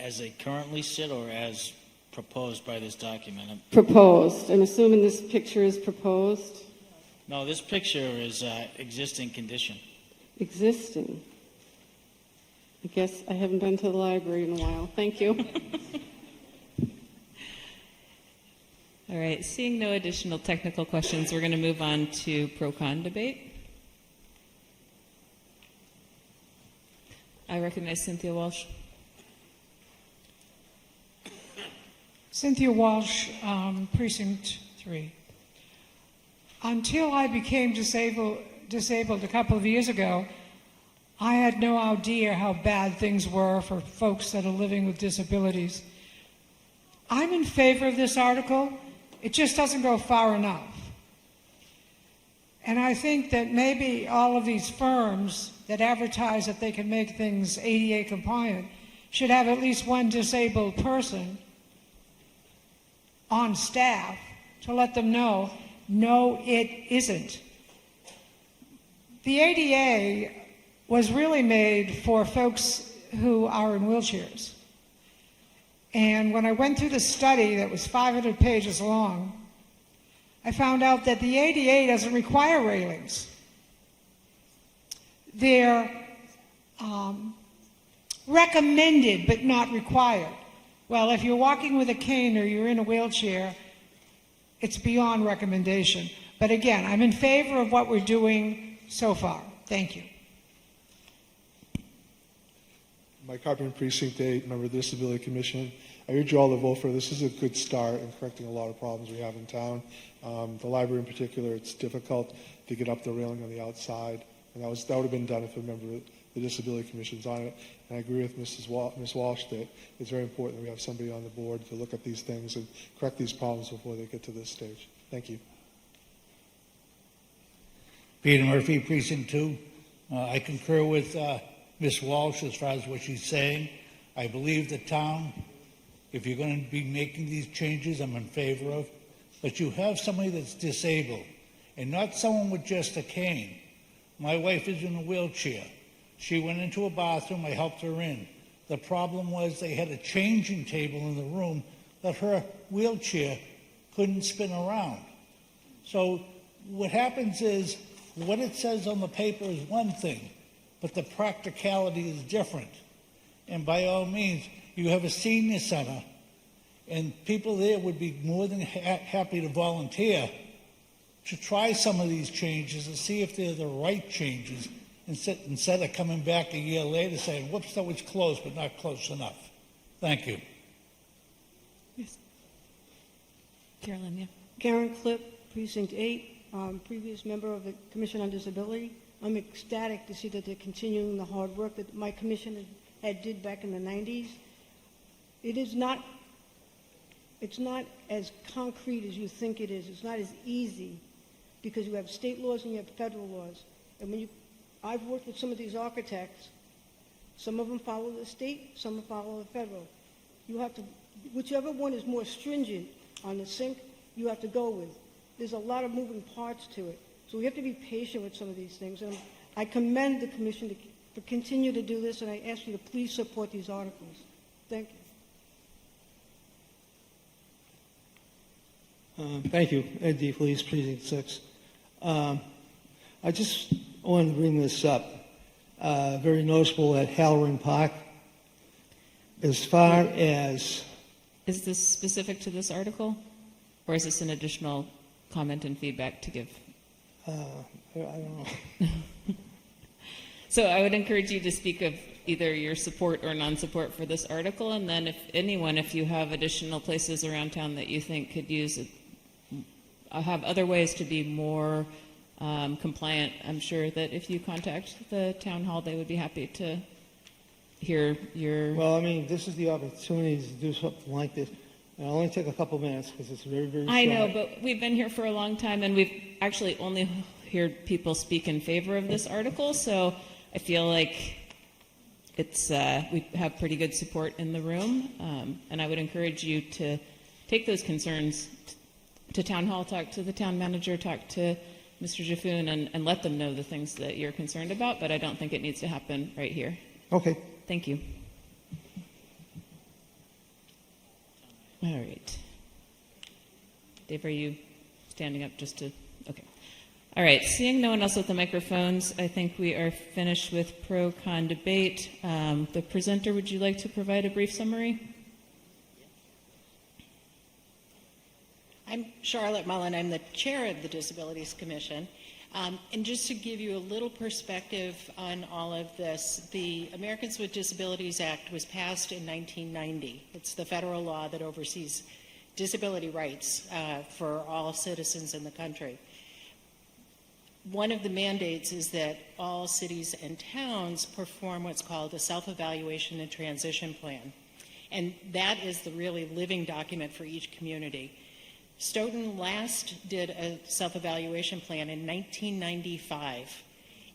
As they currently sit or as proposed by this document? Proposed. I'm assuming this picture is proposed. No, this picture is existing condition. Existing. I guess I haven't been to the library in a while. Thank you. All right, seeing no additional technical questions, we're going to move on to pro-con debate. I recognize Cynthia Walsh. Cynthia Walsh, Precinct 3. Until I became disabled a couple of years ago, I had no idea how bad things were for folks that are living with disabilities. I'm in favor of this article. It just doesn't go far enough. And I think that maybe all of these firms that advertise that they can make things ADA compliant should have at least one disabled person on staff to let them know, no, it isn't. The ADA was really made for folks who are in wheelchairs. And when I went through the study that was 500 pages long, I found out that the ADA doesn't require railings. They're recommended but not required. Well, if you're walking with a cane or you're in a wheelchair, it's beyond recommendation. But again, I'm in favor of what we're doing so far. Thank you. Mike Carpenter, Precinct 8, member of the Disability Commission. I urge you all to vote for this. This is a good start in correcting a lot of problems we have in town. The library in particular, it's difficult to get up the railing on the outside, and that would have been done if a member of the Disability Commission's on it. And I agree with Ms. Walsh that it's very important that we have somebody on the board to look at these things and correct these problems before they get to this stage. Thank you. Peter Murphy, Precinct 2. I concur with Ms. Walsh as far as what she's saying. I believe the town, if you're going to be making these changes, I'm in favor of, but you have somebody that's disabled and not someone with just a cane. My wife is in a wheelchair. She went into a bathroom, I helped her in. The problem was they had a changing table in the room that her wheelchair couldn't spin around. So what happens is, what it says on the paper is one thing, but the practicality is different. And by all means, you have a senior center, and people there would be more than happy to volunteer to try some of these changes and see if they're the right changes, instead of coming back a year later saying, whoops, that was close, but not close enough. Thank you. Yes. Carolyn, yeah. Karen Clip, Precinct 8, previous member of the Commission on Disability. I'm ecstatic to see that they're continuing the hard work that my commission had did back in the 90s. It's not as concrete as you think it is. It's not as easy because you have state laws and you have federal laws. And I've worked with some of these architects. Some of them follow the state, some follow the federal. You have to, whichever one is more stringent on the sync, you have to go with. There's a lot of moving parts to it. So we have to be patient with some of these things. And I commend the commission to continue to do this, and I ask you to please support these articles. Thank you. Thank you. Ed D. Fleece, Precinct 6. I just want to bring this up. Very noticeable at Halloran Park. As far as... Is this specific to this article? Or is this an additional comment and feedback to give? I don't know. So I would encourage you to speak of either your support or non-support for this article, and then if you have additional places around town that you think could use it, have other ways to be more compliant, I'm sure that if you contact the town hall, they would be happy to hear your... Well, I mean, this is the opportunity to do something like this. It'll only take a couple minutes because it's very, very short. I know, but we've been here for a long time, and we've actually only heard people speak in favor of this article, so I feel like we have pretty good support in the room, and I would encourage you to take those concerns to town hall, talk to the town manager, talk to Mr. Jaffoon, and let them know the things that you're concerned about, but I don't think it needs to happen right here. Okay. Thank you. All right. Dave, are you standing up just to... Okay. All right. Seeing no one else with the microphones, I think we are finished with pro-con debate. The presenter, would you like to provide a brief summary? I'm Charlotte Mullen. I'm the chair of the Disabilities Commission. And just to give you a little perspective on all of this, the Americans with Disabilities Act was passed in 1990. It's the federal law that oversees disability rights for all citizens in the country. One of the mandates is that all cities and towns perform what's called a self-evaluation and transition plan. And that is the really living document for each community. Stoughton last did a self-evaluation plan in 1995.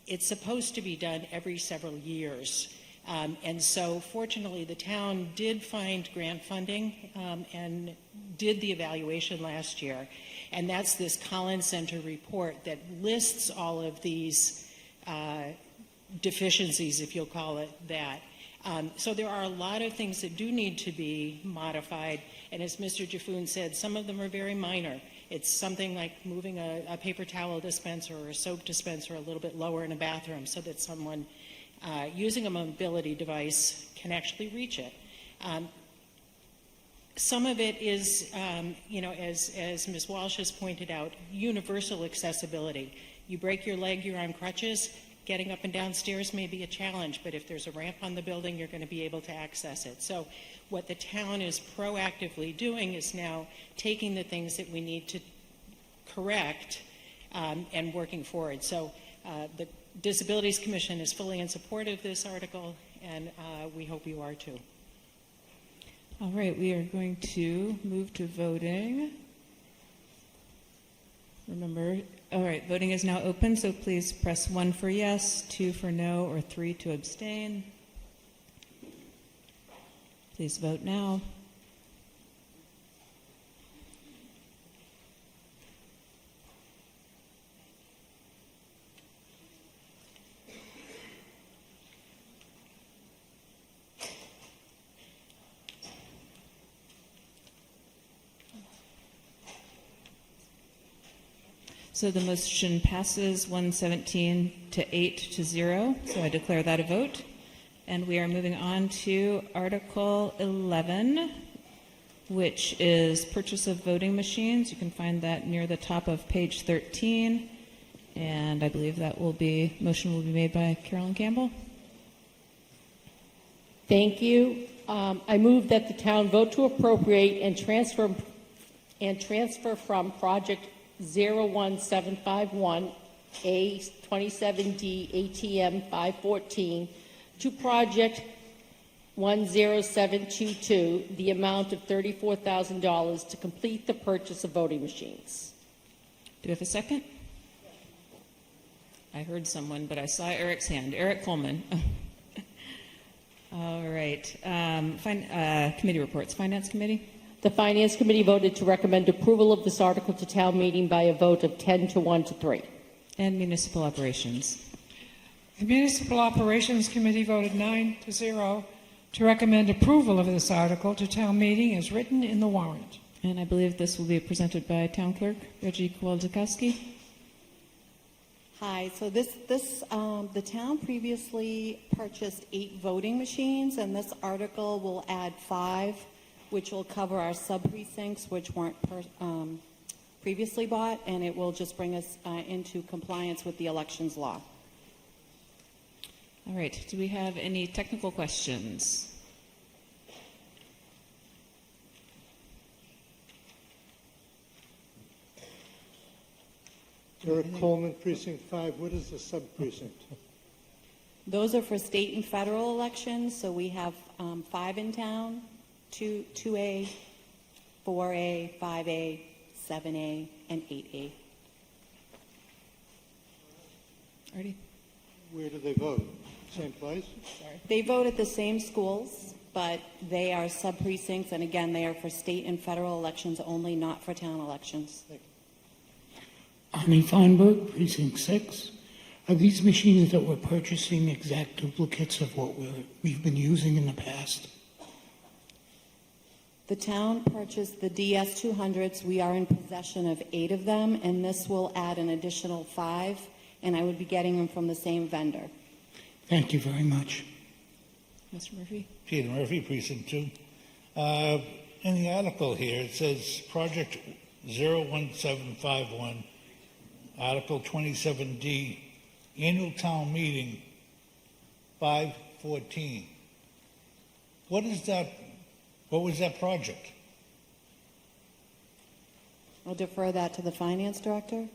It's supposed to be done every several years. And so fortunately the town did find grant funding and did the evaluation last year. And that's this Collins Center report that lists all of these deficiencies, if you'll call it that. So there are a lot of things that do need to be modified, and as Mr. Jaffoon said, some of them are very minor. It's something like moving a paper towel dispenser or a soap dispenser a little bit lower in a bathroom so that someone using a mobility device can actually reach it. Some of it is, as Ms. Walsh has pointed out, universal accessibility. You break your leg, you're on crutches. Getting up and down stairs may be a challenge, but if there's a ramp on the building, you're going to be able to access it. So what the town is proactively doing is now taking the things that we need to correct and working forward. So the Disabilities Commission is fully in support of this article, and we hope you are too. All right, we are going to move to voting. Remember, all right, voting is now open, so please press 1 for yes, 2 for no, or 3 to abstain. Please vote now. So the motion passes 117 to 8 to 0. So I declare that a vote. And we are moving on to Article 11, which is purchase of voting machines. You can find that near the top of page 13. And I believe that motion will be made by Carolyn Campbell. Thank you. I move that the town vote to appropriate and transfer from project 01751 A27D ATM 514 to project 10722 the amount of $34,000 to complete the purchase of voting machines. Do we have a second? I heard someone, but I saw Eric's hand. Eric Coleman. All right. Committee reports. Finance Committee. The Finance Committee voted to recommend approval of this article to town meeting by a vote of 10 to 1 to 3. And Municipal Operations. The Municipal Operations Committee voted 9-0 to recommend approval of this article to town meeting as written in the warrant. And I believe this will be presented by Town Clerk Reggie Kowalczykowski. Hi, so the town previously purchased 8 voting machines, and this article will add 5, which will cover our sub-precincts, which weren't previously bought, and it will just bring us into compliance with the elections law. All right. Do we have any technical questions? Eric Coleman, Precinct 5. What is the sub-precinct? Those are for state and federal elections, so we have 5 in town, 2A, 4A, 5A, 7A, and 8A. Artie? Where do they vote? Same place? They vote at the same schools, but they are sub-precincts, and again, they are for state and federal elections only, not for town elections. Arnie Feinberg, Precinct 6. Are these machines that we're purchasing exact duplicates of what we've been using in the past? The town purchased the DS200s. We are in possession of 8 of them, and this will add an additional 5, and I would be getting them from the same vendor. Thank you very much. Mr. Murphy? Peter Murphy, Precinct 2. In the article here, it says Project 01751, Article 27D, Annual Town Meeting 514. What is that? What was that project? I'll defer that to the finance director.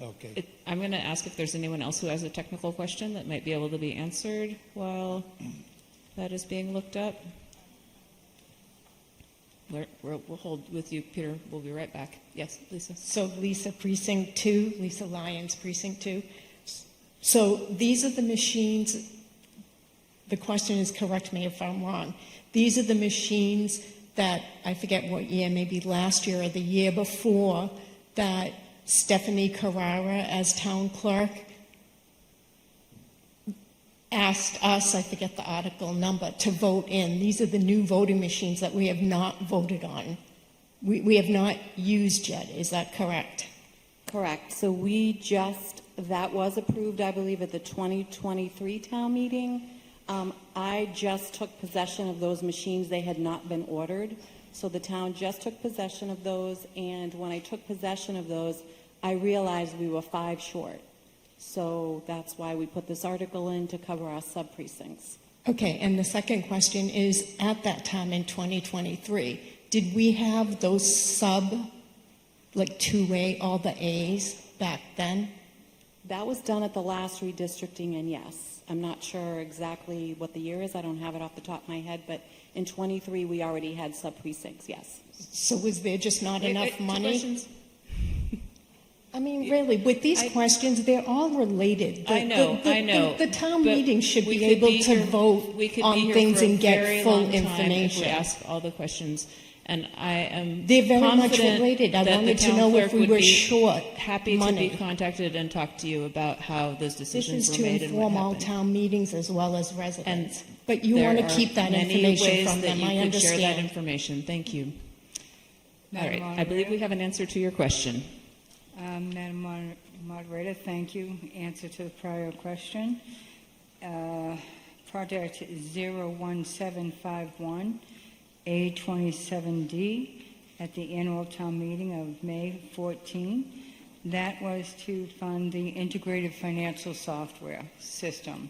Okay. I'm going to ask if there's anyone else who has a technical question that might be able to be answered while that is being looked up. We'll hold with you, Peter. We'll be right back. Yes, Lisa. So Lisa, Precinct 2, Lisa Lyons, Precinct 2. So these are the machines, the question is, correct me if I'm wrong, these are the machines that, I forget what year, maybe last year or the year before, that Stephanie Carrara, as town clerk, asked us, I forget the article number, to vote in. These are the new voting machines that we have not voted on. We have not used yet. Is that correct? Correct. So that was approved, I believe, at the 2023 town meeting. I just took possession of those machines. They had not been ordered. So the town just took possession of those, and when I took possession of those, I realized we were 5 short. So that's why we put this article in to cover our sub-precincts. Okay, and the second question is, at that time in 2023, did we have those like 2A, all the A's back then? That was done at the last redistricting, and yes. I'm not sure exactly what the year is. I don't have it off the top of my head, but in 23 we already had sub-precincts, yes. So was there just not enough money? Questions? I mean, really, with these questions, they're all related. I know. The town But meeting should we be could able be to here- vote we could on be here things for a and get very full long time information. If we ask all the questions, and I am They're very much confident related. I that the wanted to town know if clerk we would were be short happy money. to be contacted and talk to you about how those This decisions is were to made and what inform all happened. town meetings as well as residents. But you There want to are keep that many information ways from that them, you I could share that understand. information. Thank you. All Madam right. I believe we have an answer to your question. Madam Moderator, thank you. Answer to the prior question. Project 01751, A27D, at the annual town meeting of May 14. That was to fund the integrated financial software system,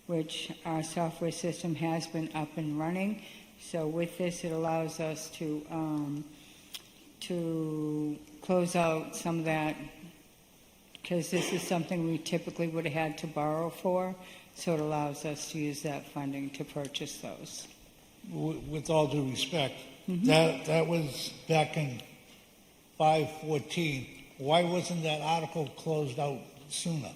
which our software system has been up and running. So with this, it allows us to close out some of that, because this is something we typically would have had to borrow for. So it allows us to use that funding to purchase those. With all due respect, Mhm. that was back in 514. Why wasn't that article closed out sooner?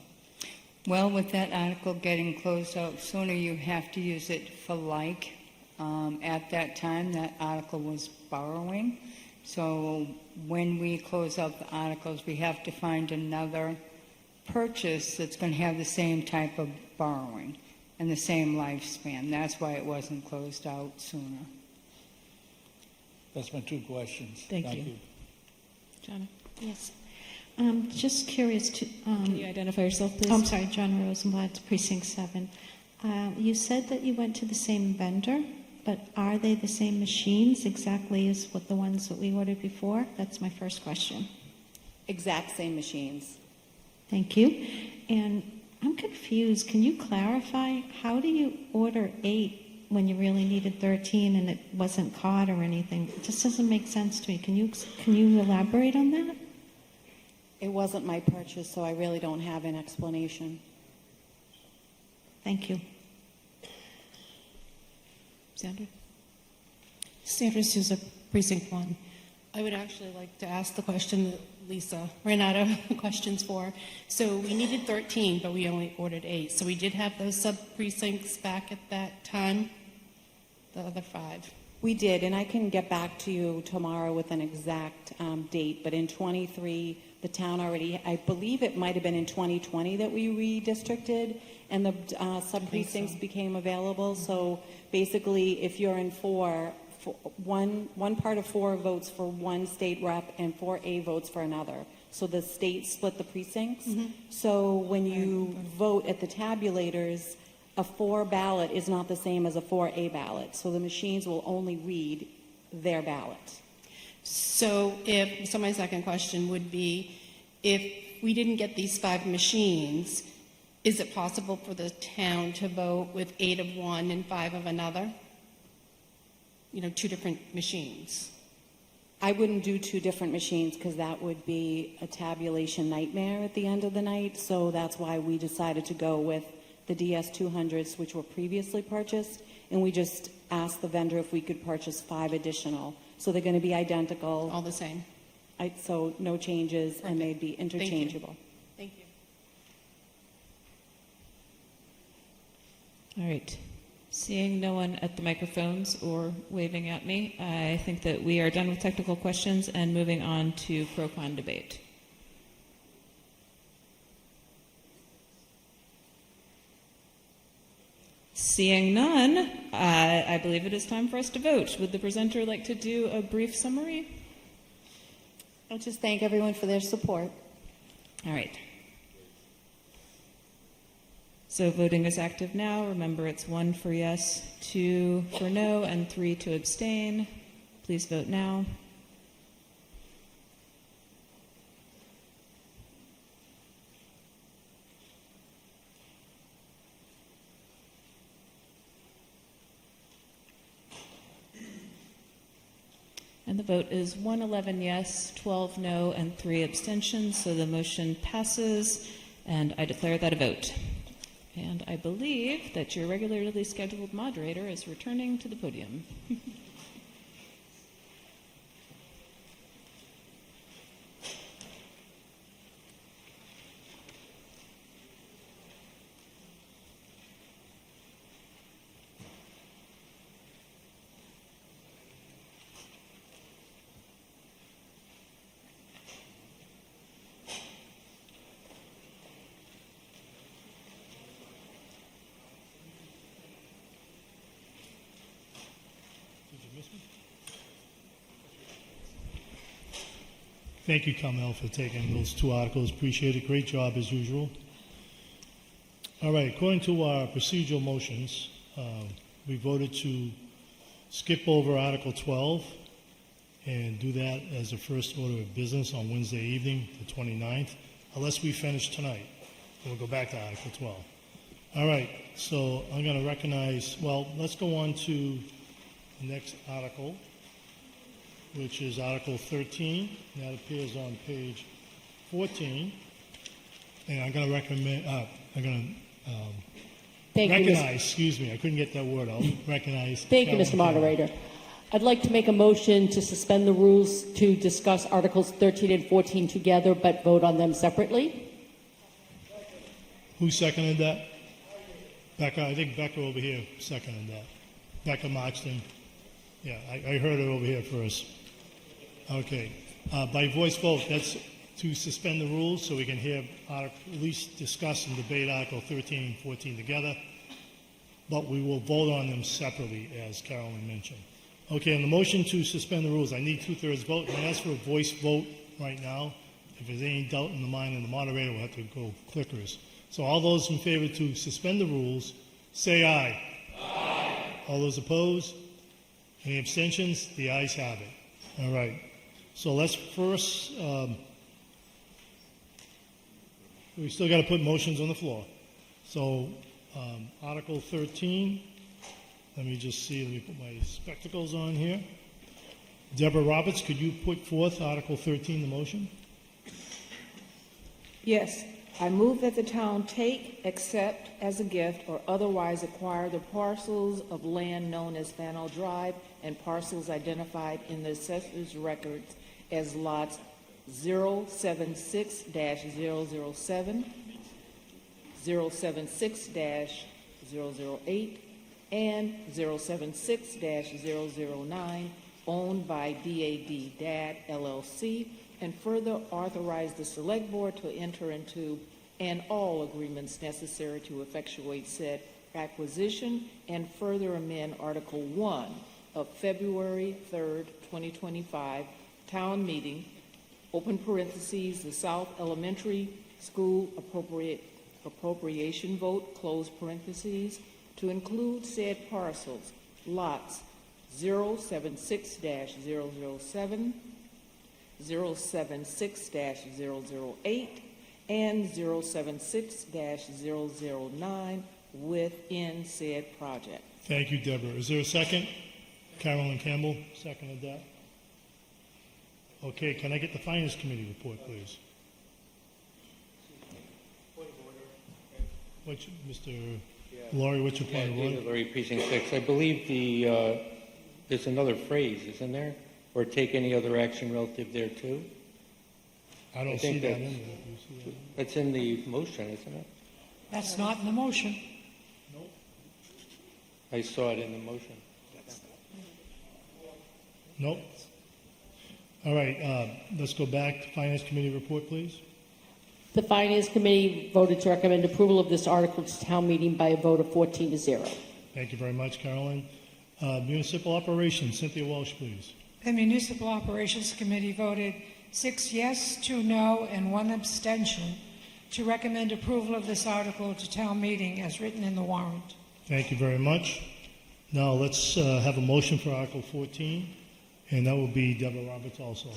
Well, with that article getting closed out sooner, you have to use it for like. At that time, that article was borrowing. So when we close out the articles, we have to find another purchase that's going to have the same type of borrowing and the same lifespan. That's why it wasn't closed out sooner. That's my two questions. Thank you. Jonna? Yes. Just curious to... Can you identify yourself, please? I'm sorry, John Rosenblatt, Precinct 7. You said that you went to the same vendor, but are they the same machines exactly as what the ones that we ordered before? That's my first question. Exact same machines. Thank you. And I'm confused. Can you clarify, how do you order 8 when you really needed 13 and it wasn't caught or anything? It just doesn't make sense to me. Can you elaborate on that? It wasn't my purchase, so I really don't have an explanation. Thank you. Sandra? Sandra Souza, Precinct 1. I would actually like to ask the question that Lisa ran out of questions for. So we needed 13, but we only ordered 8. So we did have those sub-precincts back at that time, the other 5. We did, and I can get back to you tomorrow with an exact date, but in 23, the town already, I believe it might have been in 2020 that we redistricted, and the sub-precincts became available. So basically, if you're in 4, one part of 4 votes for one state rep and 4A votes for another. So the state split the precincts. So when you vote at the tabulators, a 4 ballot is not the same as a 4A ballot. So the machines will only read their ballot. So my second question would be, if we didn't get these 5 machines, is it possible for the town to vote with 8 of one and 5 of another? 2 different machines. I wouldn't do 2 different machines because that would be a tabulation nightmare at the end of the night. So that's why we decided to go with the DS200s, which were previously purchased, and we just asked the vendor if we could purchase 5 additional. So they're going to be identical. All the same. So no changes, and they'd be interchangeable. Thank you. All right. Seeing no one at the microphones or waving at me, I think that we are done with technical questions and moving on to pro-con debate. Seeing none, I believe it is time for us to vote. Would the presenter like to do a brief summary? I'll just thank everyone for their support. All right. So voting is active now. Remember, it's 1 for yes, 2 for no, and 3 to abstain. Please vote now. And the vote is 111 yes, 12 no, and 3 abstentions. So the motion passes, and I declare that a vote. And I believe that your regularly scheduled moderator is returning to the podium. Thank you, Carmel, for taking those 2 articles. Appreciate it. Great job, as usual. All right, according to our procedural motions, we voted to skip over Article 12 and do that as a first order of business on Wednesday evening, the 29th, unless we finish tonight. Then we'll go back to Article 12. All right, so I'm going to recognize, well, let's go on to the next article, which is Article 13. That appears on page 14. And I'm going to Thank you, Mr. recognize, excuse me, I couldn't get that word out, recognize. Thank you, Mr. Calvin Moderator. I'd like to make a motion to suspend the rules to discuss Articles 13 and 14 together, but vote on them separately. Who seconded that? Becca, I think Becca over here seconded that. Becca Moxton. Yeah, I heard her over here first. Okay. By voice vote, that's to suspend the rules so we can hear, at least discuss and debate Article 13 and 14 together. But we will vote on them separately, as Carolyn mentioned. Okay, on the motion to suspend the rules, I need 2/3 vote. And I ask for a voice vote right now. If there's any doubt in the mind of the moderator, we'll have to go clickers. So all those in favor to suspend the rules, say aye. Aye. All those opposed? Any abstentions? The ayes have it. All right. So let's first, we still got to put motions on the floor. So Article 13, let me just see, let me put my spectacles on here. Deborah Roberts, could you put forth Article 13, the motion? Yes, I move that the town take, accept as a gift, or otherwise acquire the parcels of land known as Fannell Drive and parcels identified in the assessor's records as lots 076-007, 076-008, and 076-009, owned by DAD DAD LLC, and further authorize the Select Board to enter into and all agreements necessary to effectuate said acquisition, and further amend Article 1 of February 3rd, 2025 town meeting, open parentheses, the South Elementary School appropriation vote, close parentheses, to include said parcels, lots 076-007, 076-008, and 076-009 within said project. Thank you, Deborah. Is there a second? Carolyn Campbell seconded that. Okay, can I get the Finance Committee report, please? What's, Mr. Laurie, what's your point of order? David Laurie, Precinct 6. I believe there's another phrase, isn't there? Or take any other action relative thereto? I don't see that in there. Do you see that? That's in the motion, isn't it? That's not in the motion. I saw it in the motion. Nope. All right, let's go back to Finance Committee report, please. The Finance Committee voted to recommend approval of this article to town meeting by a vote of 14-0. Thank you very much, Carolyn. Municipal Operations, Cynthia Walsh, please. The Municipal Operations Committee voted 6 yes, 2 no, and 1 abstention to recommend approval of this article to town meeting as written in the warrant. Thank you very much. Now let's have a motion for Article 14, and that will be Deborah Roberts also.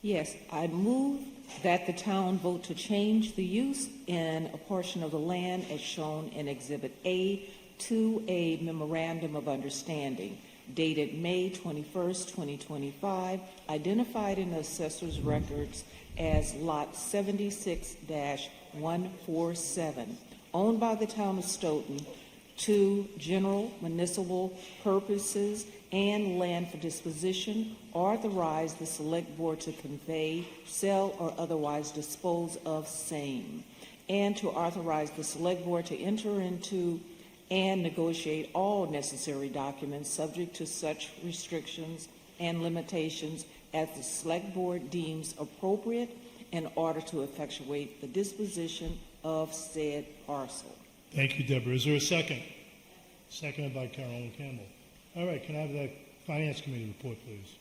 Yes, I move that the town vote to change the use in a portion of the land as shown in Exhibit A to a memorandum of understanding dated May 21st, 2025, identified in the assessor's records as Lot 76-147, owned by the town of Stoughton, to general municipal purposes and land for disposition, authorize the Select Board to convey, sell, or otherwise dispose of same, and to authorize the Select Board to enter into and negotiate all necessary documents subject to such restrictions and limitations as the Select Board deems appropriate in order to effectuate the disposition of said parcel. Thank you, Deborah. Is there a second? Seconded by Carolyn Campbell. All right, can I have the Finance Committee report, please?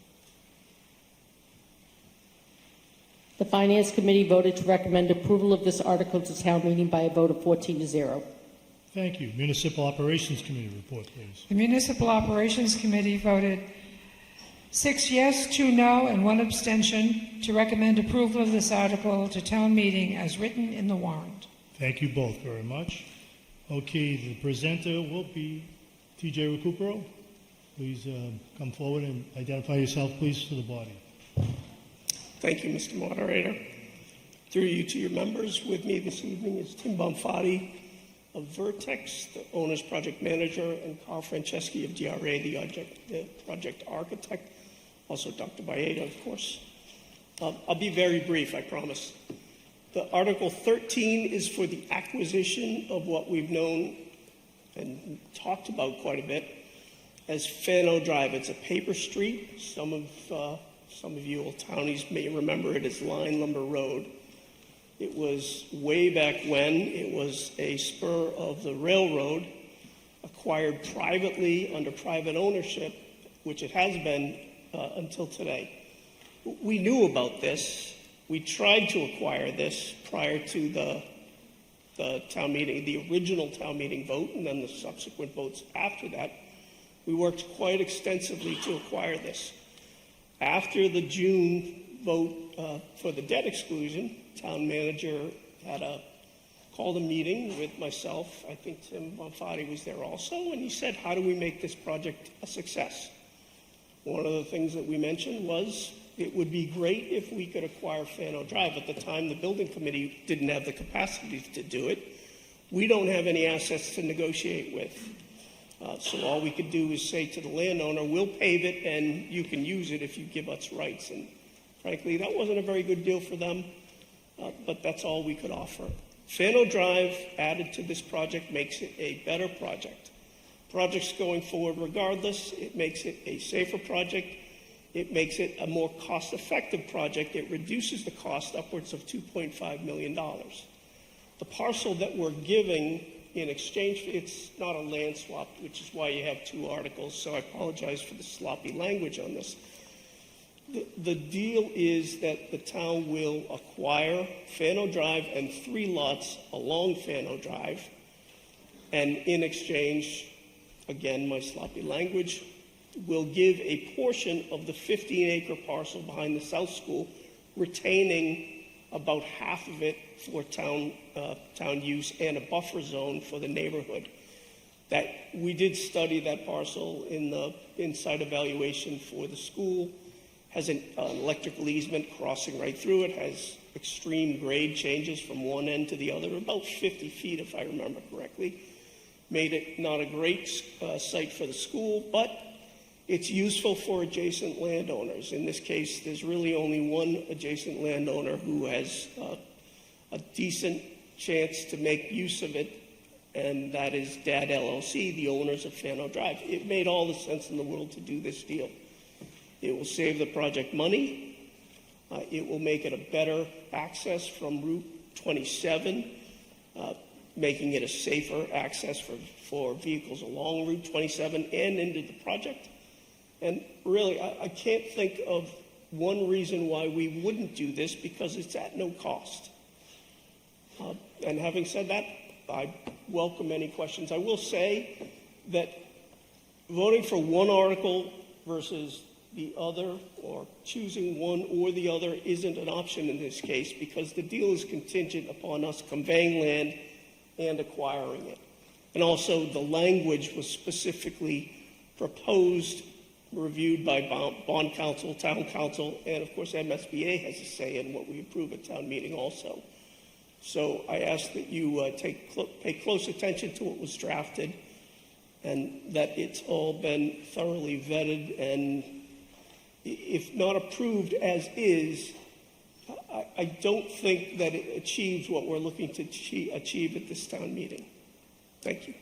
The Finance Committee voted to recommend approval of this article to town meeting by a vote of 14-0. Thank you. Municipal Operations Committee report, please. The Municipal Operations Committee voted 6 yes, 2 no, and 1 abstention to recommend approval of this article to town meeting as written in the warrant. Thank you both very much. Okay, the presenter will be TJ Recupero. Please come forward and identify yourself, please, to the body. Thank you, Mr. Moderator. Through you to your members, with me this evening is Tim Bonfatti of Vertex, the owner's project manager, and Carl Franceschi of DRA, the project architect, also Dr. Baeta, of course. I'll be very brief, I promise. The Article 13 is for the acquisition of what we've known and talked about quite a bit as Fano Drive. It's a paper street. Some of you old townies may remember it as Line Lumber Road. It was way back when. It was a spur of the railroad, acquired privately under private ownership, which it has been until today. We knew about this. We tried to acquire this prior to the town meeting, the original town meeting vote, and then the subsequent votes after that. We worked quite extensively to acquire this. After the June vote for the debt exclusion, town manager called a meeting with myself. I think Tim Bonfatti was there also, and he said, how do we make this project a success? One of the things that we mentioned was it would be great if we could acquire Fano Drive. At the time, the building committee didn't have the capacity to do it. We don't have any assets to negotiate with. So all we could do is say to the landowner, we'll pave it and you can use it if you give us rights. And frankly, that wasn't a very good deal for them, but that's all we could offer. Fano Drive added to this project makes it a better project. Projects going forward regardless, it makes it a safer project. It makes it a more cost-effective project. It reduces the cost upwards of $2.5 million. The parcel that we're giving in exchange, it's not a land swap, which is why you have two articles, so I apologize for the sloppy language on this. The deal is that the town will acquire Fano Drive and 3 lots along Fano Drive, and in exchange, again, my sloppy language, will give a portion of the 15-acre parcel behind the South School, retaining about half of it for town use and a buffer zone for the neighborhood. That we did study that parcel in the inside evaluation for the school. Has an electrical easement crossing right through it, has extreme grade changes from one end to the other, about 50 feet if I remember correctly. Made it not a great site for the school, but it's useful for adjacent landowners. In this case, there's really only one adjacent landowner who has a decent chance to make use of it, and that is DAD LLC, the owners of Fano Drive. It made all the sense in the world to do this deal. It will save the project money. It will make it a better access from Route 27, making it a safer access for vehicles along Route 27 and into the project. And really, I can't think of one reason why we wouldn't do this, because it's at no cost. And having said that, I welcome any questions. I will say that voting for one article versus the other, or choosing one or the other, isn't an option in this case, because the deal is contingent upon us conveying land and acquiring it. And also, the language was specifically proposed, reviewed by bond counsel, town council, and of course MSBA has a say in what we approve at town meeting also. So I ask that you pay close attention to what was drafted, and that it's all been thoroughly vetted, and if not approved as is, I don't think that it achieves what we're looking to achieve at this town meeting. Thank you.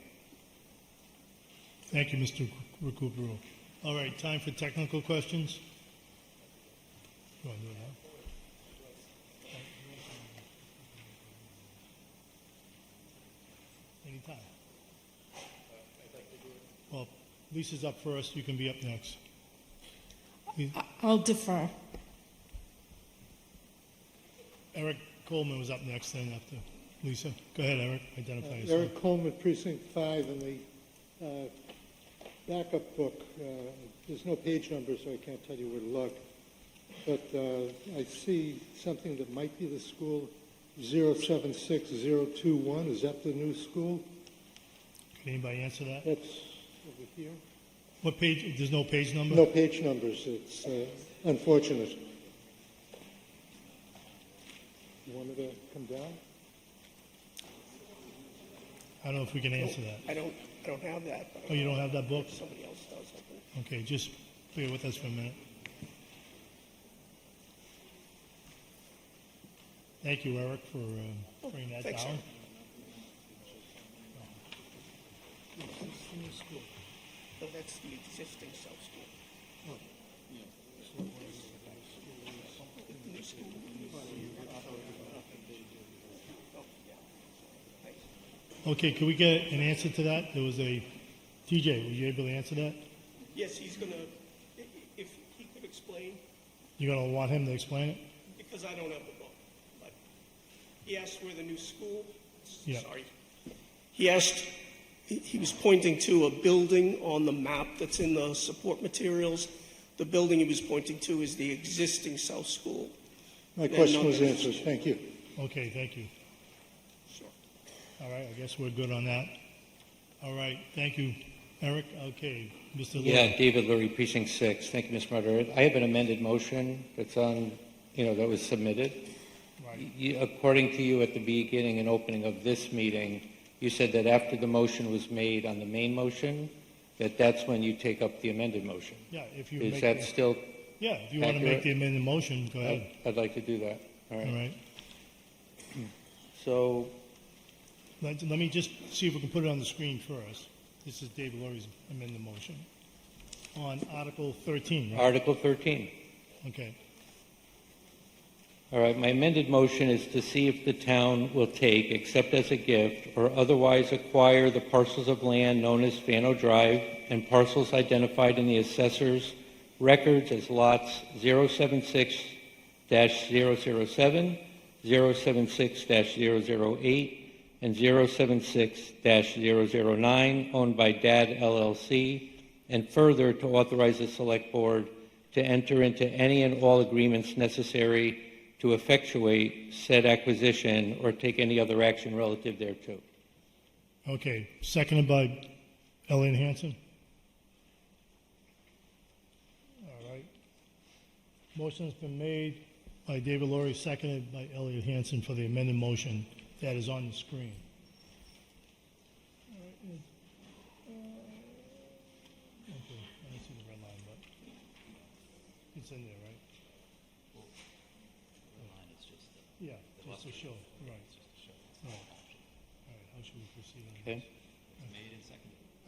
Thank you, Mr. Recupero. All right, time for technical questions. You want to do it now? Anytime. Well, Lisa's up first. You can be up next. I'll defer. Eric Coleman was up next, then after Lisa. Go ahead, Eric. Identify yourself. Eric Coleman, Precinct 5, and the backup book, there's no page number, so I can't tell you where to look. But I see something that might be the school, 076021. Is that the new school? Can anybody answer that? That's over here. What page? There's no page number? No page numbers. It's unfortunate. You want me to come down? I don't know if we can answer that. I don't have that. But Oh, you don't have that book? somebody else does, I think. Okay, just bear with us for a minute. Thank you, Eric, for bringing that thanks, down. sir. No, that's the existing South School. The new school. Okay, could we get an answer to that? There was a, TJ, were you able to answer that? Yes, he's going to, if he could explain, You're going to want him to explain it? because I don't have the book, but he asked where the new school, Yeah. sorry. He asked, he was pointing to a building on the map that's in the support materials. The building he was pointing to is the existing South School. My And question not was the new answered. school. Thank you. Okay, thank you. Sure. All right, I guess we're good on that. All right, thank you, Eric. Okay, Mr. Lewis. Yeah, David Lurie, Precinct 6. Thank you, Mr. Moderator. I have an amended motion that's on, that was submitted. Right. According to you at the beginning and opening of this meeting, you said that after the motion was made on the main motion, that's when you take up the amended motion. Yeah, if you Is make that the- still Yeah, if you want to accurate? make the amended motion, go ahead. I'd like to do that. All All right. right. So, Let me just see if we can put it on the screen first. This is David Lurie's amended motion. On Article 13, right? Article 13. Okay. All right, my amended motion is to see if the town will take, except as a gift, or otherwise acquire the parcels of land known as Fano Drive and parcels identified in the assessor's records as lots 076-007, 076-008, and 076-009, owned by DAD LLC, and further to authorize the Select Board to enter into any and all agreements necessary to effectuate said acquisition or take any other action relative thereto. Okay, seconded by Elliot Hanson. All right. Motion's been made by David Lurie, seconded by Elliot Hanson for the amended motion that is on the screen. All right, okay, I don't see the red line, but it's in there, right? Yeah, just to show, right. Right. All right, how should we proceed on this? Okay?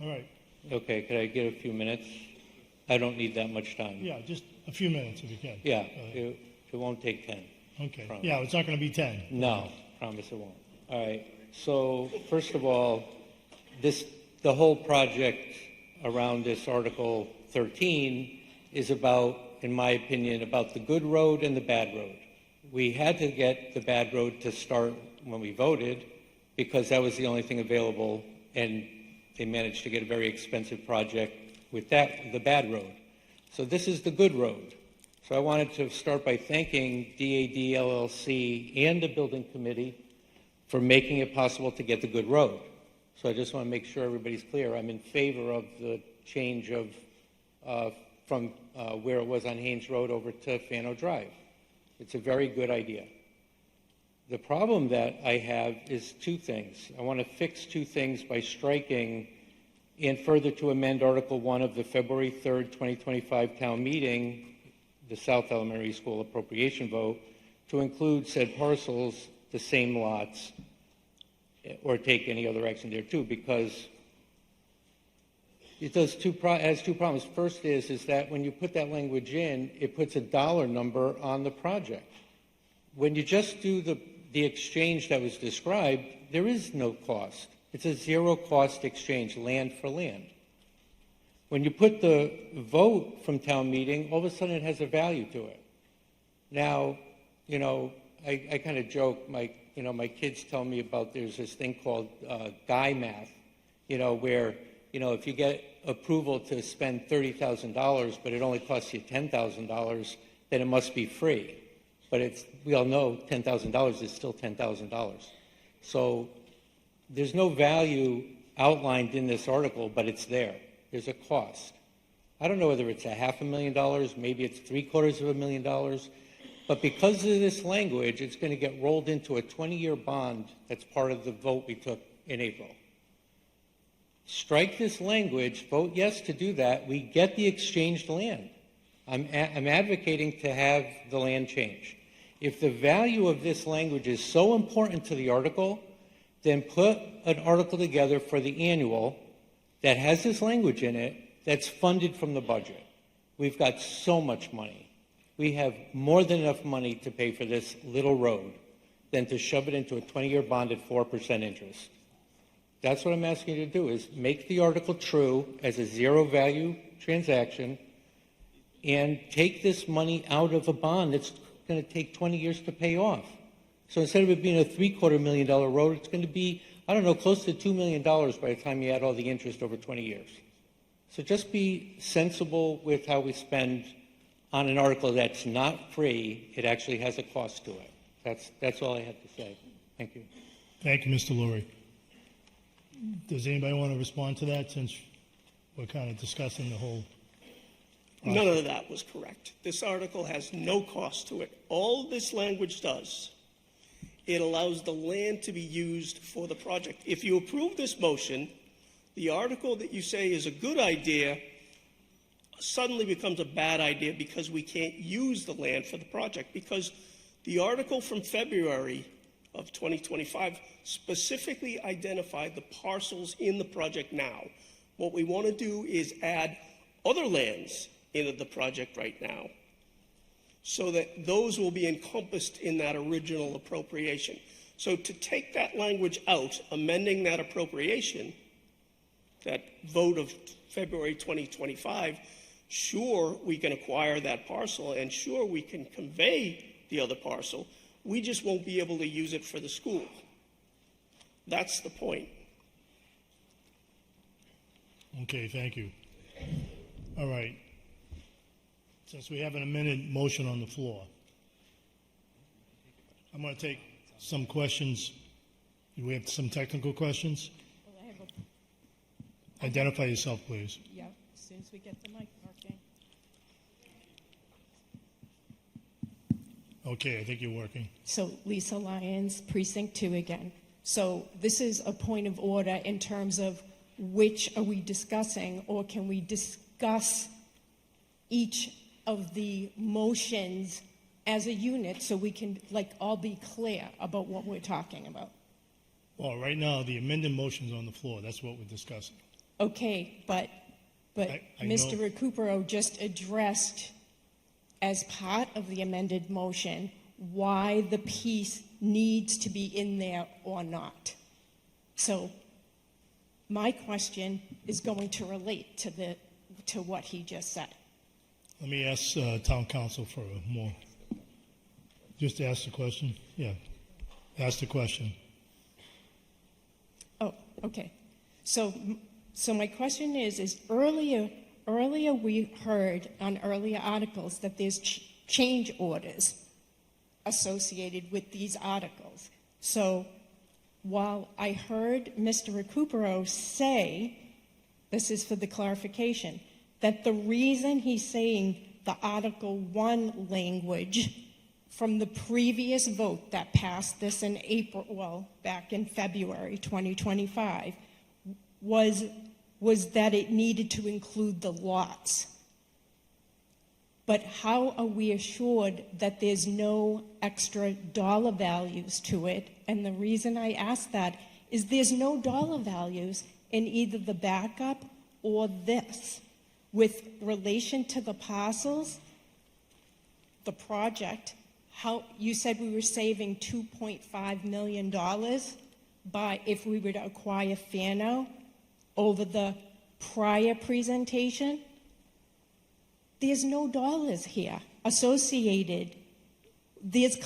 All right, Okay, could I get a few minutes? I don't need that much time. yeah, just a few minutes if you can. Yeah, Go ahead. it won't take 10. Okay, promise. yeah, it's not going to be 10. No, promise it won't. All right. So first of all, the whole project around this Article 13 is about, in my opinion, about the good road and the bad road. We had to get the bad road to start when we voted because that was the only thing available, and they managed to get a very expensive project with the bad road. So this is the good road. So I wanted to start by thanking DAD LLC and the building committee for making it possible to get the good road. So I just want to make sure everybody's clear. I'm in favor of the change of from where it was on Haynes Road over to Fano Drive. It's a very good idea. The problem that I have is two things. I want to fix two things by striking and further to amend Article 1 of the February 3rd, 2025 town meeting, the South Elementary School appropriation vote, to include said parcels, the same lots, or take any other action there too, because it has two problems. First is that when you put that language in, it puts a dollar number on the project. When you just do the exchange that was described, there is no cost. It's a zero cost exchange, land for land. When you put the vote from town meeting, all of a sudden it has a value to it. Now, I kind of joke, my kids tell me about there's this thing called guy math, where, if you get approval to spend $30,000, but it only costs you $10,000, then it must be free. But we all know $10,000 is still $10,000. So there's no value outlined in this article, but it's there. There's a cost. I don't know whether it's $500,000, maybe it's $750,000, but because of this language, it's going to get rolled into a 20-year bond that's part of the vote we took in April. Strike this language, vote yes to do that, we get the exchanged land. I'm advocating to have the land change. If the value of this language is so important to the article, then put an article together for the annual that has this language in it that's funded from the budget. We've got so much money. We have more than enough money to pay for this little road than to shove it into a 20-year bond at 4% interest. That's what I'm asking you to do, is make the article true as a zero-value transaction and take this money out of a bond that's going to take 20 years to pay off. So instead of it being a $750,000 road, it's going to be, I don't know, close to $2 million by the time you add all the interest over 20 years. So just be sensible with how we spend on an article that's not free. It actually has a cost to it. That's all I have to say. Thank you. Thank you, Mr. Lurie. Does anybody want to respond to that, since we're kind of discussing the whole? None of that was correct. This article has no cost to it. All this language does, it allows the land to be used for the project. If you approve this motion, the article that you say is a good idea suddenly becomes a bad idea because we can't use the land for the project, because the article from February of 2025 specifically identified the parcels in the project now. What we want to do is add other lands into the project right now so that those will be encompassed in that original appropriation. So to take that language out, amending that appropriation, that vote of February 2025, sure, we can acquire that parcel, and sure, we can convey the other parcel. We just won't be able to use it for the school. That's the point. Okay, thank you. All right. Since we have an amended motion on the floor, I'm going to take some questions. Do we have some technical questions? Well, I have Identify yourself, please. yeah, as soon as we get the mic working. Okay, I think you're working. So Lisa Lyons, Precinct 2 again. So this is a point of order in terms of which are we discussing, or can we discuss each of the motions as a unit so we can all be clear about what we're talking about? Well, right now, the amended motion's on the floor. That's what we're discussing. Okay, but I Mr. know- Recupero just addressed as part of the amended motion why the piece needs to be in there or not. So my question is going to relate to what he just said. Let me ask town council for more. Just ask the question. Yeah, ask the question. Oh, okay. So my question is earlier we heard on earlier articles that there's change orders associated with these articles. So while I heard Mr. Recupero say, this is for the clarification, that the reason he's saying the Article 1 language from the previous vote that passed this in back in February 2025, was that it needed to include the lots. But how are we assured that there's no extra dollar values to it? And the reason I ask that is there's no dollar values in either the backup or this. With relation to the parcels, the project, how you said we were saving $2.5 million if we were to acquire Fano over the prior presentation. There's no dollars here associated. This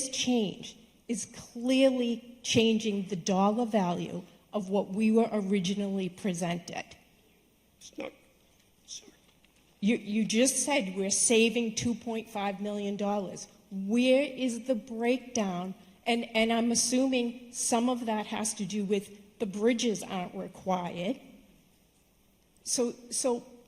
change is clearly changing the dollar value of what we were originally presented. It's not, sorry. You just said we're saving $2.5 million. Where is the breakdown? And I'm assuming some of that has to do with the bridges aren't required. So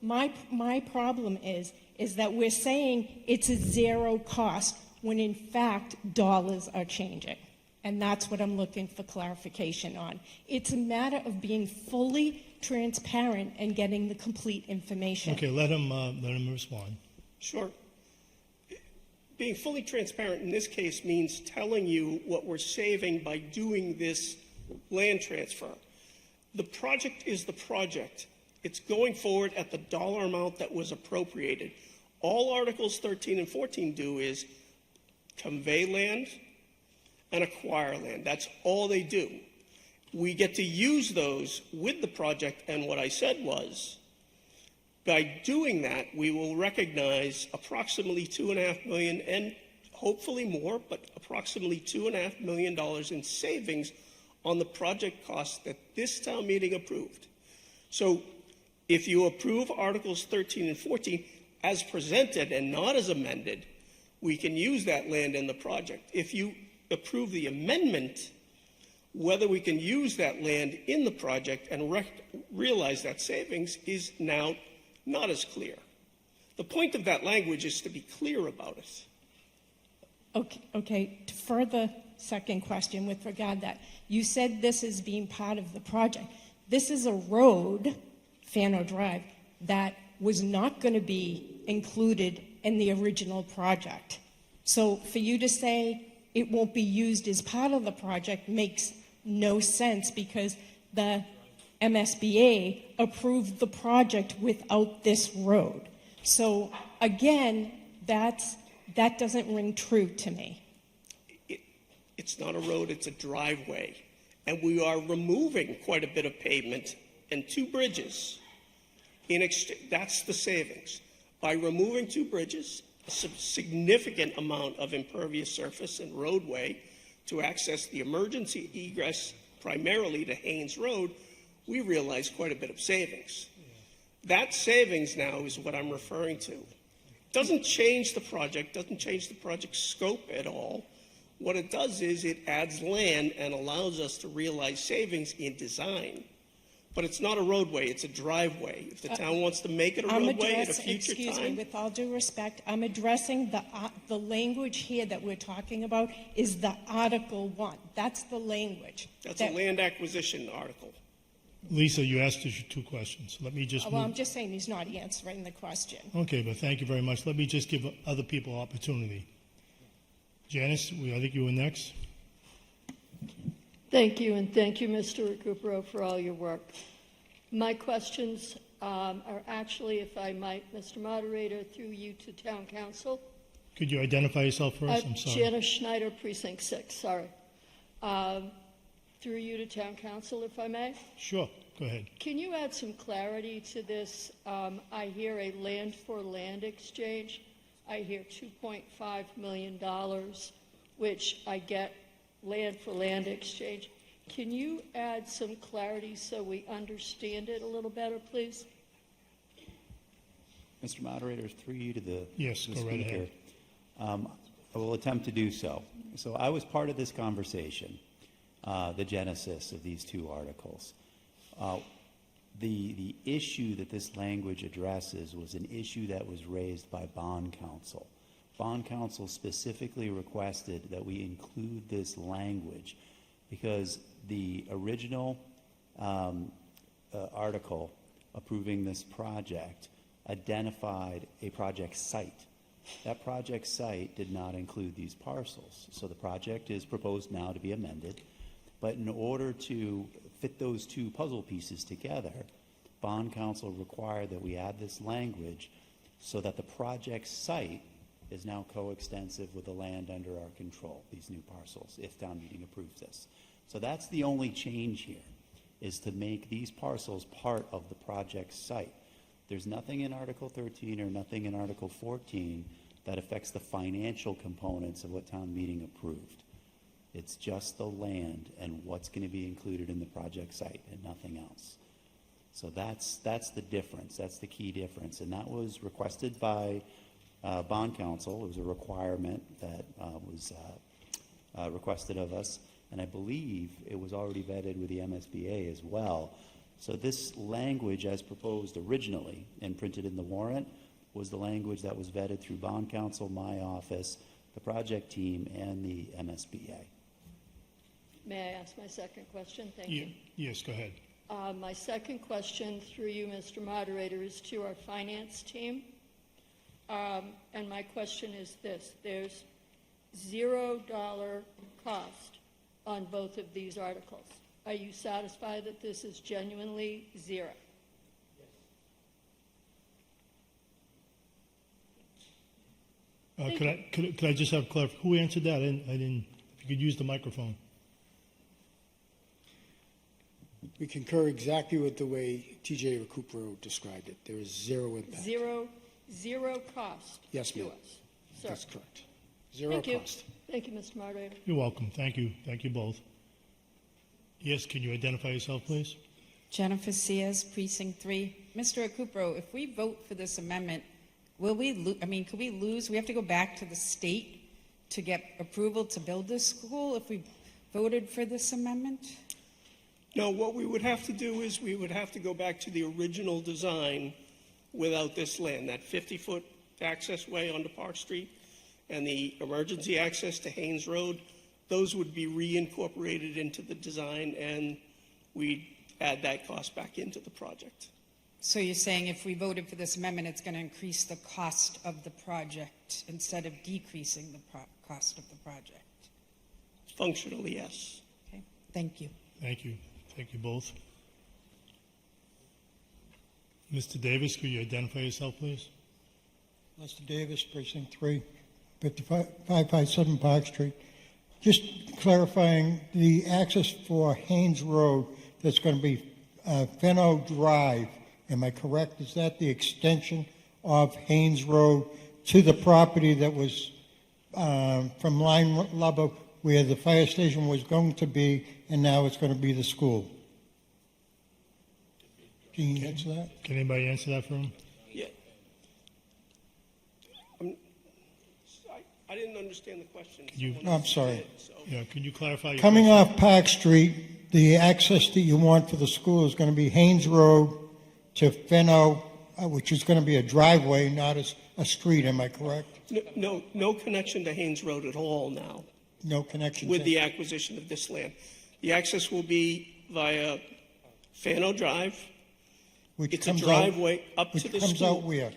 my problem is that we're saying it's a zero cost when in fact dollars are changing. And that's what I'm looking for clarification on. It's a matter of being fully transparent and getting the complete information. Okay, let him respond. Sure. Being fully transparent in this case means telling you what we're saving by doing this land transfer. The project is the project. It's going forward at the dollar amount that was appropriated. All Articles 13 and 14 do is convey land and acquire land. That's all they do. We get to use those with the project, and what I said was, by doing that, we will recognize approximately $2.5 million, and hopefully more, but approximately $2.5 million in savings on the project costs that this town meeting approved. So if you approve Articles 13 and 14 as presented and not as amended, we can use that land in the project. If you approve the amendment, whether we can use that land in the project and realize that savings is now not as clear. The point of that language is to be clear about it. Okay. To further second question with regard to that, you said this is being part of the project. This is a road, Fano Drive, that was not going to be included in the original project. So for you to say it won't be used as part of the project makes no sense, because the MSBA approved the project without this road. So again, that doesn't ring true to me. It's not a road, it's a driveway. And we are removing quite a bit of pavement and 2 bridges. That's the savings. By removing 2 bridges, a significant amount of impervious surface and roadway to access the emergency egress primarily to Haynes Road, we realize quite a bit of savings. That savings now is what I'm referring to. Doesn't change the project, doesn't change the project scope at all. What it does is it adds land and allows us to realize savings in design. But it's not a roadway, it's a driveway. If the town wants to make it a roadway at a future excuse time. me, with all due respect, I'm addressing the language here that we're talking about is the Article 1. That's the language. That's a land acquisition article. Lisa, you asked us 2 questions. Let me just Well, move. I'm just saying he's not answering the question. Okay, but thank you very much. Let me just give other people opportunity. Janice, I think you were next. Thank you, and thank you, Mr. Recupero, for all your work. My questions are actually, if I might, Mr. Moderator, through you to Town Council. Could you identify yourself first? I'm sorry. Janice Schneider, Precinct 6, sorry. Through you to Town Council, if I may. Sure, go ahead. Can you add some clarity to this? I hear a land-for-land exchange. I hear $2.5 million, which I get land-for-land exchange. Can you add some clarity so we understand it a little better, please? Mr. Moderator, through you to the Yes, the go right speaker. ahead. I will attempt to do so. So I was part of this conversation, the genesis of these 2 articles. The issue that this language addresses was an issue that was raised by bond counsel. Bond counsel specifically requested that we include this language because the original article approving this project identified a project site. That project site did not include these parcels. So the project is proposed now to be amended. But in order to fit those 2 puzzle pieces together, bond counsel required that we add this language so that the project site is now coextensive with the land under our control, these new parcels, if town meeting approves this. So that's the only change here, is to make these parcels part of the project site. There's nothing in Article 13 or nothing in Article 14 that affects the financial components of what town meeting approved. It's just the land and what's going to be included in the project site and nothing else. So that's the difference. That's the key difference. And that was requested by bond counsel. It was a requirement that was requested of us. And I believe it was already vetted with the MSBA as well. So this language as proposed originally and printed in the warrant was the language that was vetted through bond counsel, my office, the project team, and the MSBA. May I ask my second question? Thank you. Yes, go ahead. My second question, through you, Mr. Moderator, is to our finance team. And my question is this. There's $0 cost on both of these articles. Are you satisfied that this is genuinely zero? Could I just have clarification? Who answered that? I didn't. If you could use the microphone. We concur exactly with the way TJ Recupero described it. There is zero impact. Zero cost Yes, to ma'am. us. Sir. That's correct. Zero Thank you. cost. Thank you, Mr. Moderator. You're welcome. Thank you. Thank you both. Yes, can you identify yourself, please? Jennifer Sears, Precinct 3. Mr. Recupero, if we vote for this amendment, will we could we lose? We have to go back to the state to get approval to build this school if we voted for this amendment? No, what we would have to do is we would have to go back to the original design without this land, that 50-foot access way onto Park Street and the emergency access to Haynes Road. Those would be reincorporated into the design, and we'd add that cost back into the project. So you're saying if we voted for this amendment, it's going to increase the cost of the project instead of decreasing the cost of the project? Functionally, yes. Okay, thank you. Thank you. Thank you both. Mr. Davis, could you identify yourself, please? Lester Davis, Precinct 3, 557 Park Street. Just clarifying, the access for Haynes Road, that's going to be Fenno Drive, am I correct? Is that the extension of Haynes Road to the property that was from Line Lubbock, where the fire station was going to be, and now it's going to be the school? Can you answer that? Can anybody answer that for him? Yeah. I didn't understand the question. I'm sorry. Yeah, can you clarify your Coming question? off Park Street, the access that you want for the school is going to be Haynes Road to Fenno, which is going to be a driveway, not a street, am I correct? No connection to Haynes Road at all now. No connection. With the acquisition of this land. The access will be via Fano Drive. Which it's a comes driveway out, up to the which comes school. out where?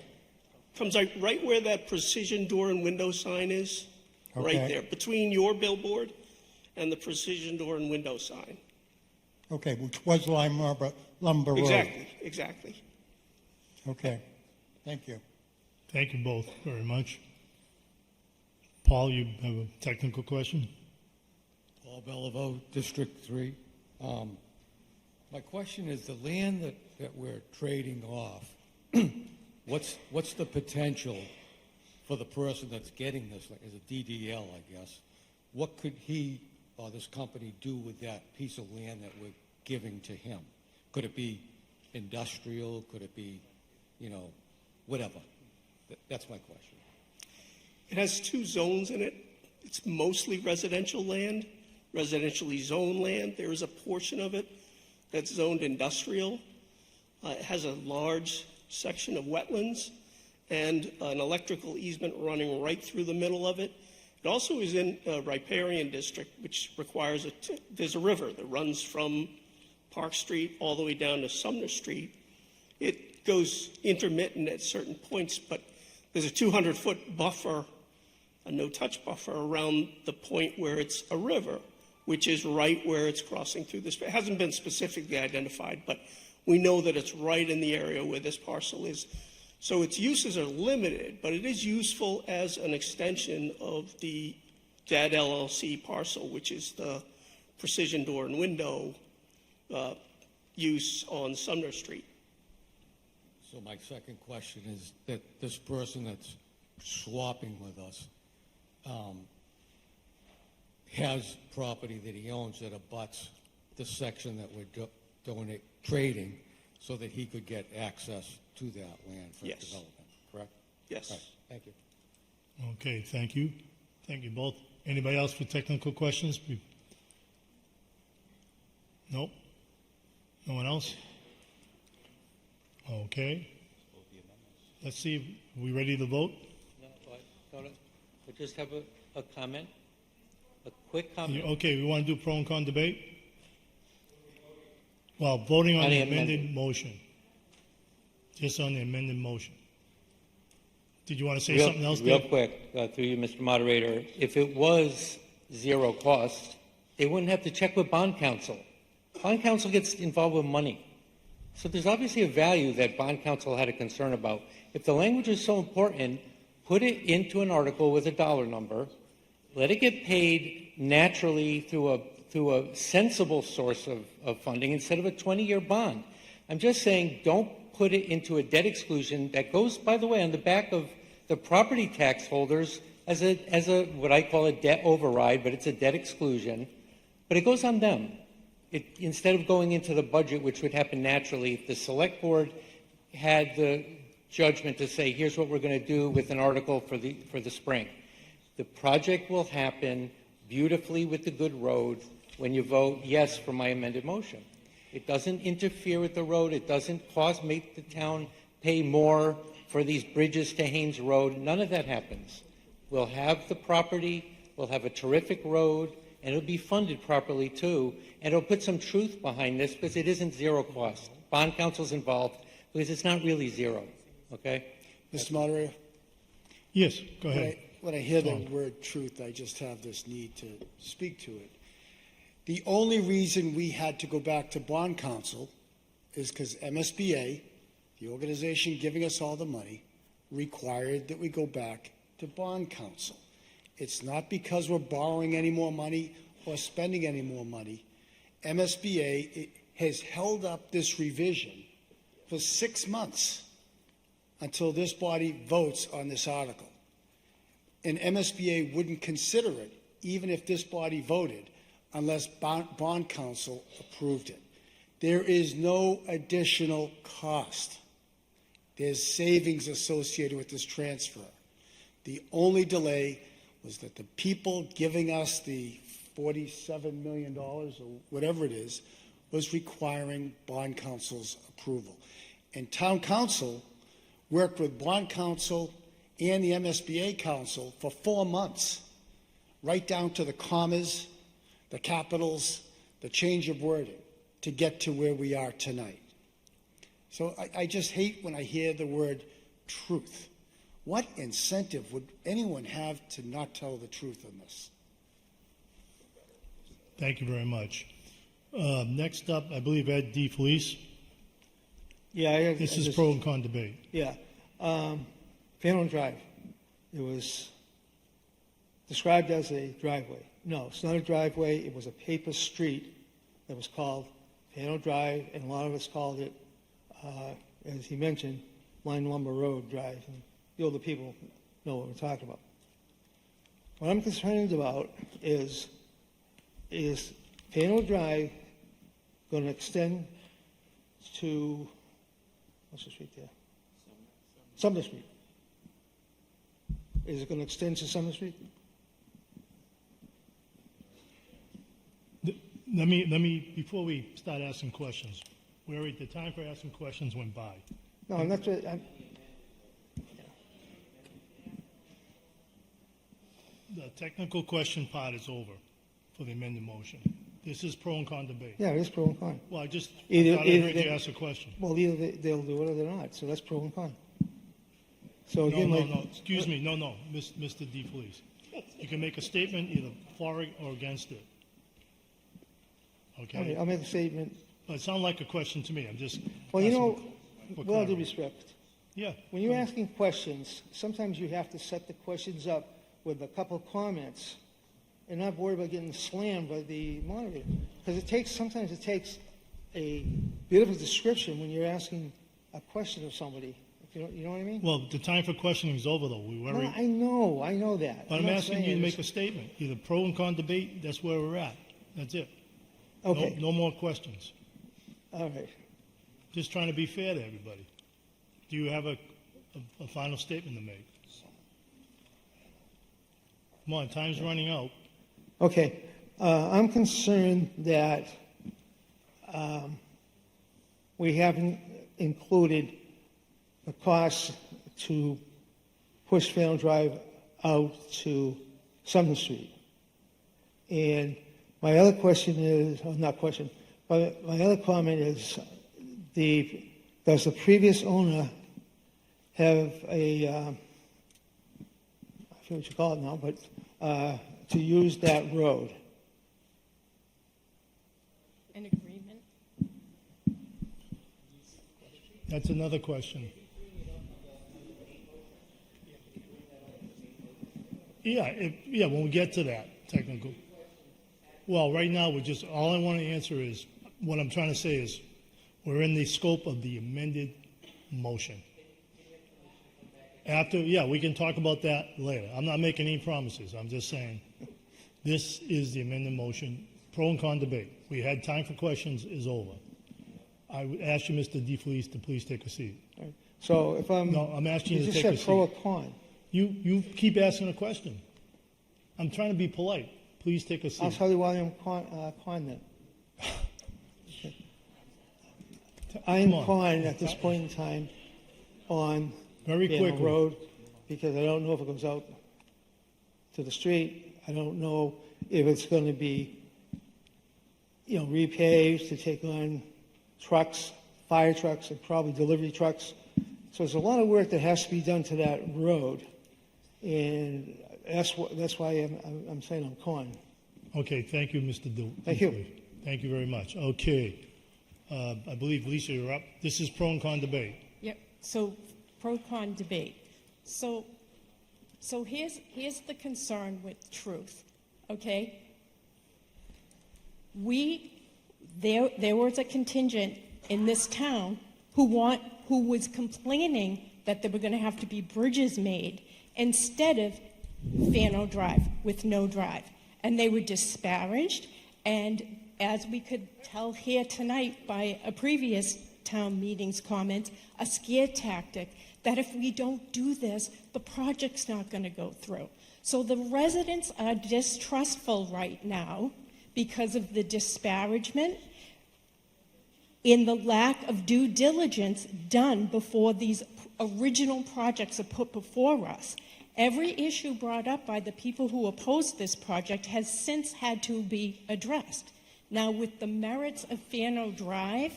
Comes out right where that precision door and window sign is. Right Okay. there, between your billboard and the precision door and window sign. Okay, which was Lumber Road. Exactly. Okay, thank you. Thank you both very much. Paul, you have a technical question? Paul Bellevue, District 3. My question is, the land that we're trading off, what's the potential for the person that's getting this, like, as a DDL, I guess? What could he or this company do with that piece of land that we're giving to him? Could it be industrial? Could it be, whatever? That's my question. It has two zones in it. It's mostly residential land, residentially zoned land. There is a portion of it that's zoned industrial. It has a large section of wetlands and an electrical easement running right through the middle of it. It also is in a riparian district, which requires there's a river that runs from Park Street all the way down to Sumner Street. It goes intermittent at certain points, but there's a 200-foot buffer, a no-touch buffer around the point where it's a river, which is right where it's crossing through this. It hasn't been specifically identified, but we know that it's right in the area where this parcel is. So its uses are limited, but it is useful as an extension of the DAD LLC parcel, which is the precision door and window use on Sumner Street. So my second question is that this person that's swapping with us has property that he owns that abuts the section that we're trading. so that he could get access to that land for Yes. development, correct? Yes. All right, thank you. Okay, thank you. Thank you both. Anybody else for technical questions? Nope. No one else? Okay. Let's see, are we ready to vote? I just have a comment, a quick comment. Okay, we want to do pro and con debate? Well, voting on On the the amended. amended motion. Just on the amended motion. Did you want to say Real- something else, Real Dave? quick, through you, Mr. Moderator, if it was zero cost, they wouldn't have to check with bond counsel. Bond counsel gets involved with money. So there's obviously a value that bond counsel had a concern about. If the language is so important, put it into an article with a dollar number, let it get paid naturally through a sensible source of funding instead of a 20-year bond. I'm just saying, don't put it into a debt exclusion that goes, by the way, on the back of the property tax holders as a what I call a debt override, but it's a debt exclusion. But it goes on them. Instead of going into the budget, which would happen naturally, if the select board had the judgment to say, here's what we're going to do with an article for the spring. The project will happen beautifully with the good road when you vote yes for my amended motion. It doesn't interfere with the road. It doesn't make the town pay more for these bridges to Haynes Road. None of that happens. We'll have the property. We'll have a terrific road, and it'll be funded properly too. And it'll put some truth behind this because it isn't zero cost. Bond counsel's involved because it's not really zero. Okay? Mr. Moderator? Yes, go ahead. When I hear the word truth, I just have this need to speak to it. The only reason we had to go back to bond counsel is because MSBA, the organization giving us all the money, required that we go back to bond counsel. It's not because we're borrowing any more money or spending any more money. MSBA has held up this revision for 6 months until this body votes on this article. And MSBA wouldn't consider it, even if this body voted, unless bond counsel approved it. There is no additional cost. There's savings associated with this transfer. The only delay was that the people giving us the $47 million or whatever it is was requiring bond counsel's approval. And town council worked with bond counsel and the MSBA council for 4 months, right down to the commas, the capitals, the change of wording to get to where we are tonight. So I just hate when I hear the word truth. What incentive would anyone have to not tell the truth on this? Thank you very much. Next up, I believe Ed DeFelice. Yeah, This is pro and con debate. Yeah. Faneuil Drive. It was described as a driveway. No, it's not a driveway. It was a paper street that was called Faneuil Drive, and a lot of us called it, as he mentioned, Line Lumber Road Drive. And the older people know what we're talking about. What I'm concerned about is Faneuil Drive going to extend to, what's the street there? Sumner Street. Is it going to extend to Sumner Street? Let me, before we start asking questions, the time for asking questions went by. No, I'm not. The technical question part is over for the amended motion. This is pro and con debate. Yeah, it is pro and con. Well, I thought I Either heard you they- ask a question. Well, either they'll do it or they're not. So that's pro and con. So No, again, no, like, no, excuse me, no, Mr. DeFelice. You can make a statement either for it or against it. Okay? Okay, I'll make a statement. Well, it sounded like a question to me, I'm just. Well, you asking know, for with all due clarity. respect, Yeah. when you're asking questions, sometimes you have to set the questions up with a couple of comments and not worry about getting slammed by the moderator. Because sometimes it takes a bit of a description when you're asking a question of somebody. You know what I mean? Well, the time for questioning is over, though. We No, already. I know that. But I'm not asking you saying to make it's- a statement, either pro and con debate, that's where we're at. That's it. Okay. No more questions. All right. Just trying to be fair to everybody. Do you have a final statement to make? Come on, time's running out. Okay, I'm concerned that we haven't included the cost to push Phantom Drive out to Sumner Street. And my other question is, or not question, but my other comment is, does the previous owner have a, I forget what you call it now, but to use that road? An agreement? That's another question. Yeah, when we get to that technical. Well, right now, all I want to answer is, what I'm trying to say is, we're in the scope of the amended motion. We can talk about that later. I'm not making any promises. I'm just saying, this is the amended motion, pro and con debate. We had time for questions, is over. I would ask you, Mr. DeFelice, to please take a seat. So if I'm... No, I'm asking you to just take a said pro or seat. con. You keep asking a question. I'm trying to be polite. Please take a seat. I'll tell you why I'm con then. I am con at this point in time on Very Daniel quickly. Road, because I don't know if it goes out to the street. I don't know if it's going to be, repaved to take on trucks, fire trucks, and probably delivery trucks. So there's a lot of work that has to be done to that road, and that's why I'm saying I'm con. Okay, thank you, Mr. Thank you. DeFelice. Thank you very much. Okay. I believe, Lisa, you're up. This is pro and con debate. Yep, so pro-con debate. So here's the concern with truth, okay? There was a contingent in this town who was complaining that there were going to have to be bridges made instead of Fano Drive with no drive. And they were disparaged, and as we could tell here tonight by a previous town meeting's comments, a scare tactic that if we don't do this, the project's not going to go through. So the residents are distrustful right now because of the disparagement in the lack of due diligence done before these original projects are put before us. Every issue brought up by the people who opposed this project has since had to be addressed. Now, with the merits of Fano Drive,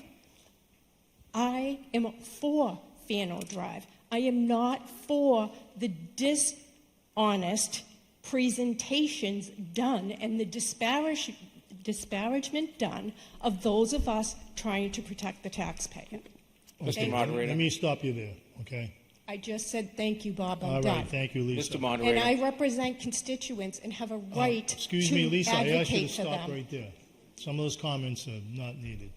I am for Fano Drive. I am not for the dishonest presentations done and the disparagement done of those of us trying to protect the taxpayer. Okay, let me stop you there, okay? I just said thank you, Bob. I'm All done. right, thank you, Lisa. Mr. Moderator. And I represent constituents and have a right Excuse to me, Lisa, I asked you to advocate for stop them. right there. Some of those comments are not needed.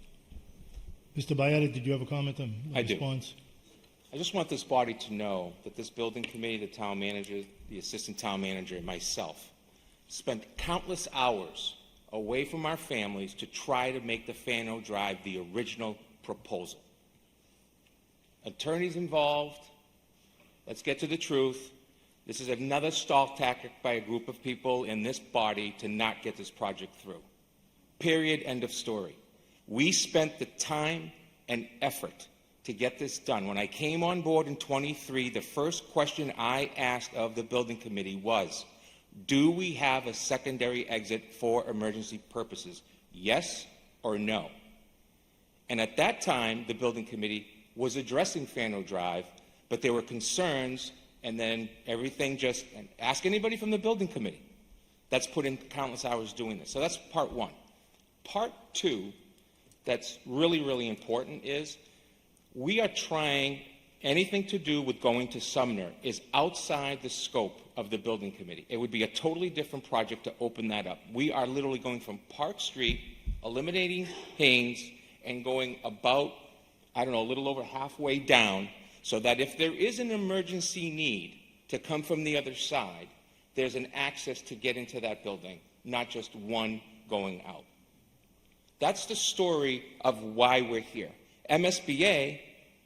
Mr. Bietta, did you have a comment on I do. response? I just want this body to know that this building committee, the town manager, the assistant town manager, and myself spent countless hours away from our families to try to make the Fano Drive the original proposal. Attorneys involved. Let's get to the truth. This is another stall tactic by a group of people in this body to not get this project through. Period. End of story. We spent the time and effort to get this done. When I came on board in 23, the first question I asked of the building committee was, do we have a secondary exit for emergency purposes? Yes or no? And at that time, the building committee was addressing Fano Drive, but there were concerns, and then everything just, and ask anybody from the building committee that's put in countless hours doing this. So that's part one. Part two, that's really, really important, is we are trying, anything to do with going to Sumner is outside the scope of the building committee. It would be a totally different project to open that up. We are literally going from Park Street, eliminating Haynes, and going about, a little over halfway down, so that if there is an emergency need to come from the other side, there's an access to get into that building, not just one going out. That's the story of why we're here. MSBA,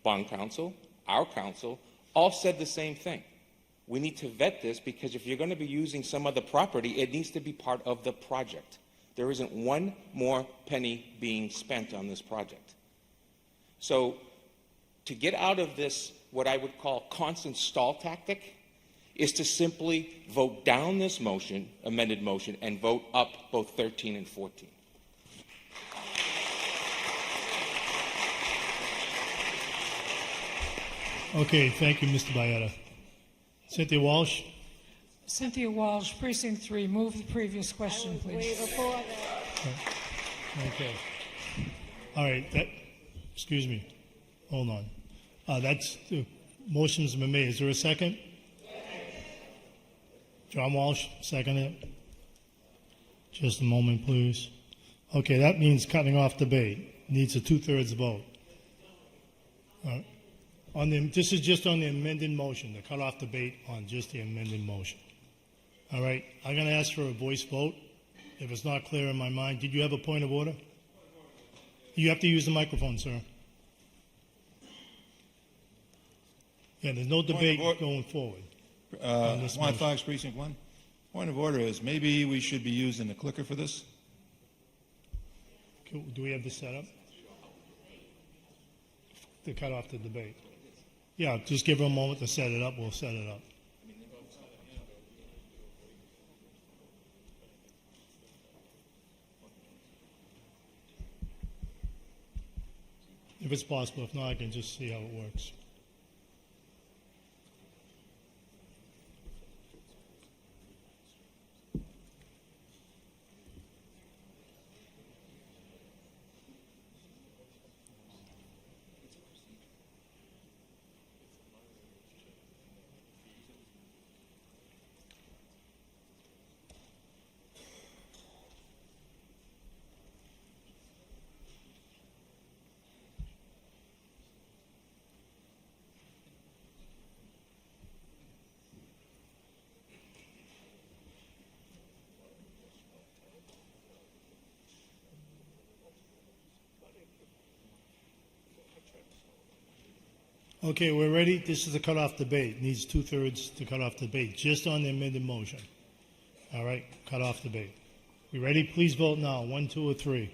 bond counsel, our counsel, all said the same thing. We need to vet this because if you're going to be using some other property, it needs to be part of the project. There isn't one more penny being spent on this project. So to get out of this, what I would call constant stall tactic, is to simply vote down this motion, amended motion, and vote up both 13 and 14. Okay, thank you, Mr. Byetta. Cynthia Walsh? Cynthia Walsh, Precinct 3. Move the previous question, please. Okay. All right, excuse me. Hold on. That's the motion's been made. Is there a second? John Walsh, second it. Just a moment, please. Okay, that means cutting off debate. Needs a 2/3 vote. All right. This is just on the amended motion, the cut off debate on just the amended motion. All right, I'm going to ask for a voice vote. If it's not clear in my mind, did you have a point of order? You have to use the microphone, sir. Yeah, there's no debate going forward. on this Juan motion. Fox, Precinct 1. Point of order is maybe we should be using the clicker for this. Do we have this set up? To cut off the debate. Yeah, just give her a moment to set it up. We'll set it up. If it's possible. If not, I can just see how it works. Okay, we're ready. This is a cutoff debate. Needs 2/3 to cut off debate, just on the amended motion. All right, cut off debate. We ready? Please vote now. 1, 2, or 3.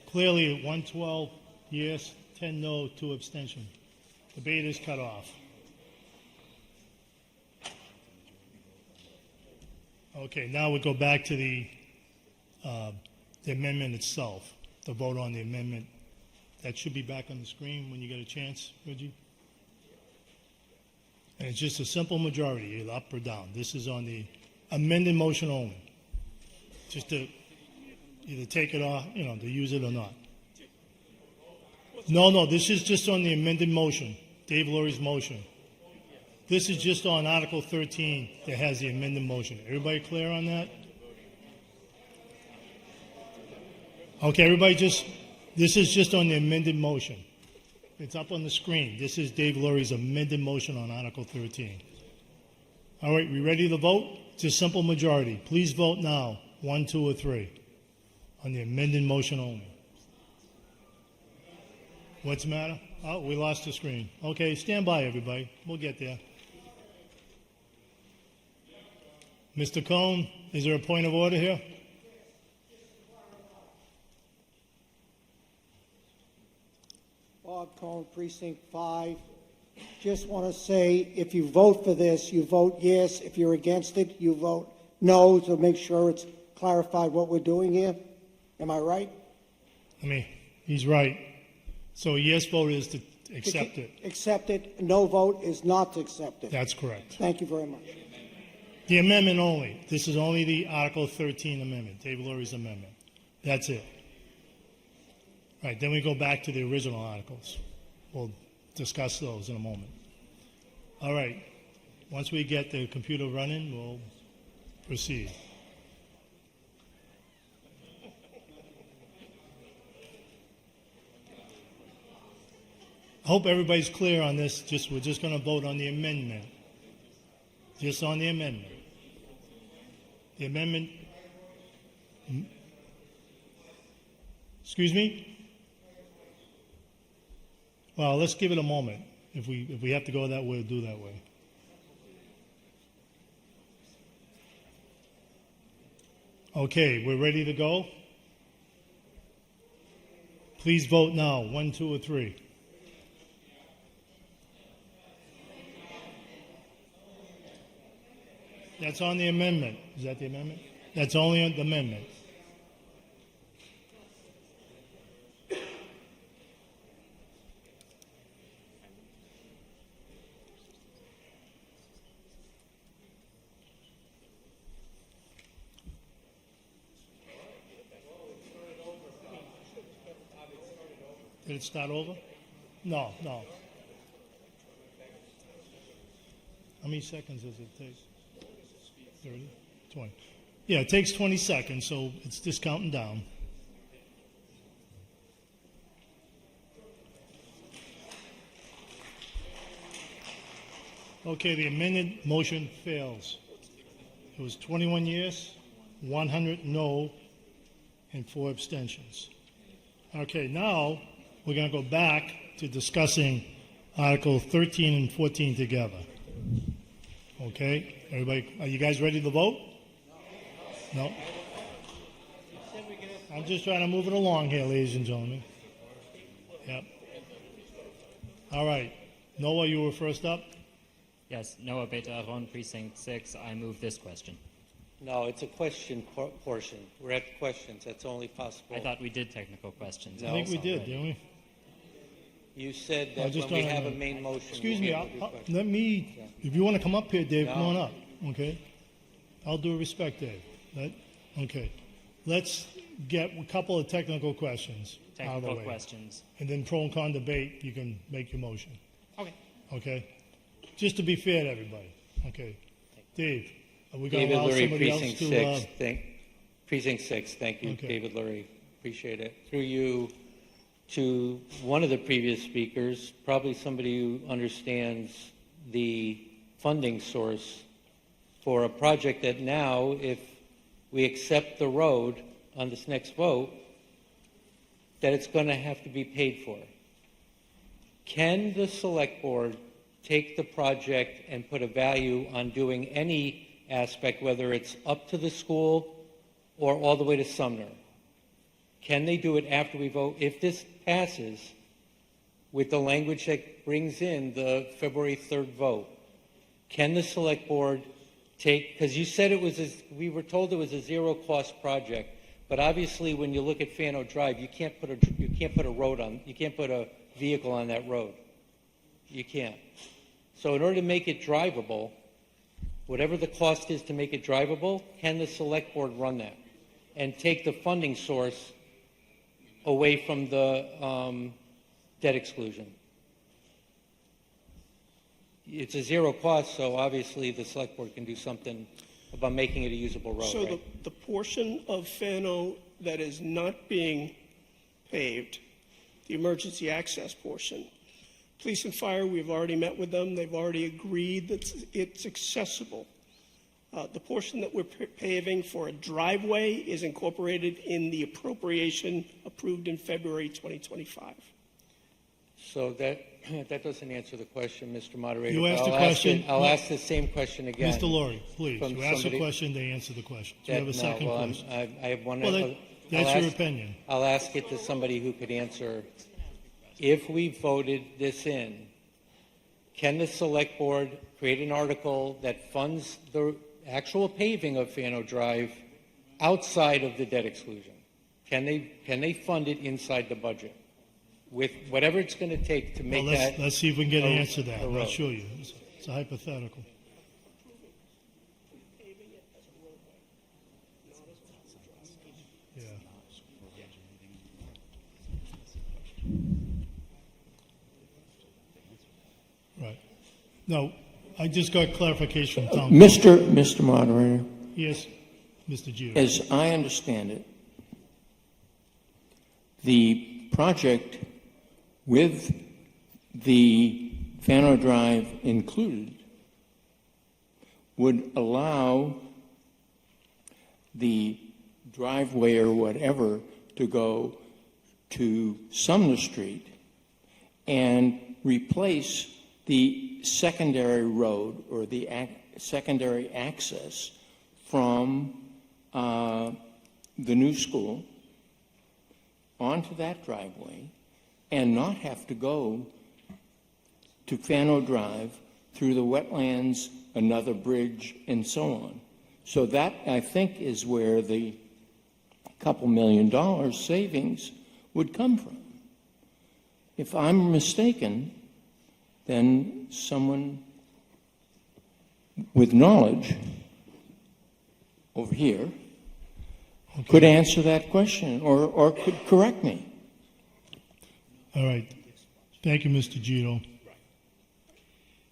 Clearly, 112 yes, 10 no, 2 abstention. Debate is cut off. Okay, now we go back to the amendment itself, the vote on the amendment. That should be back on the screen when you get a chance, Reggie. And it's just a simple majority, either up or down. This is on the amended motion only. Just to either take it off, to use it or not. No, this is just on the amended motion, Dave Laurie's motion. This is just on Article 13 that has the amended motion. Everybody clear on that? Okay, everybody this is just on the amended motion. It's up on the screen. This is Dave Laurie's amended motion on Article 13. All right, we ready to vote? It's a simple majority. Please vote now, 1, 2, or 3. On the amended motion only. What's the matter? Oh, we lost the screen. Okay, stand by, everybody. We'll get there. Mr. Cohn, is there a point of order here? Bob Cohn, Precinct 5. Just want to say, if you vote for this, you vote yes. If you're against it, you vote no, to make sure it's clarified what we're doing here. Am I right? He's right. So a yes vote is to accept it. Accept it. No vote is not to accept it. That's correct. Thank you very much. The amendment only. This is only the Article 13 amendment, Dave Laurie's amendment. That's it. Right, then we go back to the original articles. We'll discuss those in a moment. All right. Once we get the computer running, we'll proceed. I hope everybody's clear on this. We're just going to vote on the amendment. Just on the amendment. The amendment. Excuse me? Well, let's give it a moment. If we have to go that way, we'll do that way. Okay, we're ready to go? Please vote now. 1, 2, or 3. That's on the amendment. Is that the amendment? That's only on the amendment. Did it start over? No. How many seconds does it take? 30? 20. Yeah, it takes 20 seconds, so it's just counting down. Okay, the amended motion fails. It was 21 yes, 100 no, and 4 abstentions. Okay, now we're going to go back to discussing Article 13 and 14 together. Okay, everybody, are you guys ready to vote? No? I'm just trying to move it along here, ladies and gentlemen. Yep. All right. Noah, you were first up? Yes, Noah Beta-Aron, Precinct 6. I move this question. No, it's a question portion. We're at questions. That's only possible. I thought we did technical questions. I think we did, didn't we? You said I'm that just when we trying have to- a main motion. Excuse we'll me, be able to do questions. let me, if you want to come up here, Dave, come No. on up, okay? All due respect, Dave. Okay. Let's get a couple of technical questions out of the Technical way. questions. And then pro and con debate, you can make your motion, Okay. okay? Just to be fair to everybody, okay? Dave, are we going to David allow Lurie, somebody else Precinct to... 6. Precinct 6, thank you, Okay. David Lurie. Appreciate it. Through you to one of the previous speakers, probably somebody who understands the funding source for a project that now, if we accept the road on this next vote, that it's going to have to be paid for. Can the select board take the project and put a value on doing any aspect, whether it's up to the school or all the way to Sumner? Can they do it after we vote? If this passes with the language that brings in the February 3rd vote, can the select board take, because you said we were told it was a zero cost project, but obviously when you look at Fano Drive, you can't put a vehicle on that road. You can't. So in order to make it drivable, whatever the cost is to make it drivable, can the select board run that and take the funding source away from the debt exclusion? It's a zero cost, so obviously the select board can do something about making it a usable road, So right? the portion of Fano that is not being paved, the emergency access portion, police and fire, we've already met with them. They've already agreed that it's accessible. The portion that we're paving for a driveway is incorporated in the appropriation approved in February 2025. So that doesn't answer the question, Mr. Moderator. You but asked the I'll ask question. it- I'll ask the same question again. Mr. Laurie, please, from you ask the somebody- question, they answer the question. Do you have a No, second well, question? I have one. Well, that's I'll your ask- opinion. I'll ask it to somebody who could answer. If we voted this in, can the select board create an article that funds the actual paving of Fano Drive outside of the debt exclusion? Can they fund it inside the budget with whatever it's going to take to make Well, that? let's see if we can get an answer to that. a I'll road? show you. It's a hypothetical. Yeah. Right. No, I just got clarification from Tom. Mr. Moderator, Yes, Mr. Gio. as I understand it, the project with the Fano Drive included would allow the driveway or whatever to go to Sumner Street and replace the secondary road or the secondary access from the new school onto that driveway and not have to go to Fano Drive through the wetlands, another bridge, and so on. So that, I think, is where the couple $1 million savings would come from. If I'm mistaken, then someone with knowledge over here could answer that question or could correct me. All right. Thank you, Mr. Gito.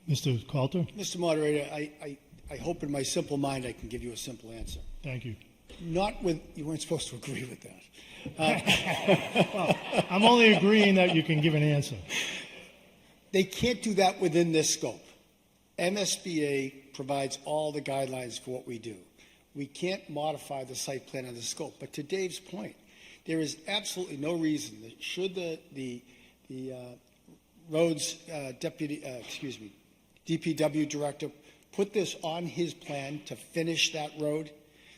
Mr. Coulter? Mr. Moderator, I hope in my simple mind I can give you a simple answer. Thank you. Not with, you weren't supposed to agree with that. Well, I'm only agreeing that you can give an answer. They can't do that within this scope. MSBA provides all the guidelines for what we do. We can't modify the site plan on the scope. But to Dave's point, there is absolutely no reason that should the roads DPW director put this on his plan to finish that road,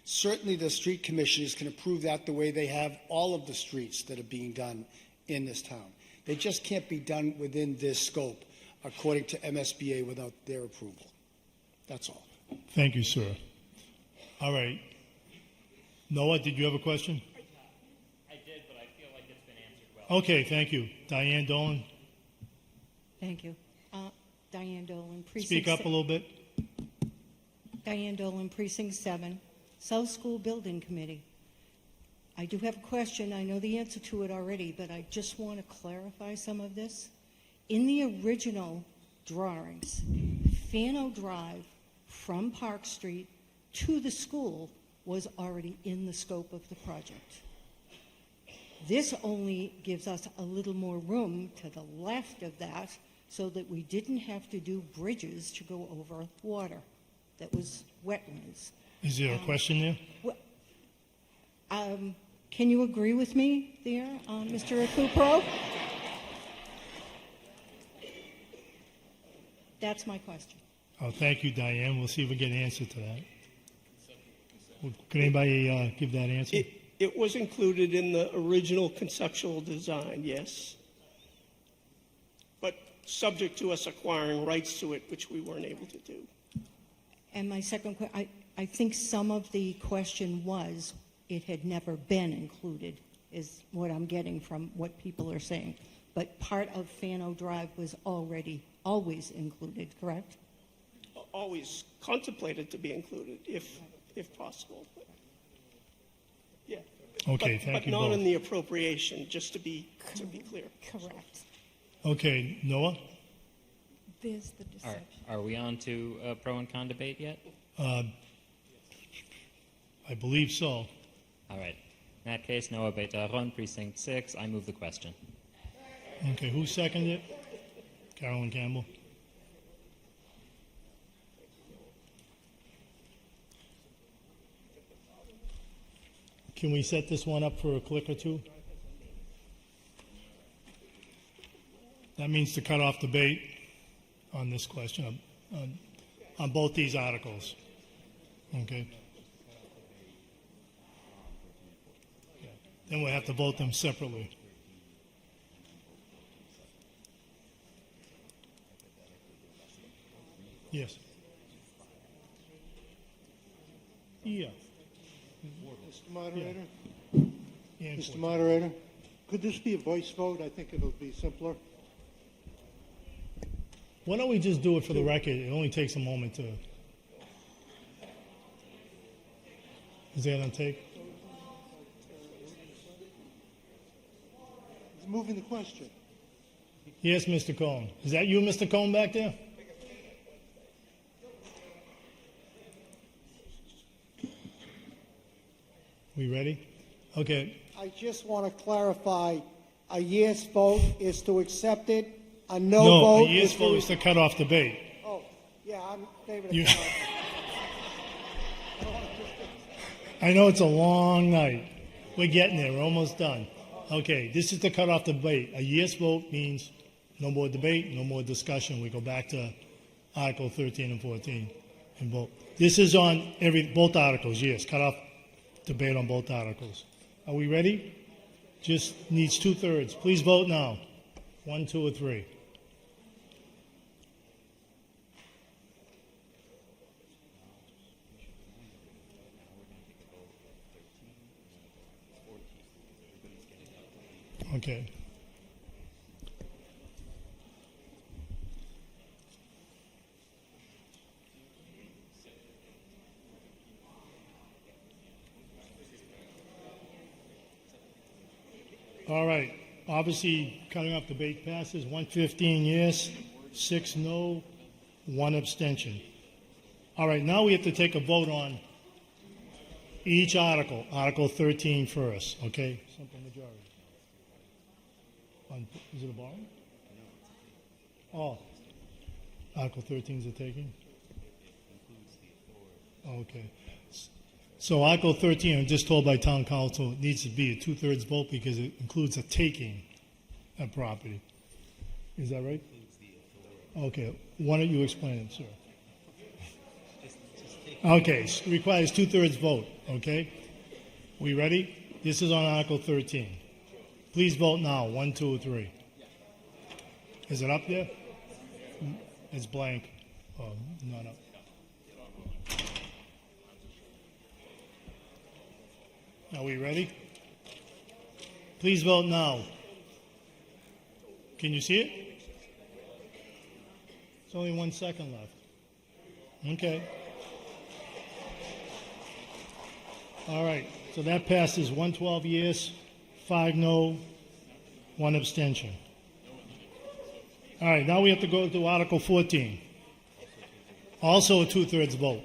certainly the street commissioners can approve that the way they have all of the streets that are being done in this town. They just can't be done within this scope according to MSBA without their approval. That's all. Thank you, sir. All right. Noah, did you have a question? I did, but I feel like it's been answered well. Okay, thank you. Diane Dolan, Thank you. Diane Dolan, Precinct speak up a little bit. Diane Dolan, Precinct 7, South School Building Committee. I do have a question. I know the answer to it already, but I just want to clarify some of this. In the original drawings, Fano Drive from Park Street to the school was already in the scope of the project. This only gives us a little more room to the left of that so that we didn't have to do bridges to go over water that was wetlands. Is there a question there? Can you agree with me there, Mr. Recupero? That's my question. Oh, thank you, Diane. We'll see if we get an answer to that. Could anybody give that answer? It was included in the original conceptual design, yes. But subject to us acquiring rights to it, which we weren't able to do. And my second question, I think some of the question was it had never been included, is what I'm getting from what people are saying. But part of Fano Drive was always included, correct? Always contemplated to be included, if possible. But, yeah. Okay, thank you But not both. in the appropriation, just to be clear. Correct. Okay, Noah? There's the deception. Are we on to pro and con debate yet? I believe so. All right. In that case, Noah Betaron, Precinct 6. I move the question. Okay, who seconded it? Carolyn Campbell. Can we set this one up for a click or two? That means to cut off debate on this question, on both these articles. Okay? Then we'll have to vote them separately. Yes. Yeah. Mr. Moderator? Yeah, Mr. Moderator, could this be a voice vote? I think it'll be simpler. Why don't we just do it for the record? It only takes a moment to. Is that on tape? He's moving the question. Yes, Mr. Cohen. Is that you, Mr. Cohen, back there? We ready? Okay. I just want to clarify, a yes vote is to accept it, a no No, vote a yes is vote is to cut off debate. Oh, yeah, I'm in favor of You- that. I know it's a long night. We're getting there. We're almost done. Okay, this is to cut off debate. A yes vote means no more debate, no more discussion. We go back to Article 13 and 14 and vote. This is on both articles, yes. Cut off debate on both articles. Are we ready? Just needs 2/3. Please vote now. 1, 2, or 3. Okay. All right. Obviously, cutting off debate passes. 115 yes, 6 no, 1 abstention. All right. Now we have to take a vote on each article. Article 13 first. Okay. Simple majority. Is it a borrowing? Oh. Article 13 is a taking? Okay. So Article 13, I'm just told by town council, it needs to be a 2/3 vote because it includes a taking of property. Is that right? Okay. Why don't you explain it, sir? Okay. It requires 2/3 vote. Okay. We ready? This is on Article 13. Please vote now. 1, 2, or 3. Is it up there? It's blank. Oh, not up. Are we ready? Please vote now. Can you see it? It's only 1 second left. Okay. All right. So that passes 112 yes, 5 no, 1 abstention. All right. Now we have to go to Article 14. Also a 2/3 vote.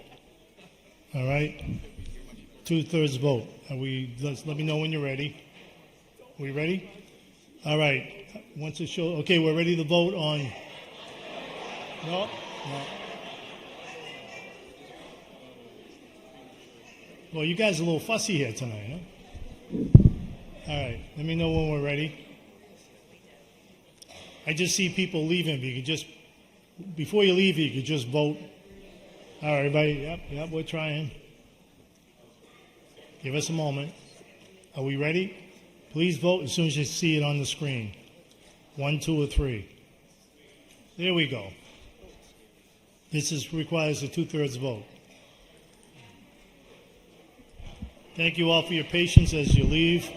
All right. 2/3 vote. Let me know when you're ready. We ready? All right. Once it shows, okay, we're ready to vote on. No. Well, you guys are a little fussy here tonight, huh? All right. Let me know when we're ready. I just see people leaving. If you could just, before you leave, you could just vote. All right, everybody. Yep, we're trying. Give us a moment. Are we ready? Please vote as soon as you see it on the screen. 1, 2, or 3. There we go. This requires a 2/3 vote. Thank you all for your patience as you leave.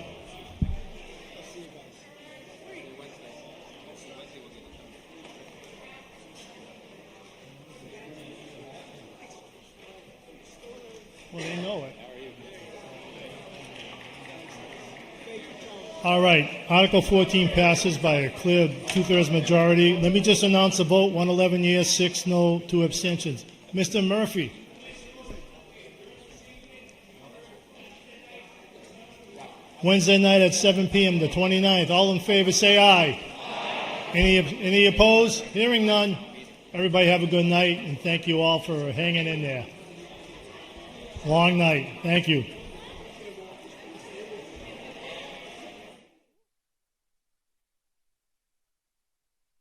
Well, they know it. All right. Article 14 passes by a clear 2/3 majority. Let me just announce the vote. 111 yes, 6 no, 2 abstentions. Mr. Murphy. Wednesday night at 7 p.m., the 29th. All in favor, say aye. Any opposed? Hearing none. Everybody have a good night, and thank you all for hanging in there. Long night. Thank you.